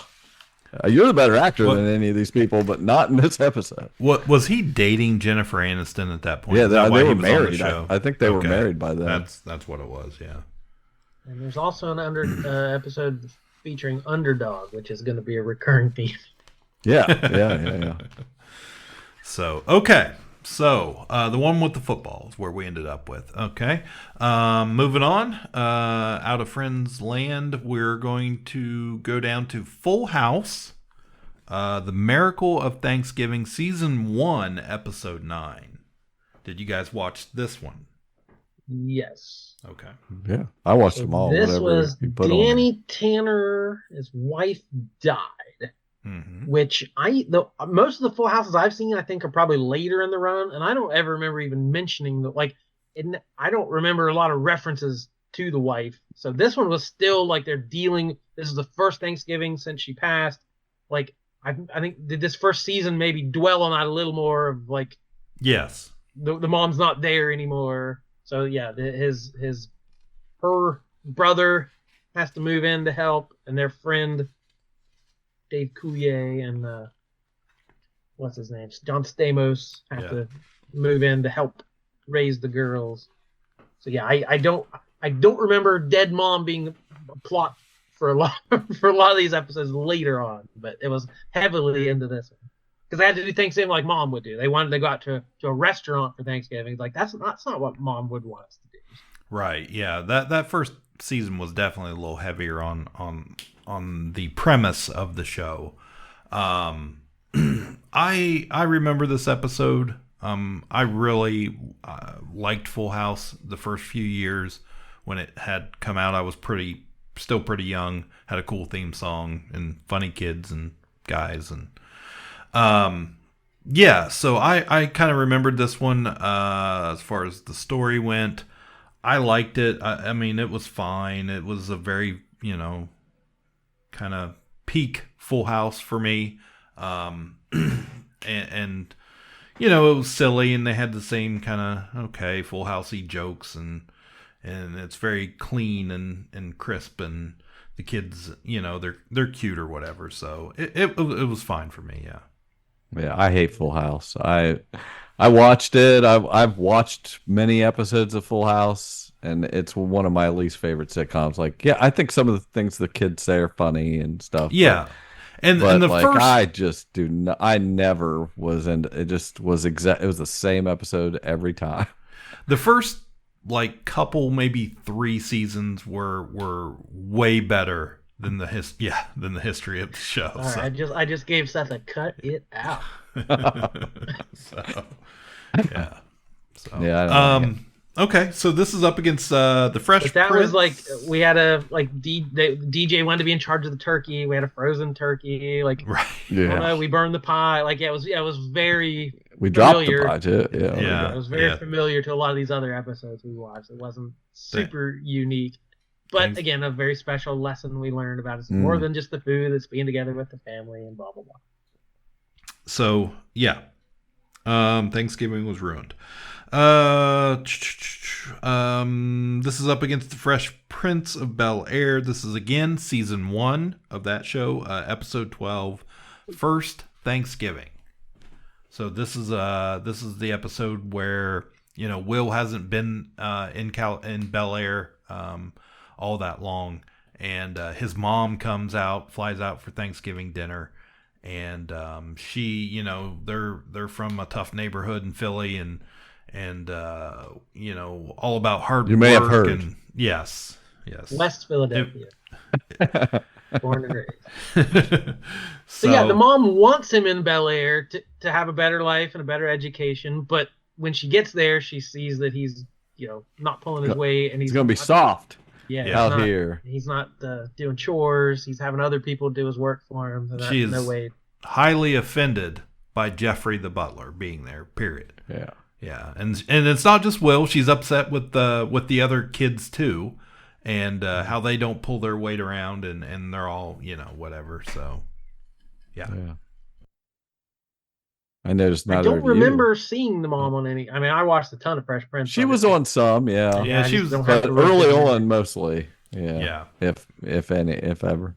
you're the better actor than any of these people, but not in this episode. What was he dating Jennifer Aniston at that point? Yeah, they were married. I think they were married by then. That's what it was. Yeah. And there's also an episode featuring Underdog, which is going to be a recurring theme. Yeah. So, okay. So, the one with the football is where we ended up with. Okay. Moving on. Out of Friends land, we're going to go down to Full House. The Miracle of Thanksgiving, Season 1, Episode 9. Did you guys watch this one? Yes. Okay. Yeah, I watched them all. This Whatever was you put on. Danny Tanner. His wife died, which most of the Full Houses I've seen, I think, are probably later in the run, and I don't ever remember even mentioning I don't remember a lot of references to the wife. So this one was still like they're dealing. This is the first Thanksgiving since she passed. Like I think did this first season maybe dwell on that a little more of like. Yes. The mom's not there anymore. So yeah, her brother has to move in to help, and their friend Dave Coulier and what's his name, John Stamos have to move in to help raise the girls. So yeah, I don't remember dead mom being a plot for a lot of these episodes later on, but it was heavily into this one. Because they had to do Thanksgiving like Mom would do. They wanted to go out to a restaurant for Thanksgiving. Like that's not what Mom would want us to do. Right. Yeah. That first season was definitely a little heavier on the premise of the show. I remember this episode. I really liked Full House the first few years when it had come out. I was still pretty young. Had a cool theme song and funny kids and guys and. So I kind of remembered this one, as far as the story went. I liked it. I mean, it was fine. It was a very, kind of peak Full House for me. And it was silly and they had the same kind of, Full Housey jokes and it's very clean and crisp and the kids, they're cute or whatever. So it was fine for me. Yeah. Yeah, I hate Full House. I watched it. I've watched many episodes of Full House, and it's one of my least favorite sitcoms. Like, yeah, I think some of the things the kids say are funny and stuff. Yeah, but the like, first, I just do not. I never was into it. Just was It was the same episode every time. The first couple, maybe 3 seasons were way better than the history of the show. All right, I just gave Seth a cut it out. Okay, so this is up against the Fresh Prince. That was we had DJ wanted to be in charge of the turkey. We had a frozen turkey. Right. Yeah. We burned the pie. It was very. We familiar. dropped the pie too. Yeah. It was very familiar to a lot of these other episodes we watched. It wasn't super unique. But again, a very special lesson we learned about it's more than just the food. It's being together with the family and blah blah blah. So yeah, Thanksgiving was ruined. This is up against the Fresh Prince of Bel-Air. This is again season 1 of that show, episode 12, First Thanksgiving. So this is the episode where Will hasn't been in Bel-Air all that long, and his mom flies out for Thanksgiving dinner, and she, they're from a tough neighborhood in Philly, and all about hard work. You may have heard. And yes, West Philadelphia. Born and raised. So yeah, the mom wants him in Bel-Air to have a better life and a better education, but when she gets there, she sees that he's not pulling his weight, and he's going to be soft. Yeah, out here. He's not doing chores. He's having other people do his work for him. So She's no way. Highly offended by Jeffrey the butler being there. Period. Yeah. Yeah, and it's not just Will. She's upset with the other kids too, and how they don't pull their weight around, and they're all whatever. So, yeah. I noticed. I don't remember seeing the mom on any. I mean, I watched a ton of Fresh Prince. She was on some, yeah. Yeah, she was but early on, mostly. Yeah. Yeah. If ever.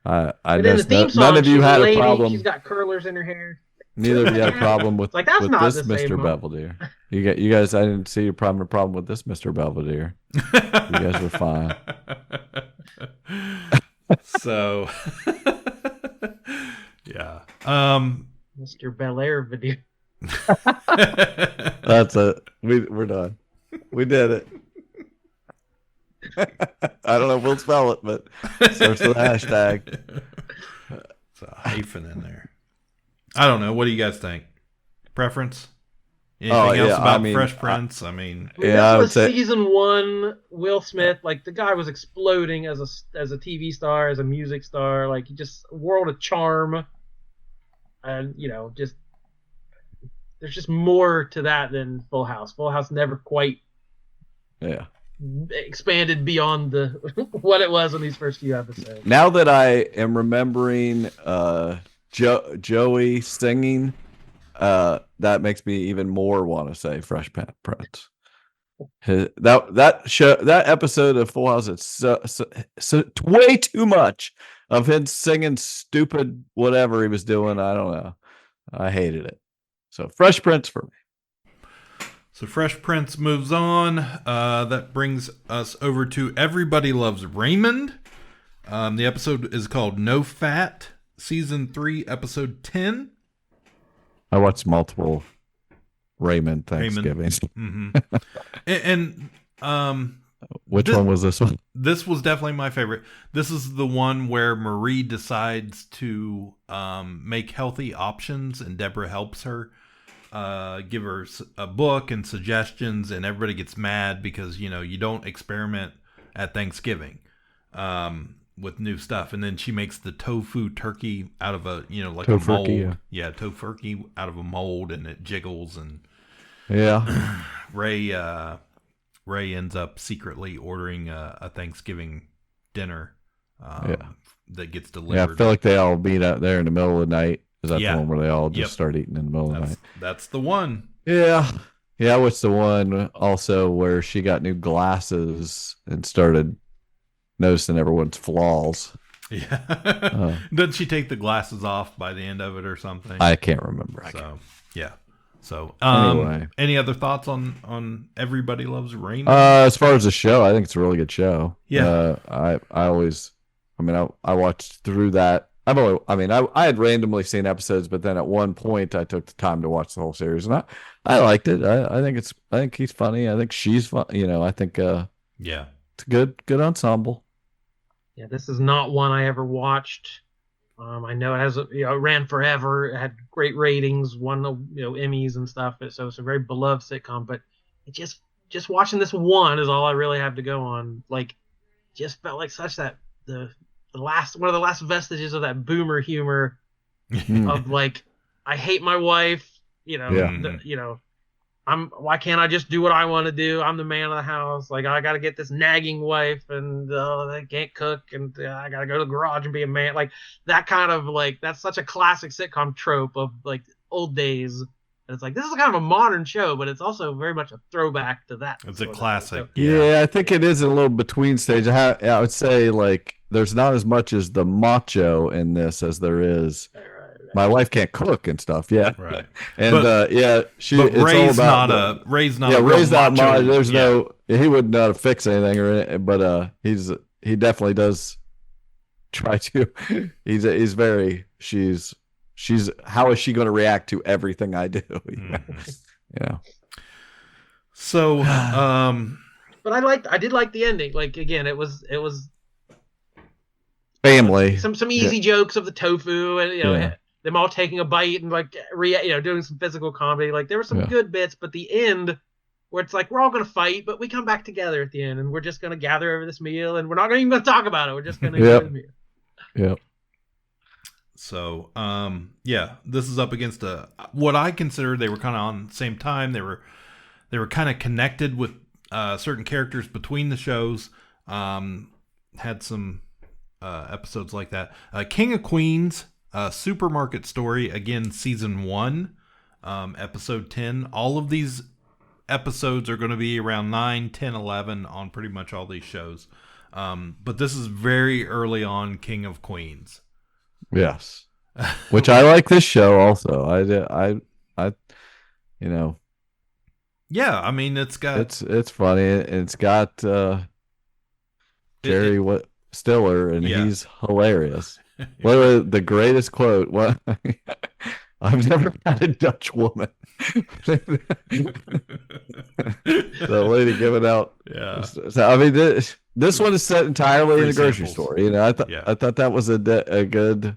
I know none of you had a problem. She's got curlers in her hair. Neither of you had a problem with, that's with not this the same Mr. Belvedere. You guys, I didn't see a problem with this Mr. Belvedere. You guys were fine. So, yeah. Mr. Bel-Air video. That's it. We're done. We did it. I don't know if we'll spell it, but search for the hashtag. It's a hyphen in there. I don't know. What do you guys think? Preference? Anything else about Fresh Prince? I mean, this was season 1. Will Smith, like the guy was exploding as a TV star, as a music star, like just a world of charm, and just there's just more to that than Full House. Full House never quite expanded beyond what it was in these first few episodes. Now that I am remembering Joey singing, that makes me even more want to say Fresh Prince. That episode of Full House, it's so way too much of him singing stupid whatever he was doing. I don't know. I hated it. So Fresh Prince for me. So Fresh Prince moves on. That brings us over to Everybody Loves Raymond. The episode is called No Fat, Season 3, Episode 10. I watched multiple Raymond Thanksgivings. Mm-hmm. and which one was this one? This was definitely my favorite. This is the one where Marie decides to make healthy options, and Deborah helps her. Give her a book and suggestions, and everybody gets mad because you don't experiment at Thanksgiving with new stuff. And then she makes the tofu turkey out of a like a mold. Tofurkey out of a mold, and it jiggles. And Ray ends up secretly ordering a Thanksgiving dinner that gets delivered. Yeah, I feel like they all meet out there in the middle of the night. Is that the one where they all just start eating in the middle of the night? That's the one. Yeah. Yeah, what's the one also where she got new glasses and started noticing everyone's flaws? Yeah. Doesn't she take the glasses off by the end of it or something? I can't remember. So, anyway. Any other thoughts on Everybody Loves Raymond? As far as the show, I think it's a really good show. Yeah. I watched through that. I had randomly seen episodes, but then at one point I took the time to watch the whole series, and I liked it. I think he's funny. I think she's fun. I think it's a good ensemble. Yeah, this is not one I ever watched. I know it has it ran forever. It had great ratings, won Emmys and stuff. So it's a very beloved sitcom. But it just watching this one is all I really have to go on. Like, just felt like such that one of the last vestiges of that boomer humor of like, I hate my wife, why can't I just do what I want to do? I'm the man of the house. Like, I got to get this nagging wife, and they can't cook, and I got to go to the garage and be a man. Like, that kind of that's such a classic sitcom trope of like old days. And it's like, this is kind of a modern show, but it's also very much a throwback to that. It's a classic. Yeah, I think it is a little between stage. I would say there's not as much as the macho in this as there is. Right. My wife can't cook and stuff. Yeah, right. And But Ray's not a macho. There's he wouldn't know how to fix anything but he definitely does try to. He's very. She's how is she going to react to everything I do? So, but I did like the ending. Like, again, it was family. Some easy jokes of the tofu, and them all taking a bite and doing some physical comedy. Like, there were some good bits, but the end where it's like, we're all going to fight, but we come back together at the end, and we're just going to gather over this meal, and we're not even going to talk about it. We're just going to enjoy the meal. Yep. So, this is up against what I consider they were kind of on the same time. They were kind of connected with certain characters between the shows. Had some episodes like that. King of Queens, Supermarket Story, again, season 1, episode 10. All of these episodes are going to be around 9, 10, 11 on pretty much all these shows. But this is very early on King of Queens. Yes. Which I like this show also. Yeah, I mean, it's got it's funny. It's got Jerry Stiller, and he's hilarious. Literally the greatest quote. What? I've never had a Dutch woman. The lady giving out. Yeah. So, I mean, this one is set entirely in a grocery store. I thought that was a good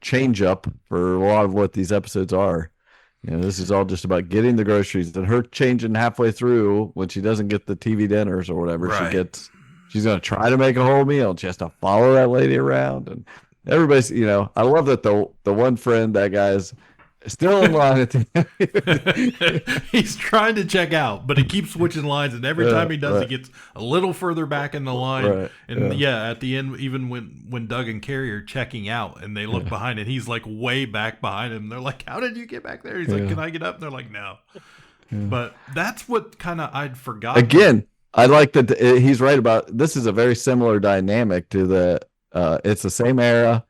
change up for a lot of what these episodes are. This is all just about getting the groceries and her changing halfway through when she doesn't get the TV dinners or whatever. Right. She's going to try to make a whole meal. And she has to follow that lady around. And everybody's, I love that the one friend, that guy's still in line at the He's trying to check out, but he keeps switching lines, and every time he does, he gets a little further back in the line. Right. And at the end, even when Doug and Carrie are checking out and they look behind, and he's like way back behind him. They're like, "How did you get back there?" He's like, "Can I get up?" And they're like, "No." But that's what kind of I'd forgotten. Again, I like that he's right about this. Is a very similar dynamic to the. It's the same era,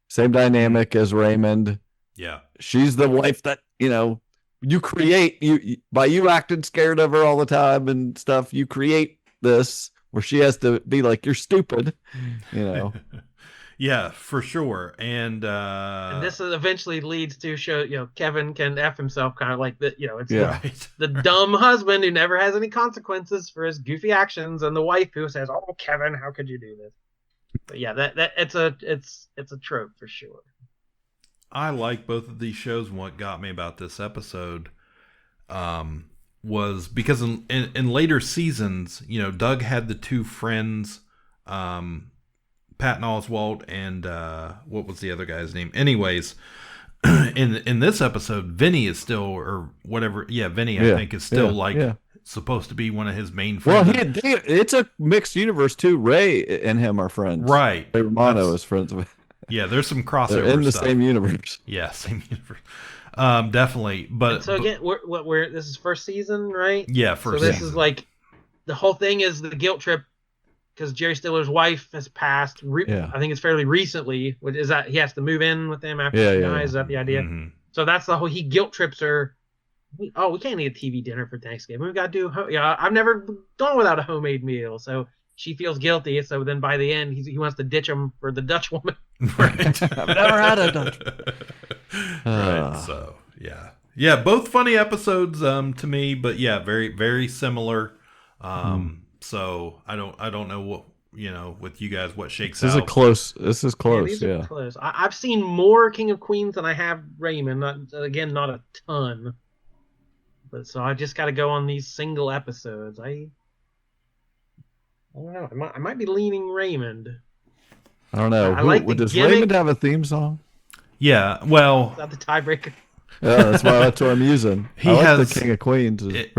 same dynamic as Raymond. Yeah. She's the wife that, you create by you acting scared of her all the time and stuff. You create this where she has to be like, you're stupid, Yeah, for sure. And this eventually leads to show, Kevin can F himself kind of like that, it's the dumb husband who never has any consequences for his goofy actions, and the wife who says, "Oh, Kevin, how could you do this?" But yeah, that it's a trope for sure. I like both of these shows, and what got me about this episode was because in later seasons, Doug had the two friends, Patton Oswalt and what was the other guy's name? Anyways, in this episode, Vinny is still, or whatever, Vinny I think is still supposed to be one of his main friends. Well, it's a mixed universe too. Ray and him are friends, right? Ray Romano is friends with. Yeah, there's some crossover. They're in the stuff. same universe. Yeah, same universe. Definitely. But and so again, we're this is first season, right? Yeah, first. So this season. is like the whole thing is the guilt trip because Jerry Stiller's wife has passed. I think it's fairly recently. Which is that he has to move in with them after she dies. Is that the idea? Mm-hmm. So that's the whole. He guilt trips her. We can't eat a TV dinner for Thanksgiving. We've got to do. I've never gone without a homemade meal. So she feels guilty. So then by the end, he wants to ditch him for the Dutch woman. Right. I've never had a Dutch. Right. So yeah. Both funny episodes to me, but very very similar. So I don't know what with you guys what shakes out. This is close. Yeah, close. I've seen more King of Queens than I have Raymond. Not a ton. But so I just got to go on these single episodes. I don't know. I might be leaning Raymond. I don't know. Does Raymond have a theme song? Yeah. Well, is that the tiebreaker? Yeah, that's what I'm using. He has the King of Queens. It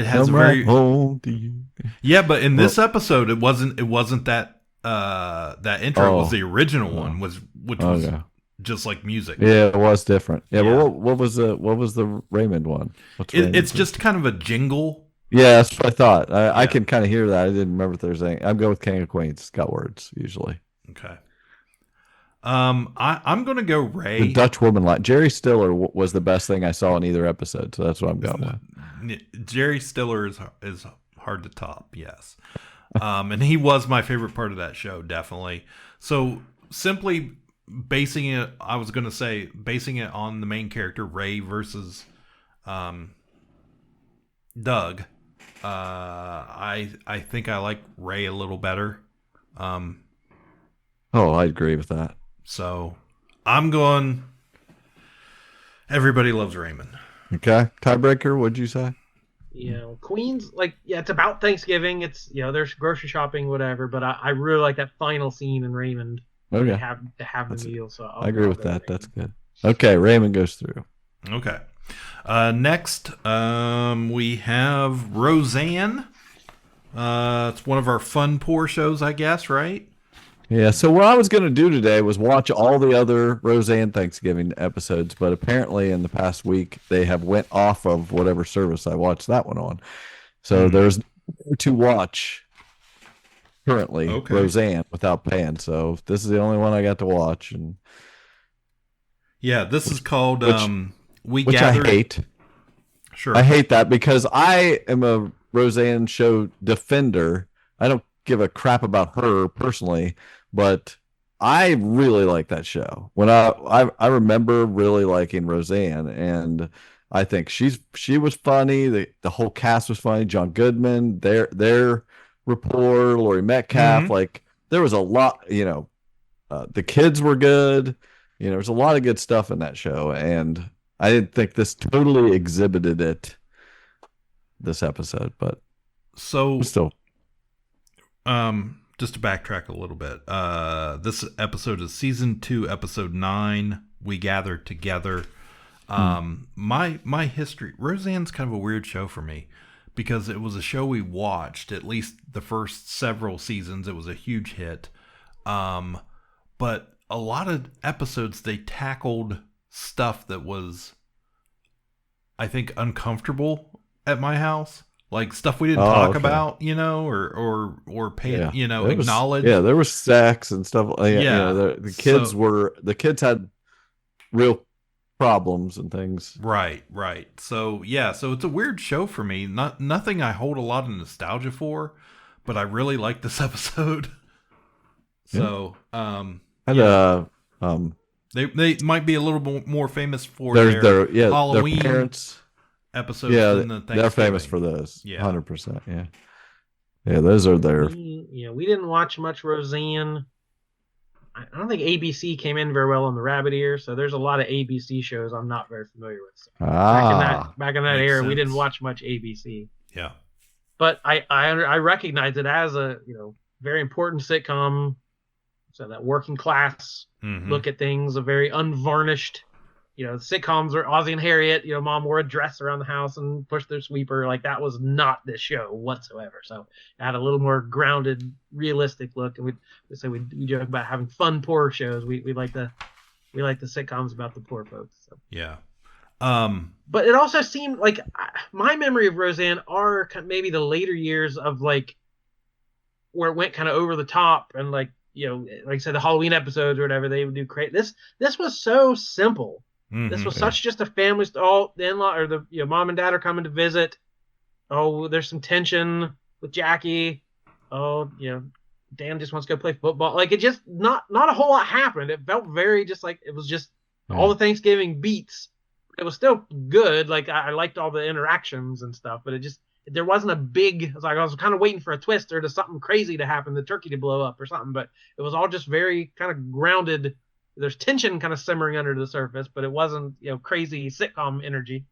has a very home to you. Yeah, but in this episode, it wasn't that that intro was the original one, which was just like music. Yeah, it was different. Yeah, but what was the Raymond one? It's just kind of a jingle. Yeah, that's what I thought. I can kind of hear that. I didn't remember if there was anything. I'm going with King of Queens. It's got words usually. Okay. I'm gonna go Ray. The Dutch woman line. Jerry Stiller was the best thing I saw in either episode, so that's what I'm going with. Jerry Stiller is hard to top, yes. And he was my favorite part of that show, definitely. So simply basing it on the main character Ray versus Doug. I think I like Ray a little better. I agree with that. So I'm going. Everybody loves Raymond. Okay, tiebreaker. What'd you say? Queens, it's about Thanksgiving. It's there's grocery shopping, whatever. But I really like that final scene in Raymond. Okay. To have the meal. So I agree with that. That's good. Okay, Raymond goes through. Okay. Next, we have Roseanne. It's one of our fun poor shows, I guess, right? Yeah, so what I was going to do today was watch all the other Roseanne Thanksgiving episodes, but apparently in the past week they have went off of whatever service I watched that one on. So there's no to watch currently Roseanne without paying. So this is the only one I got to watch. And this is called which I hate. Sure. I hate that because I am a Roseanne show defender. I don't give a crap about her personally, but I really like that show. When I remember really liking Roseanne, and I think she was funny. The whole cast was funny. John Goodman, their rapport, Laurie Metcalf, there was a lot. The kids were good. There's a lot of good stuff in that show, and I didn't think this totally exhibited it this episode, but so still. Just to backtrack a little bit, this episode is season 2, episode 9. We Gathered Together. My history. Roseanne's kind of a weird show for me because it was a show we watched at least the first several seasons. It was a huge hit, but a lot of episodes they tackled stuff that was, I think, uncomfortable at my house. Like stuff we didn't talk about, or pay, acknowledge. There was sex and stuff. The kids had real problems and things. Right. So it's a weird show for me. Nothing I hold a lot of nostalgia for, but I really like this episode. So, they might be a little more famous for their Halloween their parents. Episodes. They're famous for those. 100%. Yeah, those are their. We didn't watch much Roseanne. I don't think ABC came in very well on the Rabbit Ear, so there's a lot of ABC shows I'm not very familiar with. So back in that era, we didn't watch much ABC. Yeah, but I recognize it as a very important sitcom. So that working class look at things, a very unvarnished. Sitcoms are Ozzie and Harriet. Mom wore a dress around the house and pushed their sweeper. Like that was not this show whatsoever. So it had a little more grounded, realistic look. And we joke about having fun poor shows. We like the sitcoms about the poor folks. So. Yeah. But it also seemed like my memory of Roseanne are maybe the later years of like where it went kind of over the top and like I said, the Halloween episodes or whatever they would do. This was so simple. This was such just a family. The in-law or the mom and dad are coming to visit. Oh, there's some tension with Jackie. Oh, Dan just wants to go play football. Like it just not a whole lot happened. It felt very just like it was just all the Thanksgiving beats. It was still good. Like I liked all the interactions and stuff, but there wasn't a big. I was kind of waiting for a twist or to something crazy to happen, the turkey to blow up or something. But it was all just very kind of grounded. There's tension kind of simmering under the surface, but it wasn't crazy sitcom energy.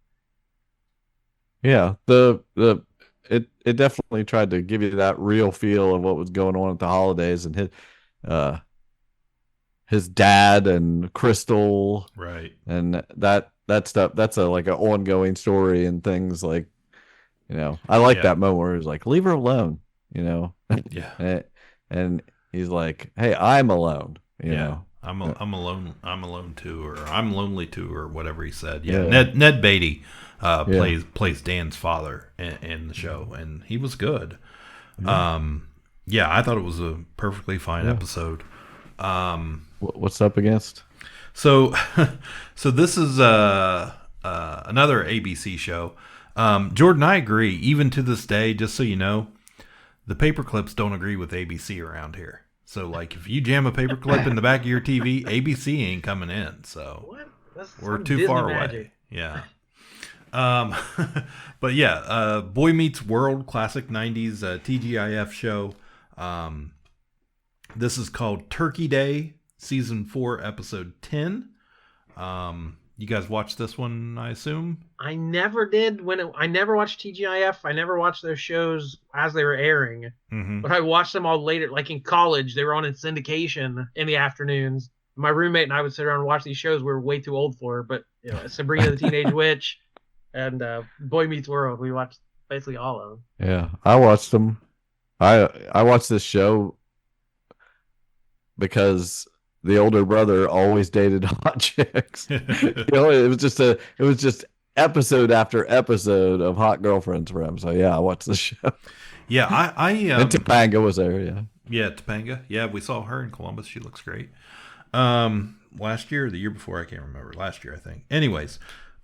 Yeah, it definitely tried to give you that real feel of what was going on at the holidays and his dad and Crystal, right? And that stuff. That's like an ongoing story and things like. I like that moment where he's like, leave her alone, Yeah. And he's like, hey, I'm alone, I'm alone. I'm alone too, or I'm lonely too, or whatever he said. Yeah. Ned Beatty plays Dan's father in the show, and he was good. I thought it was a perfectly fine episode. What's up against? So this is another ABC show. Jordan, I agree. Even to this day, just so you know, the paperclips don't agree with ABC around here. So, like, if you jam a paperclip in the back of your TV, ABC ain't coming in. So we're too Disney far magic. away. Yeah. But yeah, Boy Meets World, classic 90s TGIF show. This is called Turkey Day, season 4, episode 10. You guys watched this one, I assume? I never did I never watched TGIF. I never watched those shows as they were airing, but I watched them all later. Like in college, they were on in syndication in the afternoons. My roommate and I would sit around and watch these shows we were way too old for, but Sabrina the Teenage Witch and Boy Meets World, we watched basically all of them. Yeah, I watched them. I watched this show because the older brother always dated hot chicks. It was just episode after episode of hot girlfriends for him. So yeah, I watched the show. Yeah, I and Topanga was there. Yeah. Yeah, Topanga. Yeah, we saw her in Columbus. She looks great. Last year or the year before, I can't remember. Last year, I think. Anyways,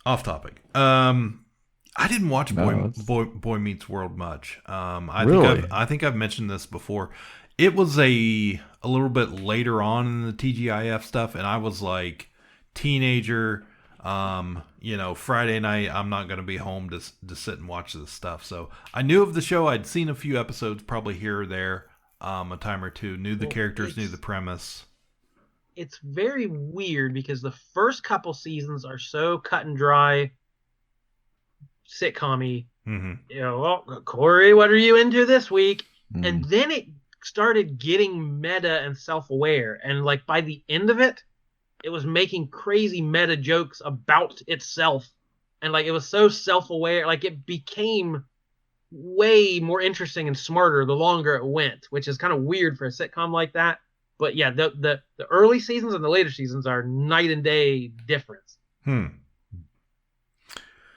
off topic. I didn't watch Boy Meets World much. I think I've mentioned this before. It was a little bit later on in the TGIF stuff, and I was like teenager. Friday night, I'm not going to be home to sit and watch this stuff. So I knew of the show. I'd seen a few episodes, probably here or there, a time or two. Knew the characters, knew the premise. it's very weird because the first couple seasons are so cut and dry, sitcom-y. You know, well, Corey, what are you into this week? And then it started getting meta and self-aware, and like by the end of it, it was making crazy meta jokes about itself, and like it was so self-aware, like it became way more interesting and smarter the longer it went, which is kind of weird for a sitcom like that. But yeah, the early seasons and the later seasons are night and day difference.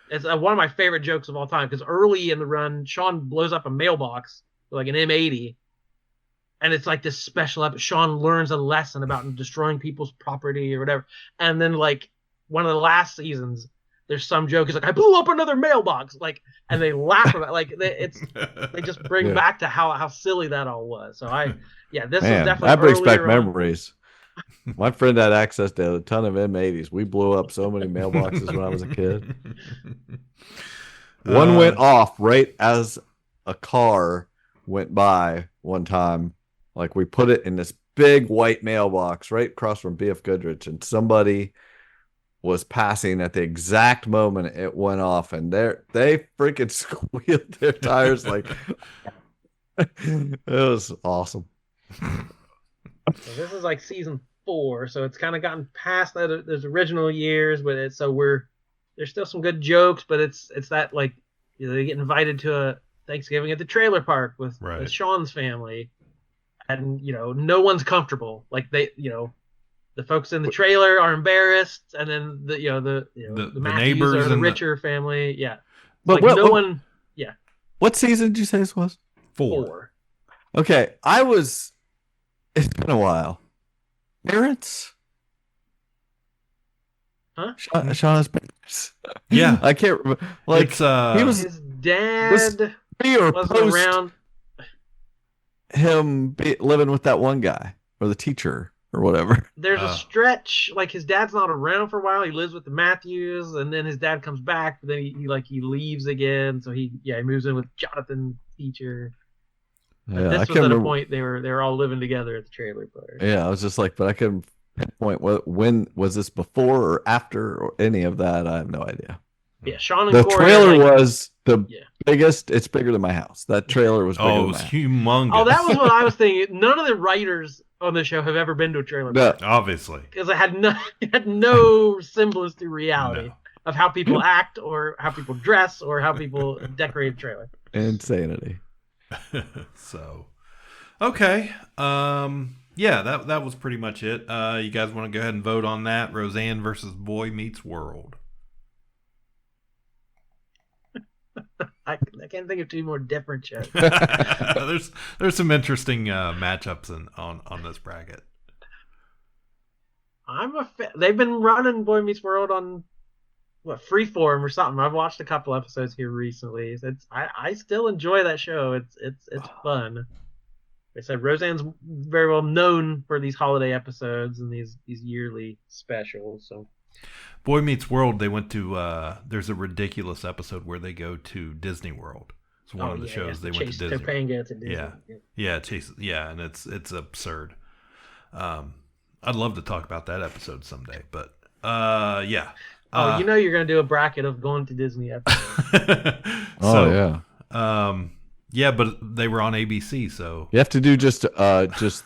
It's one of my favorite jokes of all time, because early in the run, Sean blows up a mailbox with like an M80, and it's like this special episode. Sean learns a lesson about destroying people's property or whatever. And then like one of the last seasons, there's some joke. He's like, I blew up another mailbox. Like, and they laugh about it. Like they just bring back to how silly that all was. So this is definitely that brings back on. memories. My friend had access to a ton of M80s. We blew up so many mailboxes when I was a kid. One went off right as a car went by one time. Like, we put it in this big white mailbox right across from BF Goodrich, and somebody was passing at the exact moment it went off, and they freaking squealed their tires like it was awesome. So this is like season 4, so it's kind of gotten past those original years, but there's still some good jokes, but it's that, like, you know, they get invited to a Thanksgiving at the trailer park with Sean's family, and you know, no one's comfortable. Like, they, you know, the folks in the trailer are embarrassed, and then the Matthews neighbors are the and richer family. Yeah, But like one. Yeah. What season did you say this was? 4. Okay, it's been a while. Parents? Huh? Sean's parents. Yeah. I can't remember. Like, it's, he was his dad wasn't wasn't around. Him living with that one guy or the teacher or whatever. There's a stretch, like his dad's not around for a while. He lives with the Matthews, and then his dad comes back, but then he leaves again. So he moves in with Jonathan, teacher. Yeah, this I was can't at remember. a point they were all living together at the trailer park. Yeah, I was just like, but I couldn't pinpoint when was this, before or after or any of that. I have no idea. Yeah, Sean and The Corey trailer are, like, was the biggest. It's bigger than my house. That trailer was bigger it than was my house. humongous. Oh, that was what I was thinking. None of the writers on the show have ever been to a trailer park. Obviously, because it had no semblance to reality of how people act or how people dress or how people decorate a trailer. Insanity. So, okay. Yeah, that was pretty much it. You guys want to go ahead and vote on that? Roseanne versus Boy Meets World. I can't think of 2 more different shows. There's some interesting matchups on this bracket. They've been running Boy Meets World on Freeform or something. I've watched a couple episodes here recently. I still enjoy that show. It's fun. They said Roseanne's very well known for these holiday episodes and these yearly specials. So, Boy Meets World, they went to. There's a ridiculous episode where they go to Disney World. It's one of the shows they went to Disney. Topanga to Disney. And it's absurd. I'd love to talk about that episode someday, but yeah. You know you're gonna do a bracket of going to Disney episodes. Yeah, but they were on ABC, so You have to do just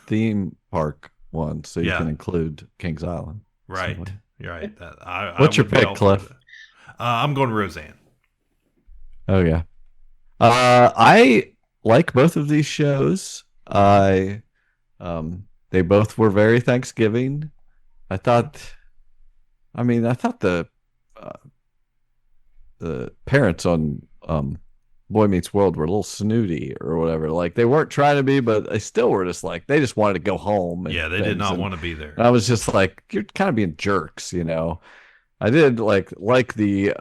theme park ones, so you can include Kings Island. Right. Somewhere. You're right. What's your would be pick, all for Cliff? that. I'm going Roseanne. Oh yeah. I like both of these shows. They both were very Thanksgiving. I thought the parents on Boy Meets World were a little snooty or whatever. Like, they weren't trying to be, but they still were just like, they just wanted to go home. Yeah, they did not want to be there. And I was just like, you're kind of being jerks, you know. I did like the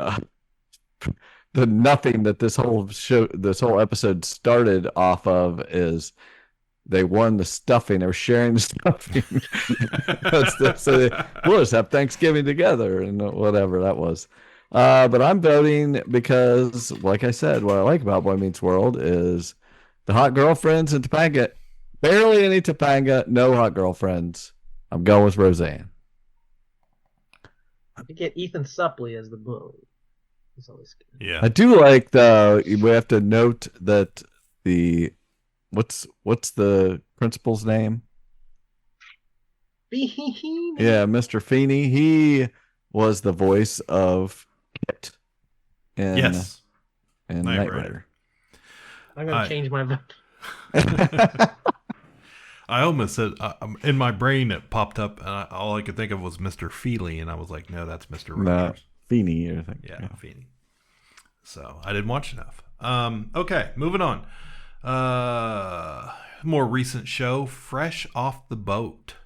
nothing that this whole episode started off of is they won the stuffing. They were sharing the stuffing. So we'll just have Thanksgiving together and whatever that was. But I'm voting because, like I said, what I like about Boy Meets World is the hot girlfriends in Topanga. Barely any Topanga, no hot girlfriends. I'm going with Roseanne. You get Ethan Suplee as the bully. He's always good. Yeah. I do like we have to note that what's the principal's name? Feeney. Yeah, Mr. Feeney. He was the voice of Kit in Knight Rider. I'm gonna change my vote. I almost said in my brain it popped up, and all I could think of was Mr. Feely, and I was like, no, that's Mr. Rogers. No, Feeney, I think. Yeah, Feeney. So I didn't watch enough. Okay, moving on. More recent show, Fresh Off the Boat.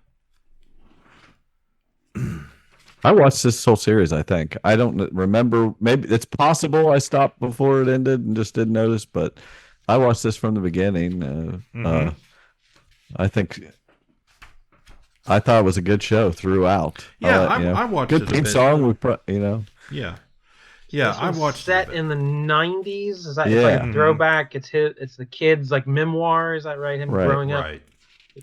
I watched this whole series, I think. I don't remember. Maybe it's possible I stopped before it ended and just didn't notice, but I watched this from the beginning. I thought it was a good show throughout. Yeah, I watched good it a theme bit. song. Yeah, I watched set in the 90s. Is that Yeah. it's like throwback? It's the kids like memoir. Is that right? Him growing up. Right.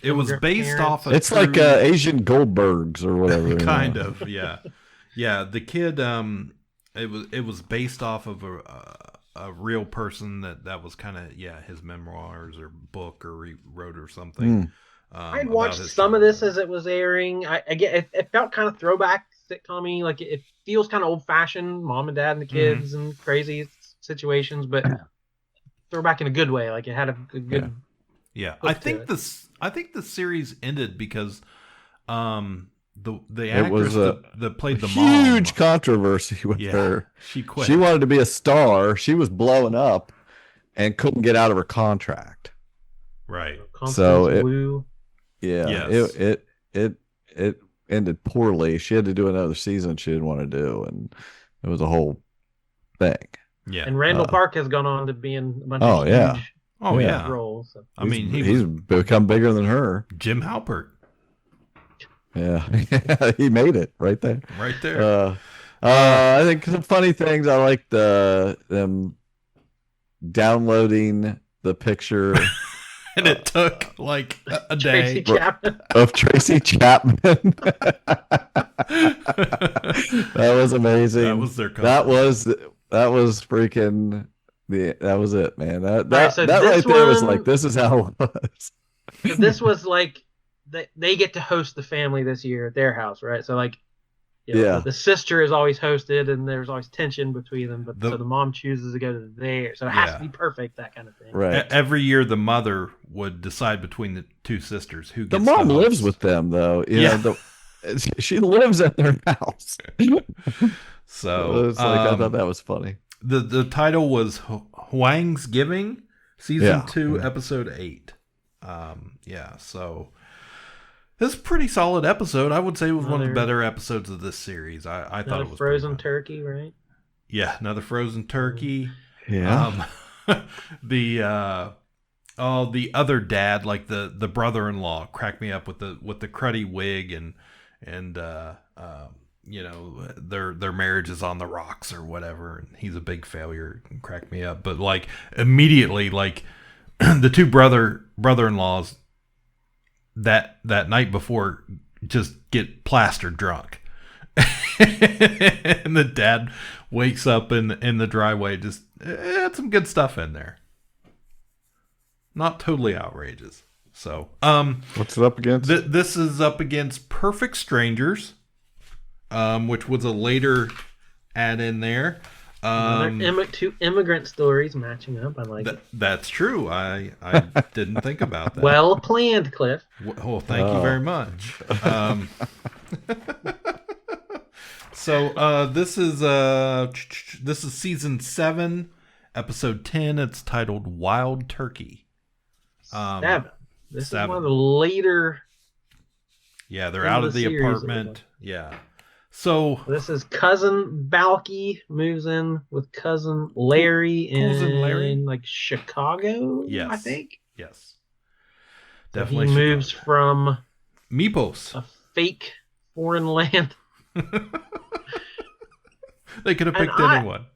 It was based off of It's like Asian Goldbergs or whatever. kind of, yeah. Yeah, the kid it was based off of a real person that was kind of his memoirs or book or he wrote or something. I'd watched some of this as it was airing. I get it felt kind of throwback sitcom-y, like it feels kind of old fashioned, mom and dad and the kids and crazy situations, but throwback in a good way. Like it had a good Yeah. I think the series ended because the It actress was that played the mom, huge controversy with her. She quit. She wanted to be a star. She was blowing up and couldn't get out of her contract. Right. So Yes. it ended poorly. She had to do another season she didn't want to do, and it was a whole thing. Yeah. And Randall Park has gone on to be in a bunch Oh, of yeah. huge Oh yeah. roles. So. I mean, he's become bigger than her. Jim Halpert. Yeah, he made it right there. Right there. I think some funny things. I like them downloading the picture. And it took like a day of Tracy Chapman. That was amazing. That was their that was freaking that was it, man. That so that this right there was one- like, this is how it was. So this was like they get to host the family this year at their house, right? So like, Yeah. the sister is always hosted, and there's always tension between them. But so the mom chooses to go to theirs, so it has to be perfect, that kind of thing. Right. Every year, the mother would decide between the two sisters who The gets mom the lives host. with them, though. You Yeah. know, she lives in their house. So It's like, I thought that was funny. The title was Huang's Giving, season Yeah. 2, episode 8. So this is a pretty solid episode. I would say it was one of the better episodes of this series. I thought it was frozen turkey, right? Yeah, another frozen turkey. Yeah. The other dad, like the brother-in-law, cracked me up with the cruddy wig and their marriage is on the rocks or whatever, and he's a big failure. And cracked me up, but like immediately, like the two brother-in-laws that night before just get plastered drunk. And the dad wakes up in the driveway. Just had some good stuff in there. Not totally outrageous. So, what's it up against? This is up against Perfect Strangers, which was a later add in there. Two immigrant stories matching up. I like it. That's true. I didn't think about that. Well planned, Cliff. Well, thank you very much. So this is season 7, episode 10. It's titled Wild Turkey. 7. This 7. is one of the later. Yeah, they're out of the series, apartment. Yeah. So this is cousin Balky moves in with cousin Larry in like Chicago. Yes, I think. Yes. So Definitely. he moves from Mipos, a fake foreign land. They could have And picked anyone.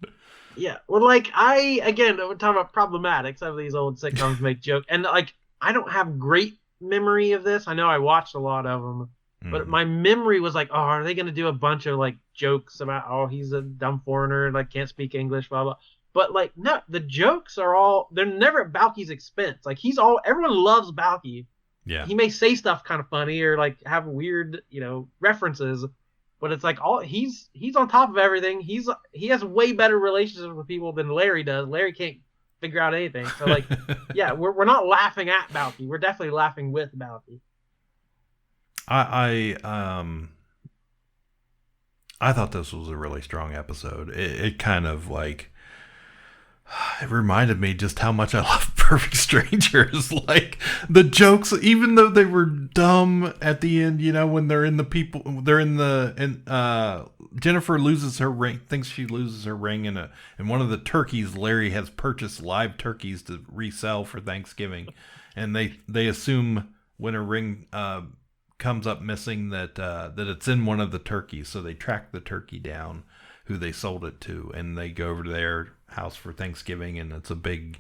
Yeah, well, like we're talking about problematic. Some of these old sitcoms make jokes, and like I don't have great memory of this. I know I watched a lot of them, But my memory was like, oh, are they going to do a bunch of like jokes about, oh, he's a dumb foreigner, like can't speak English, blah, blah. But like, no, the jokes they're never at Balky's expense. Like everyone loves Balky. Yeah. He may say stuff kind of funny or like have weird, references, but it's like he's on top of everything. He has way better relationships with people than Larry does. Larry can't figure out anything. So like, yeah, we're not laughing at Balky. We're definitely laughing with Balky. I thought this was a really strong episode. It kind of like, it reminded me just how much I love Perfect Strangers. Like the jokes, even though they were dumb at the end, when Jennifer loses her ring, thinks she loses her ring in one of the turkeys. Larry has purchased live turkeys to resell for Thanksgiving. And they assume when her ring, comes up missing that it's in one of the turkeys, so they track the turkey down who they sold it to, and they go over to their house for Thanksgiving, and it's a big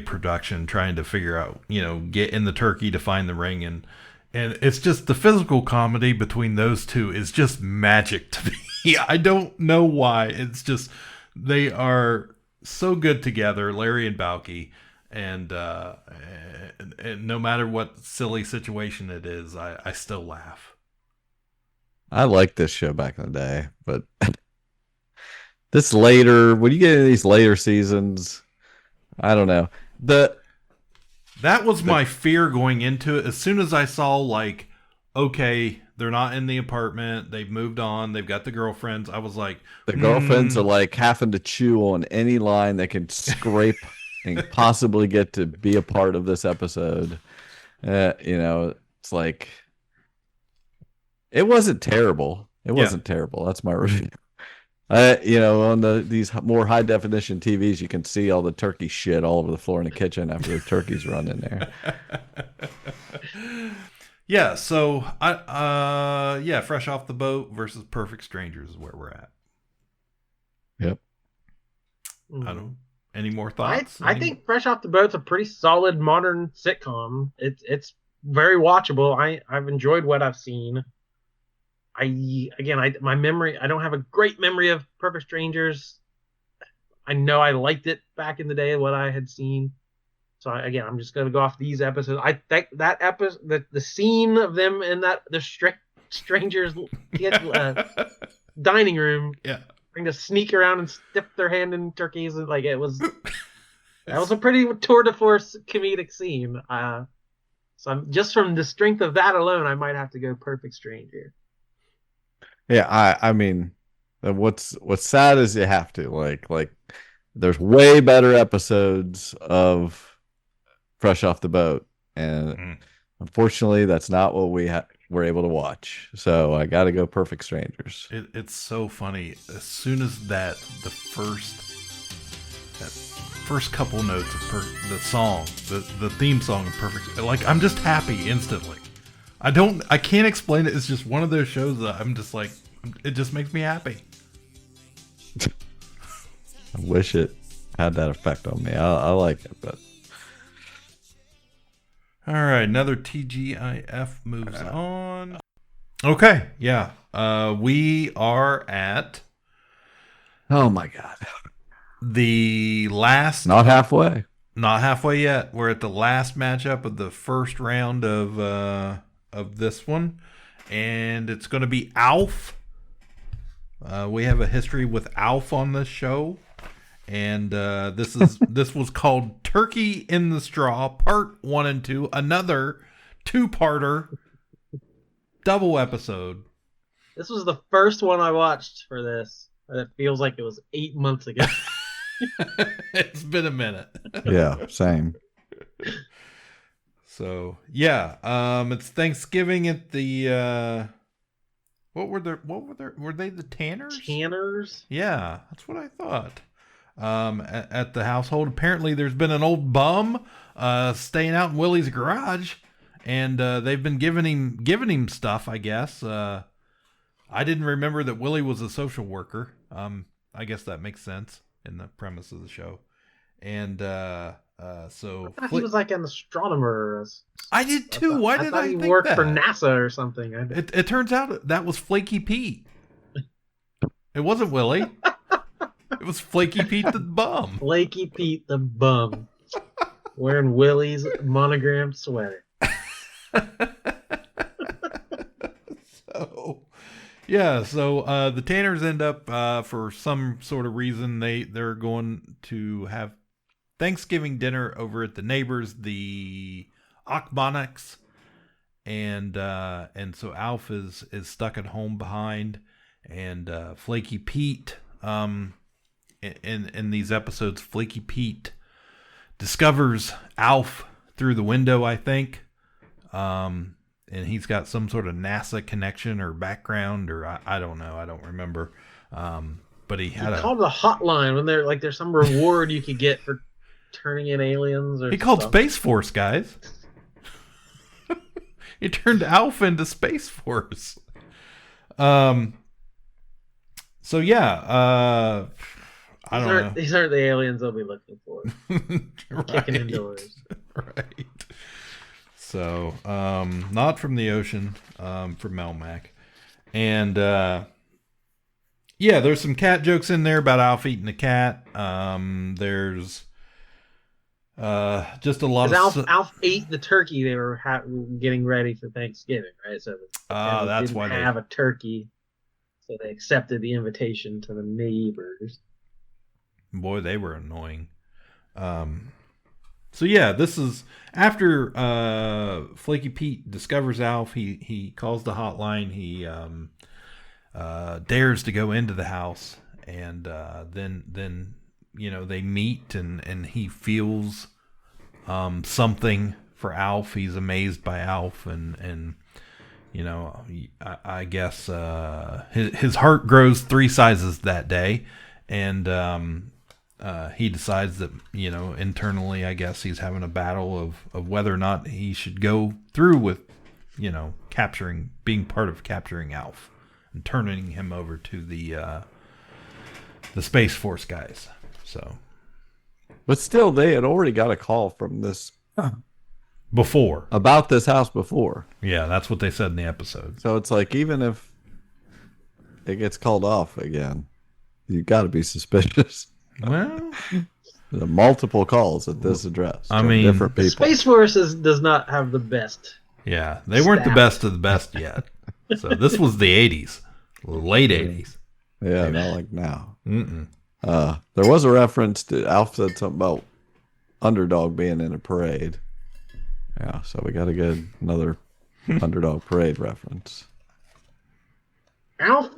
production trying to figure out, get in the turkey to find the ring, and it's just the physical comedy between those two is just magic to me. I don't know why. It's just they are so good together, Larry and Balky. And no matter what silly situation it is, I still laugh. I liked this show back in the day, but this later, when you get into these later seasons, I don't know. That was my fear going into it. As soon as I saw, like, okay, they're not in the apartment, they've moved on, they've got the girlfriends, I was like, the girlfriends are like having to chew on any line they can scrape and possibly get to be a part of this episode. It's like, it wasn't terrible. It wasn't terrible. That's my review. On these more high definition TVs, you can see all the turkey shit all over the floor in the kitchen after the turkeys run in there. Yeah. So Fresh Off the Boat versus Perfect Strangers is where we're at. Yep. I don't. Any more thoughts? I think Fresh Off the Boat's a pretty solid modern sitcom. It's very watchable. I've enjoyed what I've seen. My memory, I don't have a great memory of Perfect Strangers. I know I liked it back in the day, what I had seen. So I'm just going to go off these episodes. I think that episode, the scene of them in the strangers dining room. Yeah. To sneak around and dip their hand in turkeys, and like that was a pretty tour de force comedic scene. So I'm just from the strength of that alone, I might have to go Perfect Stranger. Yeah, I mean, what's sad is you have to like there's way better episodes of Fresh Off the Boat, and unfortunately, that's not what we're able to watch. So I got to go Perfect Strangers. It's so funny. As soon as the first couple notes of the song, the theme song of Perfect, like I'm just happy instantly. I can't explain it. It's just one of those shows that I'm just like, it just makes me happy. I wish it had that effect on me. I like it, but. All right, another TGIF moves on. Okay, yeah. We are at... Oh, my God. The last... Not halfway. Not halfway yet. We're at the last matchup of the first round of this one. And it's going to be Alf. We have a history with Alf on this show. And this was called Turkey in the Straw, Part 1 and 2, another two-parter double episode. This was the first one I watched for this. It feels like it was 8 months ago. It's been a minute. Yeah, same. So yeah, it's Thanksgiving at the were they the Tanners? Tanners? Yeah, that's what I thought. At the household. Apparently there's been an old bum staying out in Willie's garage, and they've been giving him stuff, I guess. I didn't remember that Willie was a social worker. I guess that makes sense in the premise of the show. And so I thought he was like an astronomer. I did too. Why did I thought he think worked that? for NASA or something? It turns out that was Flaky Pete. It wasn't Willie. It was Flaky Pete the bum. Flaky Pete the bum. Wearing Willie's monogrammed sweater. So the Tanners end up for some sort of reason they're going to have Thanksgiving dinner over at the neighbors, the Achmonics, and so Alf is stuck at home behind, and Flaky Pete in these episodes, Flaky Pete discovers Alf through the window, I think. And he's got some sort of NASA connection or background, or I don't know. I don't remember. But he called the hotline when there's some reward you could get for turning in aliens. Or he called Space Force, guys. He turned Alf into Space Force. So yeah, I don't know. These aren't the aliens they'll be looking for. Right. Kicking in doors. Right. So, not from the ocean, from Melmac. And, there's some cat jokes in there about Alf eating a cat. There's, just a lot of... Alf ate the turkey they were getting ready for Thanksgiving, right? So that's why they have a turkey. So they accepted the invitation to the neighbors. Boy, they were annoying. So yeah, this is after Flaky Pete discovers Alf. He calls the hotline. He dares to go into the house, and then they meet, and he feels something for Alf. He's amazed by Alf, and I guess his heart grows 3 sizes that day, and he decides that, internally, I guess he's having a battle of whether or not he should go through with, being part of capturing Alf and turning him over to the Space Force guys. So, but still, they had already got a call from this before about this house before. Yeah, that's what they said in the episode. So it's like, even if it gets called off again, you got to be suspicious. Well, there are multiple calls at this address. I mean, different people. Space Force does not have the best. Yeah, they weren't the best of the best yet. So this was the 80s, late 80s. Yeah, not like now. Mm-mm. There was a reference to Alf said something about Underdog being in a parade. Yeah, so we got to get another Underdog parade reference. Alf,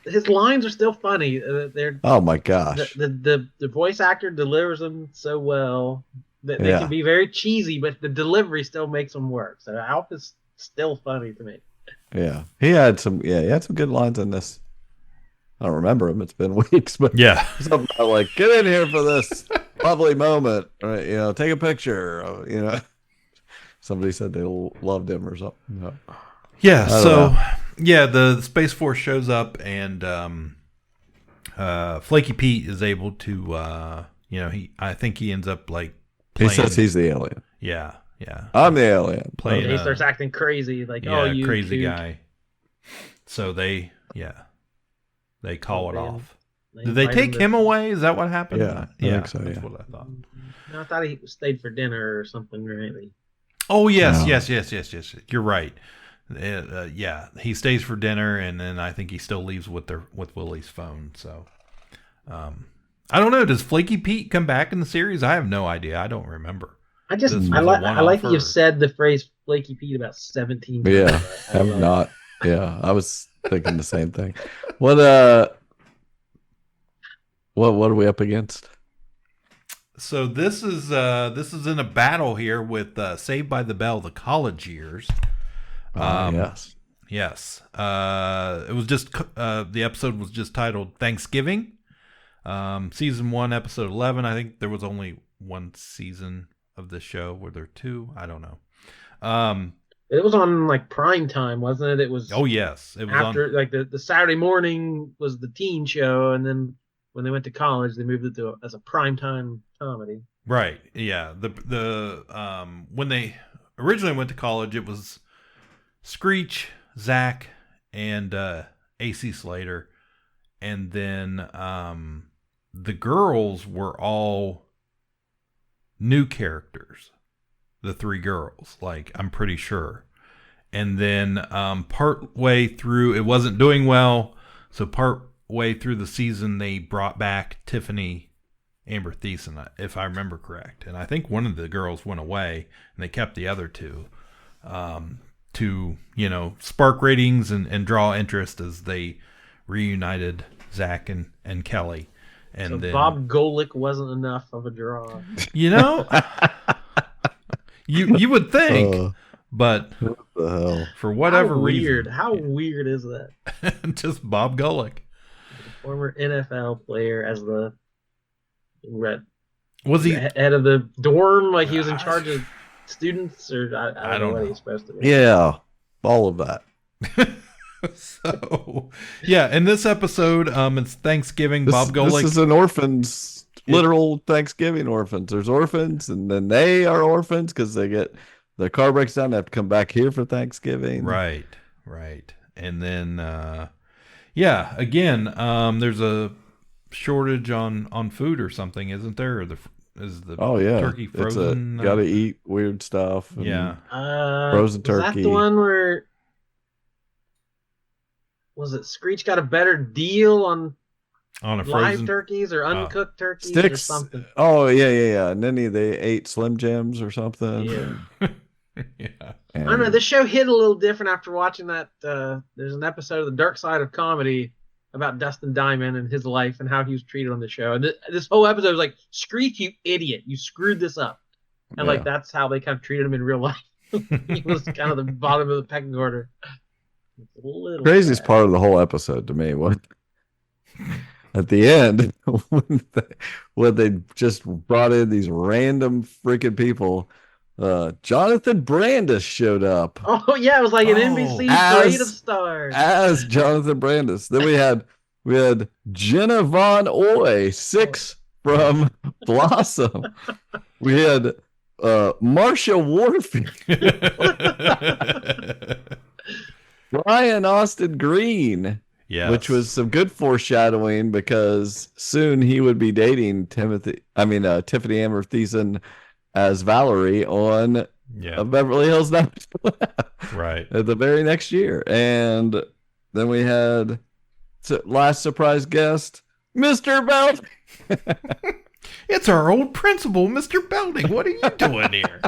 his lines are still funny. They're oh my gosh, the voice actor delivers them so well that they can be very cheesy, but the delivery still makes them work. So Alf is still funny to me. Yeah, he had some good lines in this. I don't remember them. It's been weeks, but yeah, something about like, get in here for this lovely moment, right? Take a picture. Somebody said they loved him or something. No. Yeah, so the Space Force shows up, and Flaky Pete is able to, I think he ends up like playing. He says he's the alien. Yeah. I'm the alien. He starts acting crazy, like, you crazy cute. guy. So they call it off. They Did they take him away? Is that what happened? Yeah, I think so, that's yeah. what I thought. No, I thought he stayed for dinner or something, right? Oh yes, No. yes. You're right. He stays for dinner, and then I think he still leaves with Willie's phone. So, I don't know. Does Flaky Pete come back in the series? I have no idea. I don't remember. I like that you've said the phrase Flaky Pete about 17 times. Yeah, I'm not. Yeah, I was thinking the same thing. What are we up against? So this is in a battle here with Saved by the Bell, the college years. Yes. Yes. It was just the episode was just titled Thanksgiving. Season 1, episode 11. I think there was only one season of this show. Were there 2? I don't know. It was on like prime time, wasn't it? It was. Oh yes, it was after on, like the Saturday morning was the teen show, and then when they went to college, they moved it as a primetime comedy. Right. Yeah. When they originally went to college, it was Screech, Zach, and AC Slater, and then the girls were all new characters. The three girls, like, I'm pretty sure. And then part way through, it wasn't doing well, so part way through the season, they brought back Tiffany Amber Thiessen, if I remember correct. And I think one of the girls went away, and they kept the other two to, spark ratings and draw interest as they reunited Zach and Kelly. And so then Bob Golick wasn't enough of a draw. You would think, but what the hell? For whatever reason. How weird is that? Just Bob Golick. Former NFL player as the was he head of the dorm? Like he was in charge of students, or I don't know what he's supposed to be. Yeah, all of that. So, yeah, in this episode, it's Thanksgiving. Bob Golick. This is an orphans, literal Thanksgiving orphans. There's orphans, and then they are orphans because they get their car breaks down. They have to come back here for Thanksgiving. Right. And then, again, there's a shortage on food or something, isn't there? Or is the turkey frozen? Got to eat weird stuff. And frozen turkey. Was that the one where? Was it Screech got a better deal on a live turkeys or uncooked turkeys or something? Oh yeah. And then they ate Slim Jims or something. Yeah. I don't know. This show hit a little different after watching that. There's an episode of The Dark Side of Comedy about Dustin Diamond and his life and how he was treated on the show. And this whole episode was like, Screech, you idiot, you screwed this up. And like that's how they kind of treated him in real life. He was kind of the bottom of the pecking order. Craziest part of the whole episode to me was at the end when they just brought in these random freaking people. Jonathan Brandis showed up. Oh yeah, it was like an NBC parade of stars as Jonathan Brandis. Then we had Jenna Von Oy, 6 from Blossom. We had Marsha Warfield. Brian Austin Green, which was some good foreshadowing because soon he would be dating Tiffany Amber Thiessen as Valerie on Beverly Hills 90210. Right. At the very next year. And then we had last surprise guest, Mr. Belding. It's our old principal, Mr. Belding. What are you doing here?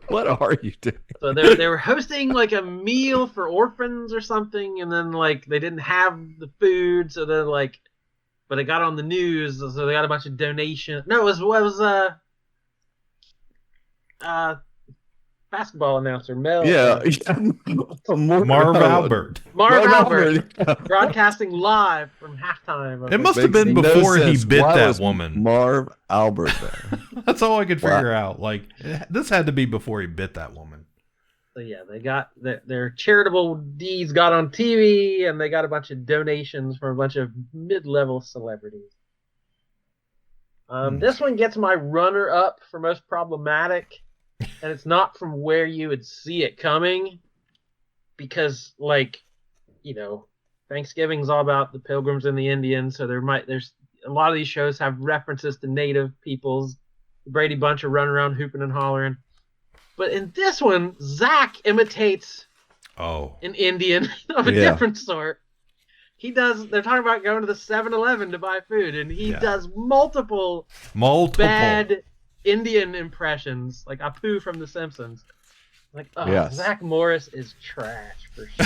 What are you doing? So they were hosting like a meal for orphans or something, and then like they didn't have the food, so then like, but it got on the news, so they got a bunch of donations. No, it was basketball announcer Mel. Marv Albert. Marv Albert broadcasting live from halftime. It must have been before he bit that woman. Marv Albert there. That's all I could figure out. Like, this had to be before he bit that woman. So yeah, they got their charitable deeds got on TV, and they got a bunch of donations from a bunch of mid-level celebrities. This one gets my runner-up for most problematic. And it's not from where you would see it coming, because Thanksgiving's all about the Pilgrims and the Indians, so there's a lot of these shows have references to native peoples. The Brady Bunch are running around hooping and hollering. But in this one, Zach imitates an Indian of a different sort. They're talking about going to the 7-Eleven to buy food, and he does multiple bad Indian impressions, like Apu from The Simpsons. Like, Zach Morris is trash for sure.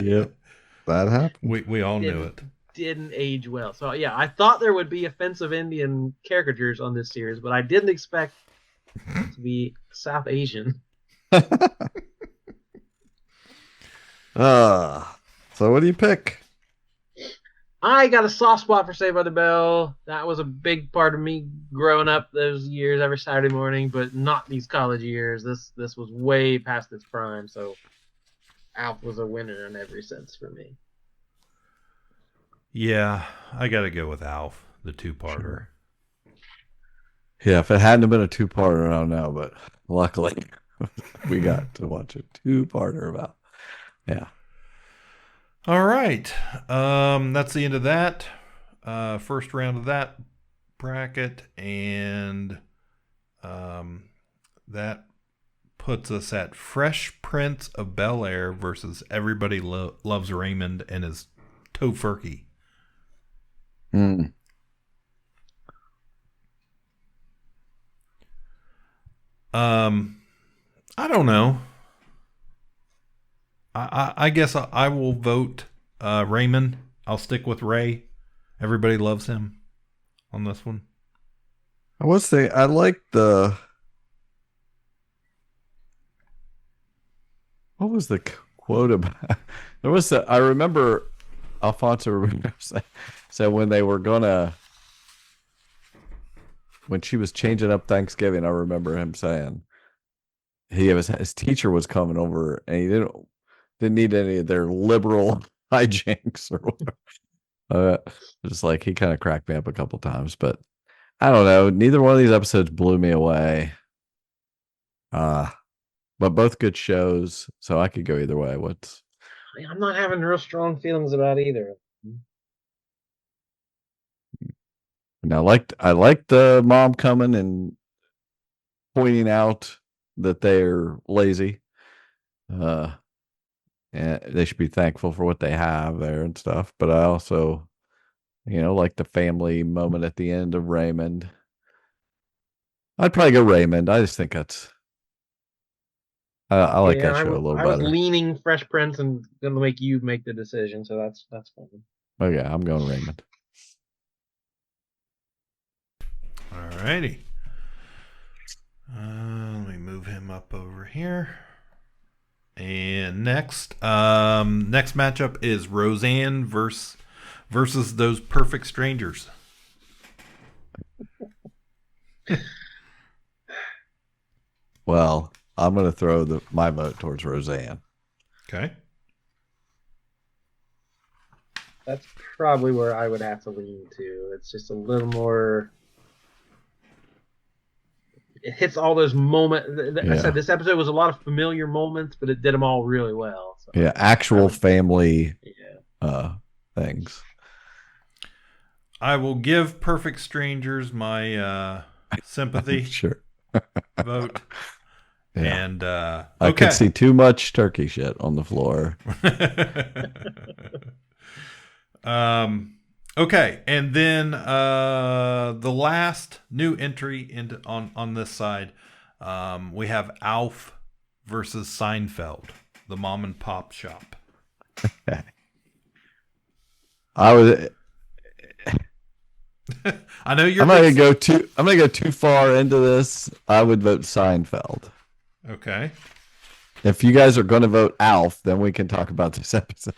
Yep, that happened. We all knew it. Didn't age well. So yeah, I thought there would be offensive Indian caricatures on this series, but I didn't expect it to be South Asian. So what do you pick? I got a soft spot for Saved by the Bell. That was a big part of me growing up those years every Saturday morning, but not these college years. This was way past its prime, so Alf was a winner in every sense for me. Yeah, I got to go with Alf, the two-parter. Sure. Yeah, if it hadn't been a two-parter, I don't know, but luckily we got to watch a two-parter about. Yeah. All right. That's the end of that. First round of that bracket, and that puts us at Fresh Prince of Bel-Air versus Everybody Loves Raymond and his Tofurkey. I don't know. I guess I will vote Raymond. I'll stick with Ray. Everybody loves him on this one. I would say I like the. What was the quote about? There was I remember Alfonso said when they were gonna. When she was changing up Thanksgiving, I remember him saying his teacher was coming over and he didn't need any of their liberal hijinks or whatever. Just like he kind of cracked me up a couple times, but I don't know. Neither one of these episodes blew me away. But both good shows, so I could go either way. I'm not having real strong feelings about either. And I liked the mom coming and pointing out that they're lazy. And they should be thankful for what they have there and stuff. But I also, like the family moment at the end of Raymond. I'd probably go Raymond. I just think that's. I like that show a little better. I was leaning Fresh Prince and gonna make you make the decision, so that's fine. Okay, I'm going Raymond. All righty. Let me move him up over here. And next matchup is Roseanne versus those perfect strangers. Well, I'm going to throw my vote towards Roseanne. Okay. That's probably where I would have to lean to. It's just a little more. It hits all those moments. I said this episode was a lot of familiar moments, but it did them all really well. So. Yeah, actual family things. I will give Perfect Strangers my sympathy sure. vote. Yeah. And I could see too much turkey shit on the floor. Okay, and then the last new entry on this side, we have Alf versus Seinfeld, the mom and pop shop. I know you're. I'm not gonna go too far into this. I would vote Seinfeld. Okay. If you guys are going to vote Alf, then we can talk about this episode.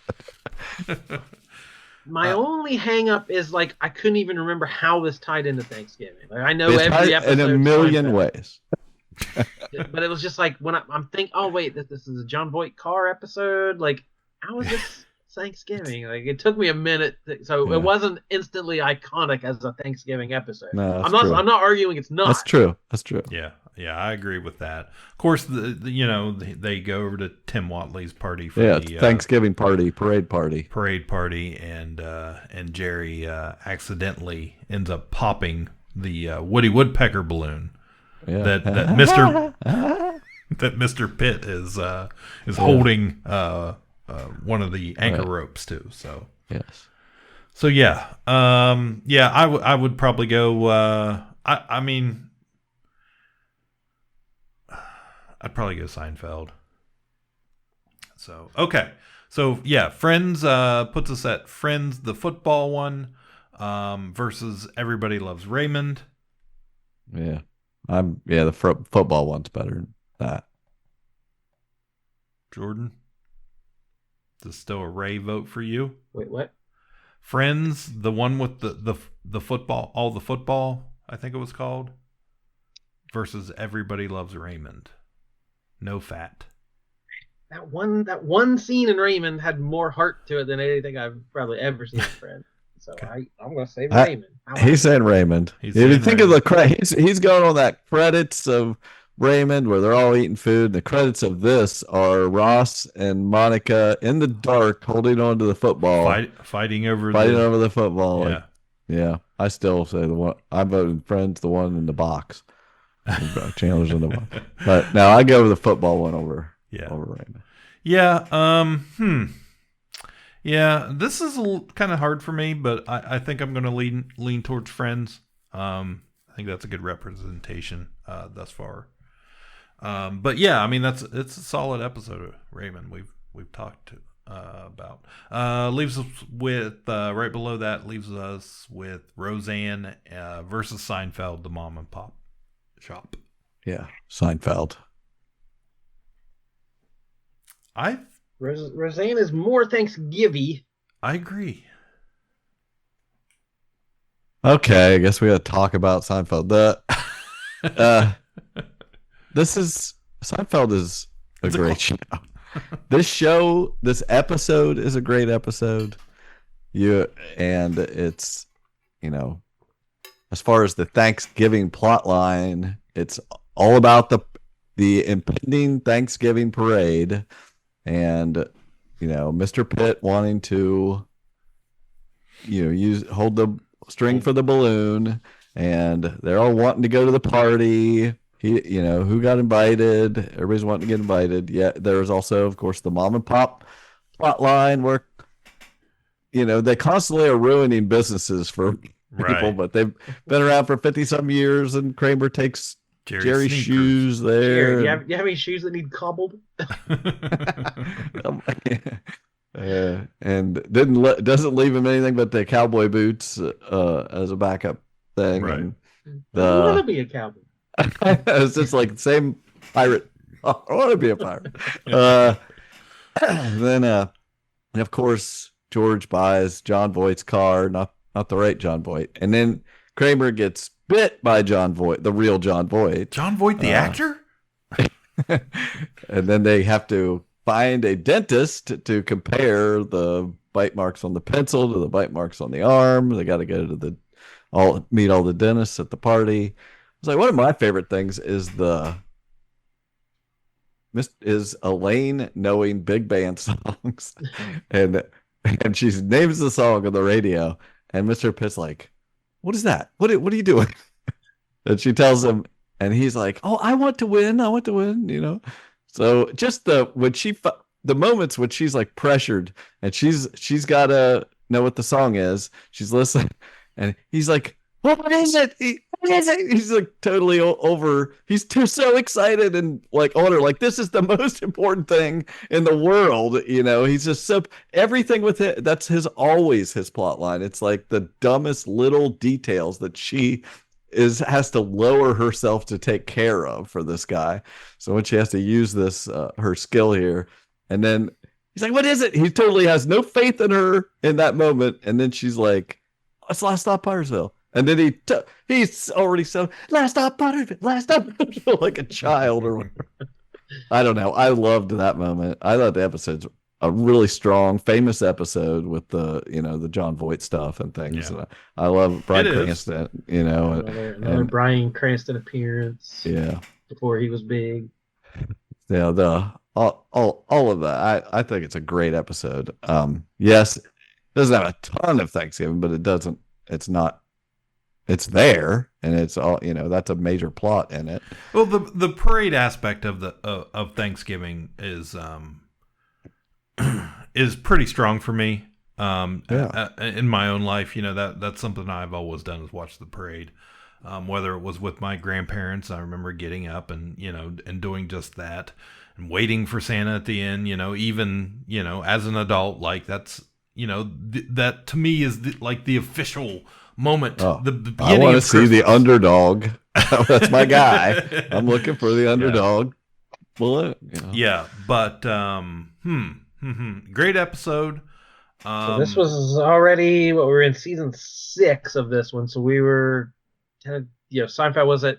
My only hang up is I couldn't even remember how this tied into Thanksgiving. I know every episode in a million ways. But it was just when I'm thinking, oh wait, this is a John Voight Carr episode. How is this Thanksgiving? It took me a minute, it wasn't instantly iconic as a Thanksgiving episode. No, I'm not arguing it's not. That's true. Yeah, I agree with that. Of course, they go over to Tim Watley's party for the Thanksgiving parade party, and Jerry accidentally ends up popping the Woody Woodpecker balloon that Mr. Pitt is holding one of the anchor ropes to. So yes. So I would probably go. I'd probably go Seinfeld. So, okay. So, Friends puts us at Friends, the football one, versus Everybody Loves Raymond. Yeah. The football one's better than that. Jordan? Is this still a Ray vote for you? Wait, what? Friends, the one with the football, all the football, I think it was called, versus Everybody Loves Raymond. No fat. That one scene in Raymond had more heart to it than anything I've probably ever seen in Friends. So I'm going to say I- Raymond. He's saying Raymond. He's If you saying think of the credits, he's going on that credits of Raymond where they're all eating food. The credits of this are Ross and Monica in the dark holding on to the football. Fighting over the football. Yeah. Like, yeah. I still say the one. I'm voting Friends, the one in the box. Chandler's in the box. But now I go with the football one over Raymond. Yeah. Yeah, this is kind of hard for me, but I think I'm going to lean towards Friends. I think that's a good representation thus far. But yeah, I mean it's a solid episode of Raymond we've talked about. Leaves us with right below that leaves us with Roseanne versus Seinfeld, the mom and pop shop. Yeah, Seinfeld. Roseanne is more Thanksgiving. I agree. Okay, I guess we got to talk about Seinfeld. Seinfeld is a great show. This episode is a great episode. And it's, as far as the Thanksgiving plot line, it's all about the impending Thanksgiving parade. And, Mr. Pitt wanting to, hold the string for the balloon, and they're all wanting to go to the party. Who got invited? Everybody's wanting to get invited. Yeah, there's also, of course, the mom and pop plot line where, they constantly are ruining businesses for people, but they've been around for 50-some years, and Kramer takes Jerry's shoes there. Jerry, do you have any shoes that need cobbled? And doesn't leave him anything but the cowboy boots as a backup thing. Right. And I want to be a cowboy. it's just like the same pirate. Oh, I want to be a pirate. Then, and of course, George buys John Voight's car, not the right John Voight, and then Kramer gets bit by John Voight, the real John Voight. John Voight, the actor? And then they have to find a dentist to compare the bite marks on the pencil to the bite marks on the arm. They got to go to meet all the dentists at the party. It's like one of my favorite things is Elaine knowing big band songs, and she names the song on the radio, and Mr. Pitt's like, "What is that? What are you doing?" And she tells him, and he's like, "Oh, I want to win. So just the moments when she's like pressured and she's got to know what the song is. She's listening, and he's like, "What is it? What is it?" He's like totally over. He's so excited and like on her, like this is the most important thing in the world. He's just so everything with it. That's always his plot line. It's like the dumbest little details that she has to lower herself to take care of for this guy. So when she has to use this her skill here, and then he's like, "What is it?" He totally has no faith in her in that moment, and then she's like, "It's Last Stop Pottersville," and then he's already so Last Stop Pottersville, like a child or whatever. I don't know. I loved that moment. I thought the episode's a really strong, famous episode with the John Voight stuff and things. Yeah. And I love Bryan Cranston. Another Bryan Cranston appearance. Yeah, before he was big. Yeah, all of that. I think it's a great episode. Yes, it doesn't have a ton of Thanksgiving, but it doesn't. It's not. It's there, and it's all that's a major plot in it. Well, the parade aspect of Thanksgiving is pretty strong for me. In my own life, that's something I've always done is watch the parade. Whether it was with my grandparents, I remember getting up and doing just that and waiting for Santa at the end, even, as an adult, like that's, that to me is the official moment. The beginning I want to of see Christmas. the underdog. That's my guy. I'm looking for the underdog. Bullet. Yeah. But, great episode. So this was already we were in season 6 of this one. So we were Seinfeld was at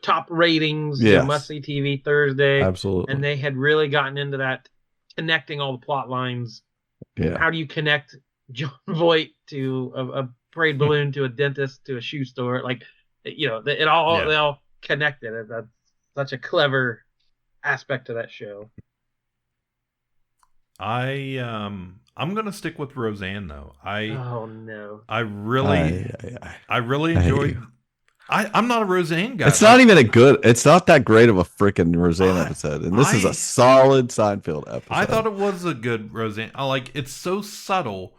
top ratings, yes. must see TV Thursday. Absolutely. And they had really gotten into that connecting all the plot lines. Yeah. How do you connect John Voight to a parade balloon to a dentist to a shoe store. Like, they all connected. And that's such a clever aspect to that show. I'm gonna stick with Roseanne though. Oh no. I really enjoyed. I'm not a Roseanne guy. It's not even it's not that great of a freaking Roseanne episode. And this is a solid Seinfeld episode. I thought it was a good Roseanne. It's so subtle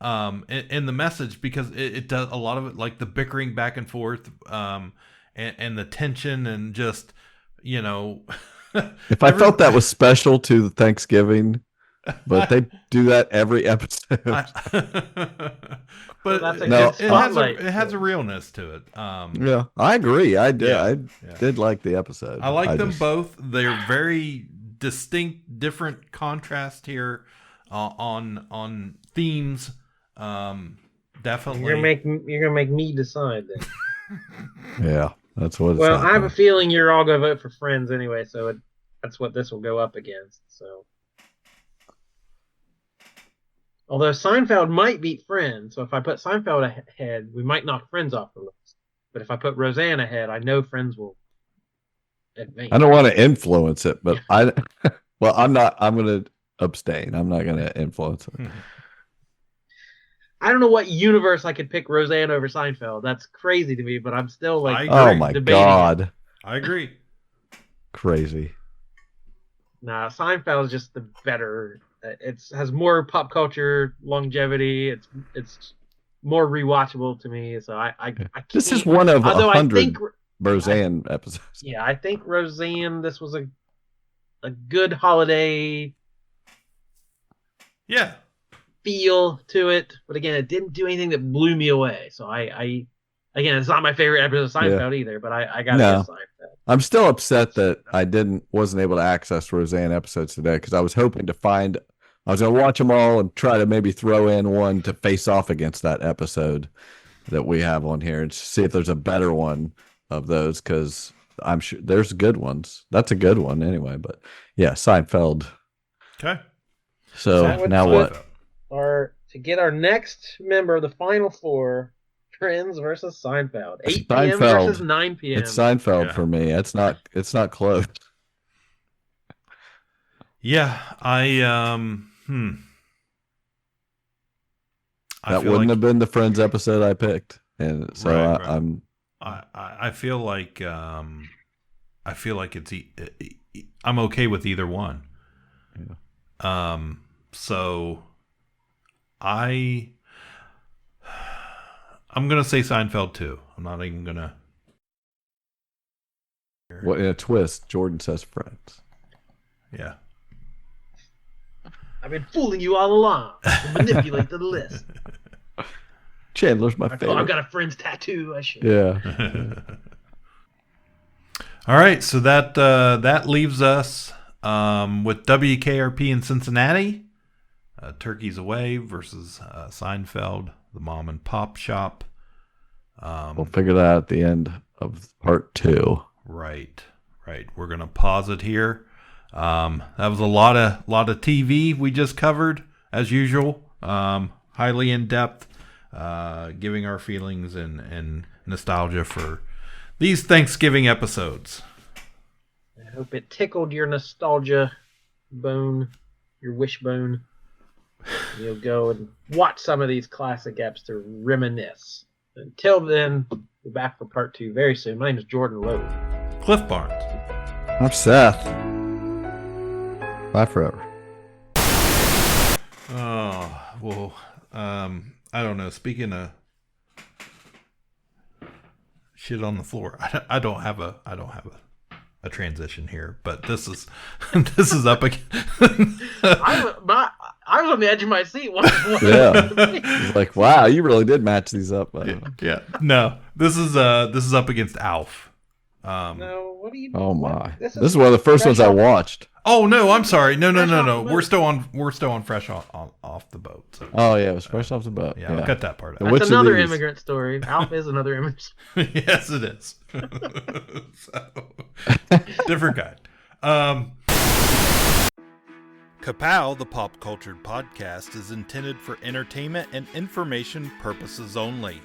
in the message, because it does a lot of it, like the bickering back and forth, and the tension, and just, if I felt that was special to Thanksgiving, but they do that every episode. But it has a realness to it. Yeah, I agree. I did. I did like the episode. I like them both. They're very distinct, different contrast here on themes. Definitely. You're gonna make me decide then. Yeah, that's what. Well, I have a feeling you're all gonna vote for Friends anyway, so that's what this will go up against. So. Although Seinfeld might beat Friends, so if I put Seinfeld ahead, we might knock Friends off the list. But if I put Roseanne ahead, I know Friends will advance. I don't want to influence it, but I'm not. I'm going to abstain. I'm not going to influence it. I don't know what universe I could pick Roseanne over Seinfeld. That's crazy to me, but I'm still like, oh my God. I agree. Crazy. Nah, Seinfeld is just the better. It has more pop culture longevity. It's more rewatchable to me. So I this is one of 100 Roseanne episodes. Yeah, I think Roseanne. This was a good holiday. Yeah. Feel to it, but again, it didn't do anything that blew me away. So I again, it's not my favorite episode of Seinfeld either. But I got to get Seinfeld. I'm still upset that I wasn't able to access Roseanne episodes today, because I was hoping to find. I was going to watch them all and try to maybe throw in one to face off against that episode that we have on here, and see if there's a better one of those, because I'm sure there's good ones. That's a good one anyway. But yeah, Seinfeld. Okay. So now what? To get our next member of the final four, Friends versus Seinfeld. 8 p.m. versus 9 p.m. It's Seinfeld for me. It's not close. Yeah, that wouldn't have been the Friends episode I picked, and so I feel like it's I'm okay with either one. Yeah. So I'm gonna say Seinfeld too. I'm not even gonna. What, in a twist, Jordan says Friends. Yeah. I've been fooling you all along to manipulate the list. Chandler's my favorite. Oh, I've got a Friends tattoo. I should. Yeah. All right, so that leaves us with WKRP in Cincinnati, Turkeys Away versus Seinfeld, the mom and pop shop. We'll figure that out at the end of part 2. Right. We're gonna pause it here. That was a lot of TV we just covered, as usual. Highly in depth, giving our feelings and nostalgia for these Thanksgiving episodes. I hope it tickled your nostalgia bone, your wishbone. You'll go and watch some of these classic eps to reminisce. Until then, we're back for part 2 very soon. My name is Jordan Lowe. Cliff Barnes. I'm Seth. Bye forever. Oh, well, I don't know. Speaking of shit on the floor, I don't have a transition here, but this is up again. I was on the edge of my seat. Yeah, it's like, wow, you really did match these up. Yeah. No, this is up against Alf. No, what are you doing? Oh my! This is one of the first ones I watched. Oh no, I'm sorry. No. We're still on Fresh off the boat. So. Oh yeah, it was Fresh Off the Boat. Yeah, I'll cut that part out. That's another immigrant story. Alf is another immigrant. Yes, it is. So, different guy. Ka-Pow, the pop culture podcast, is intended for entertainment and information purposes only.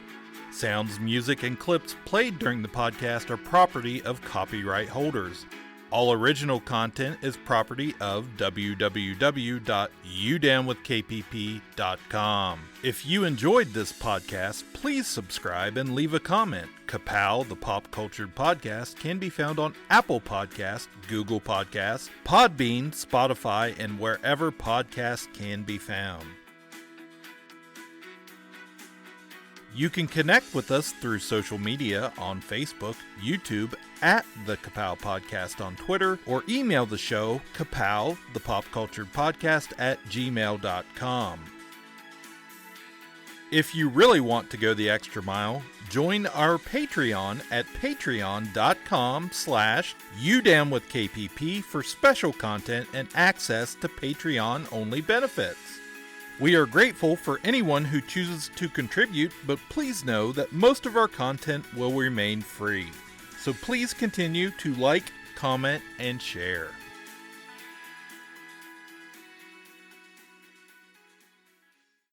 Sounds, music, and clips played during the podcast are property of copyright holders. All original content is property of www.udownwithkpp.com. If you enjoyed this podcast, please subscribe and leave a comment. Ka-Pow, the pop culture podcast, can be found on Apple Podcasts, Google Podcasts, Podbean, Spotify, and wherever podcasts can be found. You can connect with us through social media on Facebook, YouTube, at the Ka-Pow Podcast on Twitter, or email the show, Ka-Pow, the pop culture podcast at gmail.com. If you really want to go the extra mile, join our Patreon at patreon.com/udownwithkpp for special content and access to Patreon-only benefits. We are grateful for anyone who chooses to contribute, but please know that most of our content will remain free. So please continue to like, comment, and share.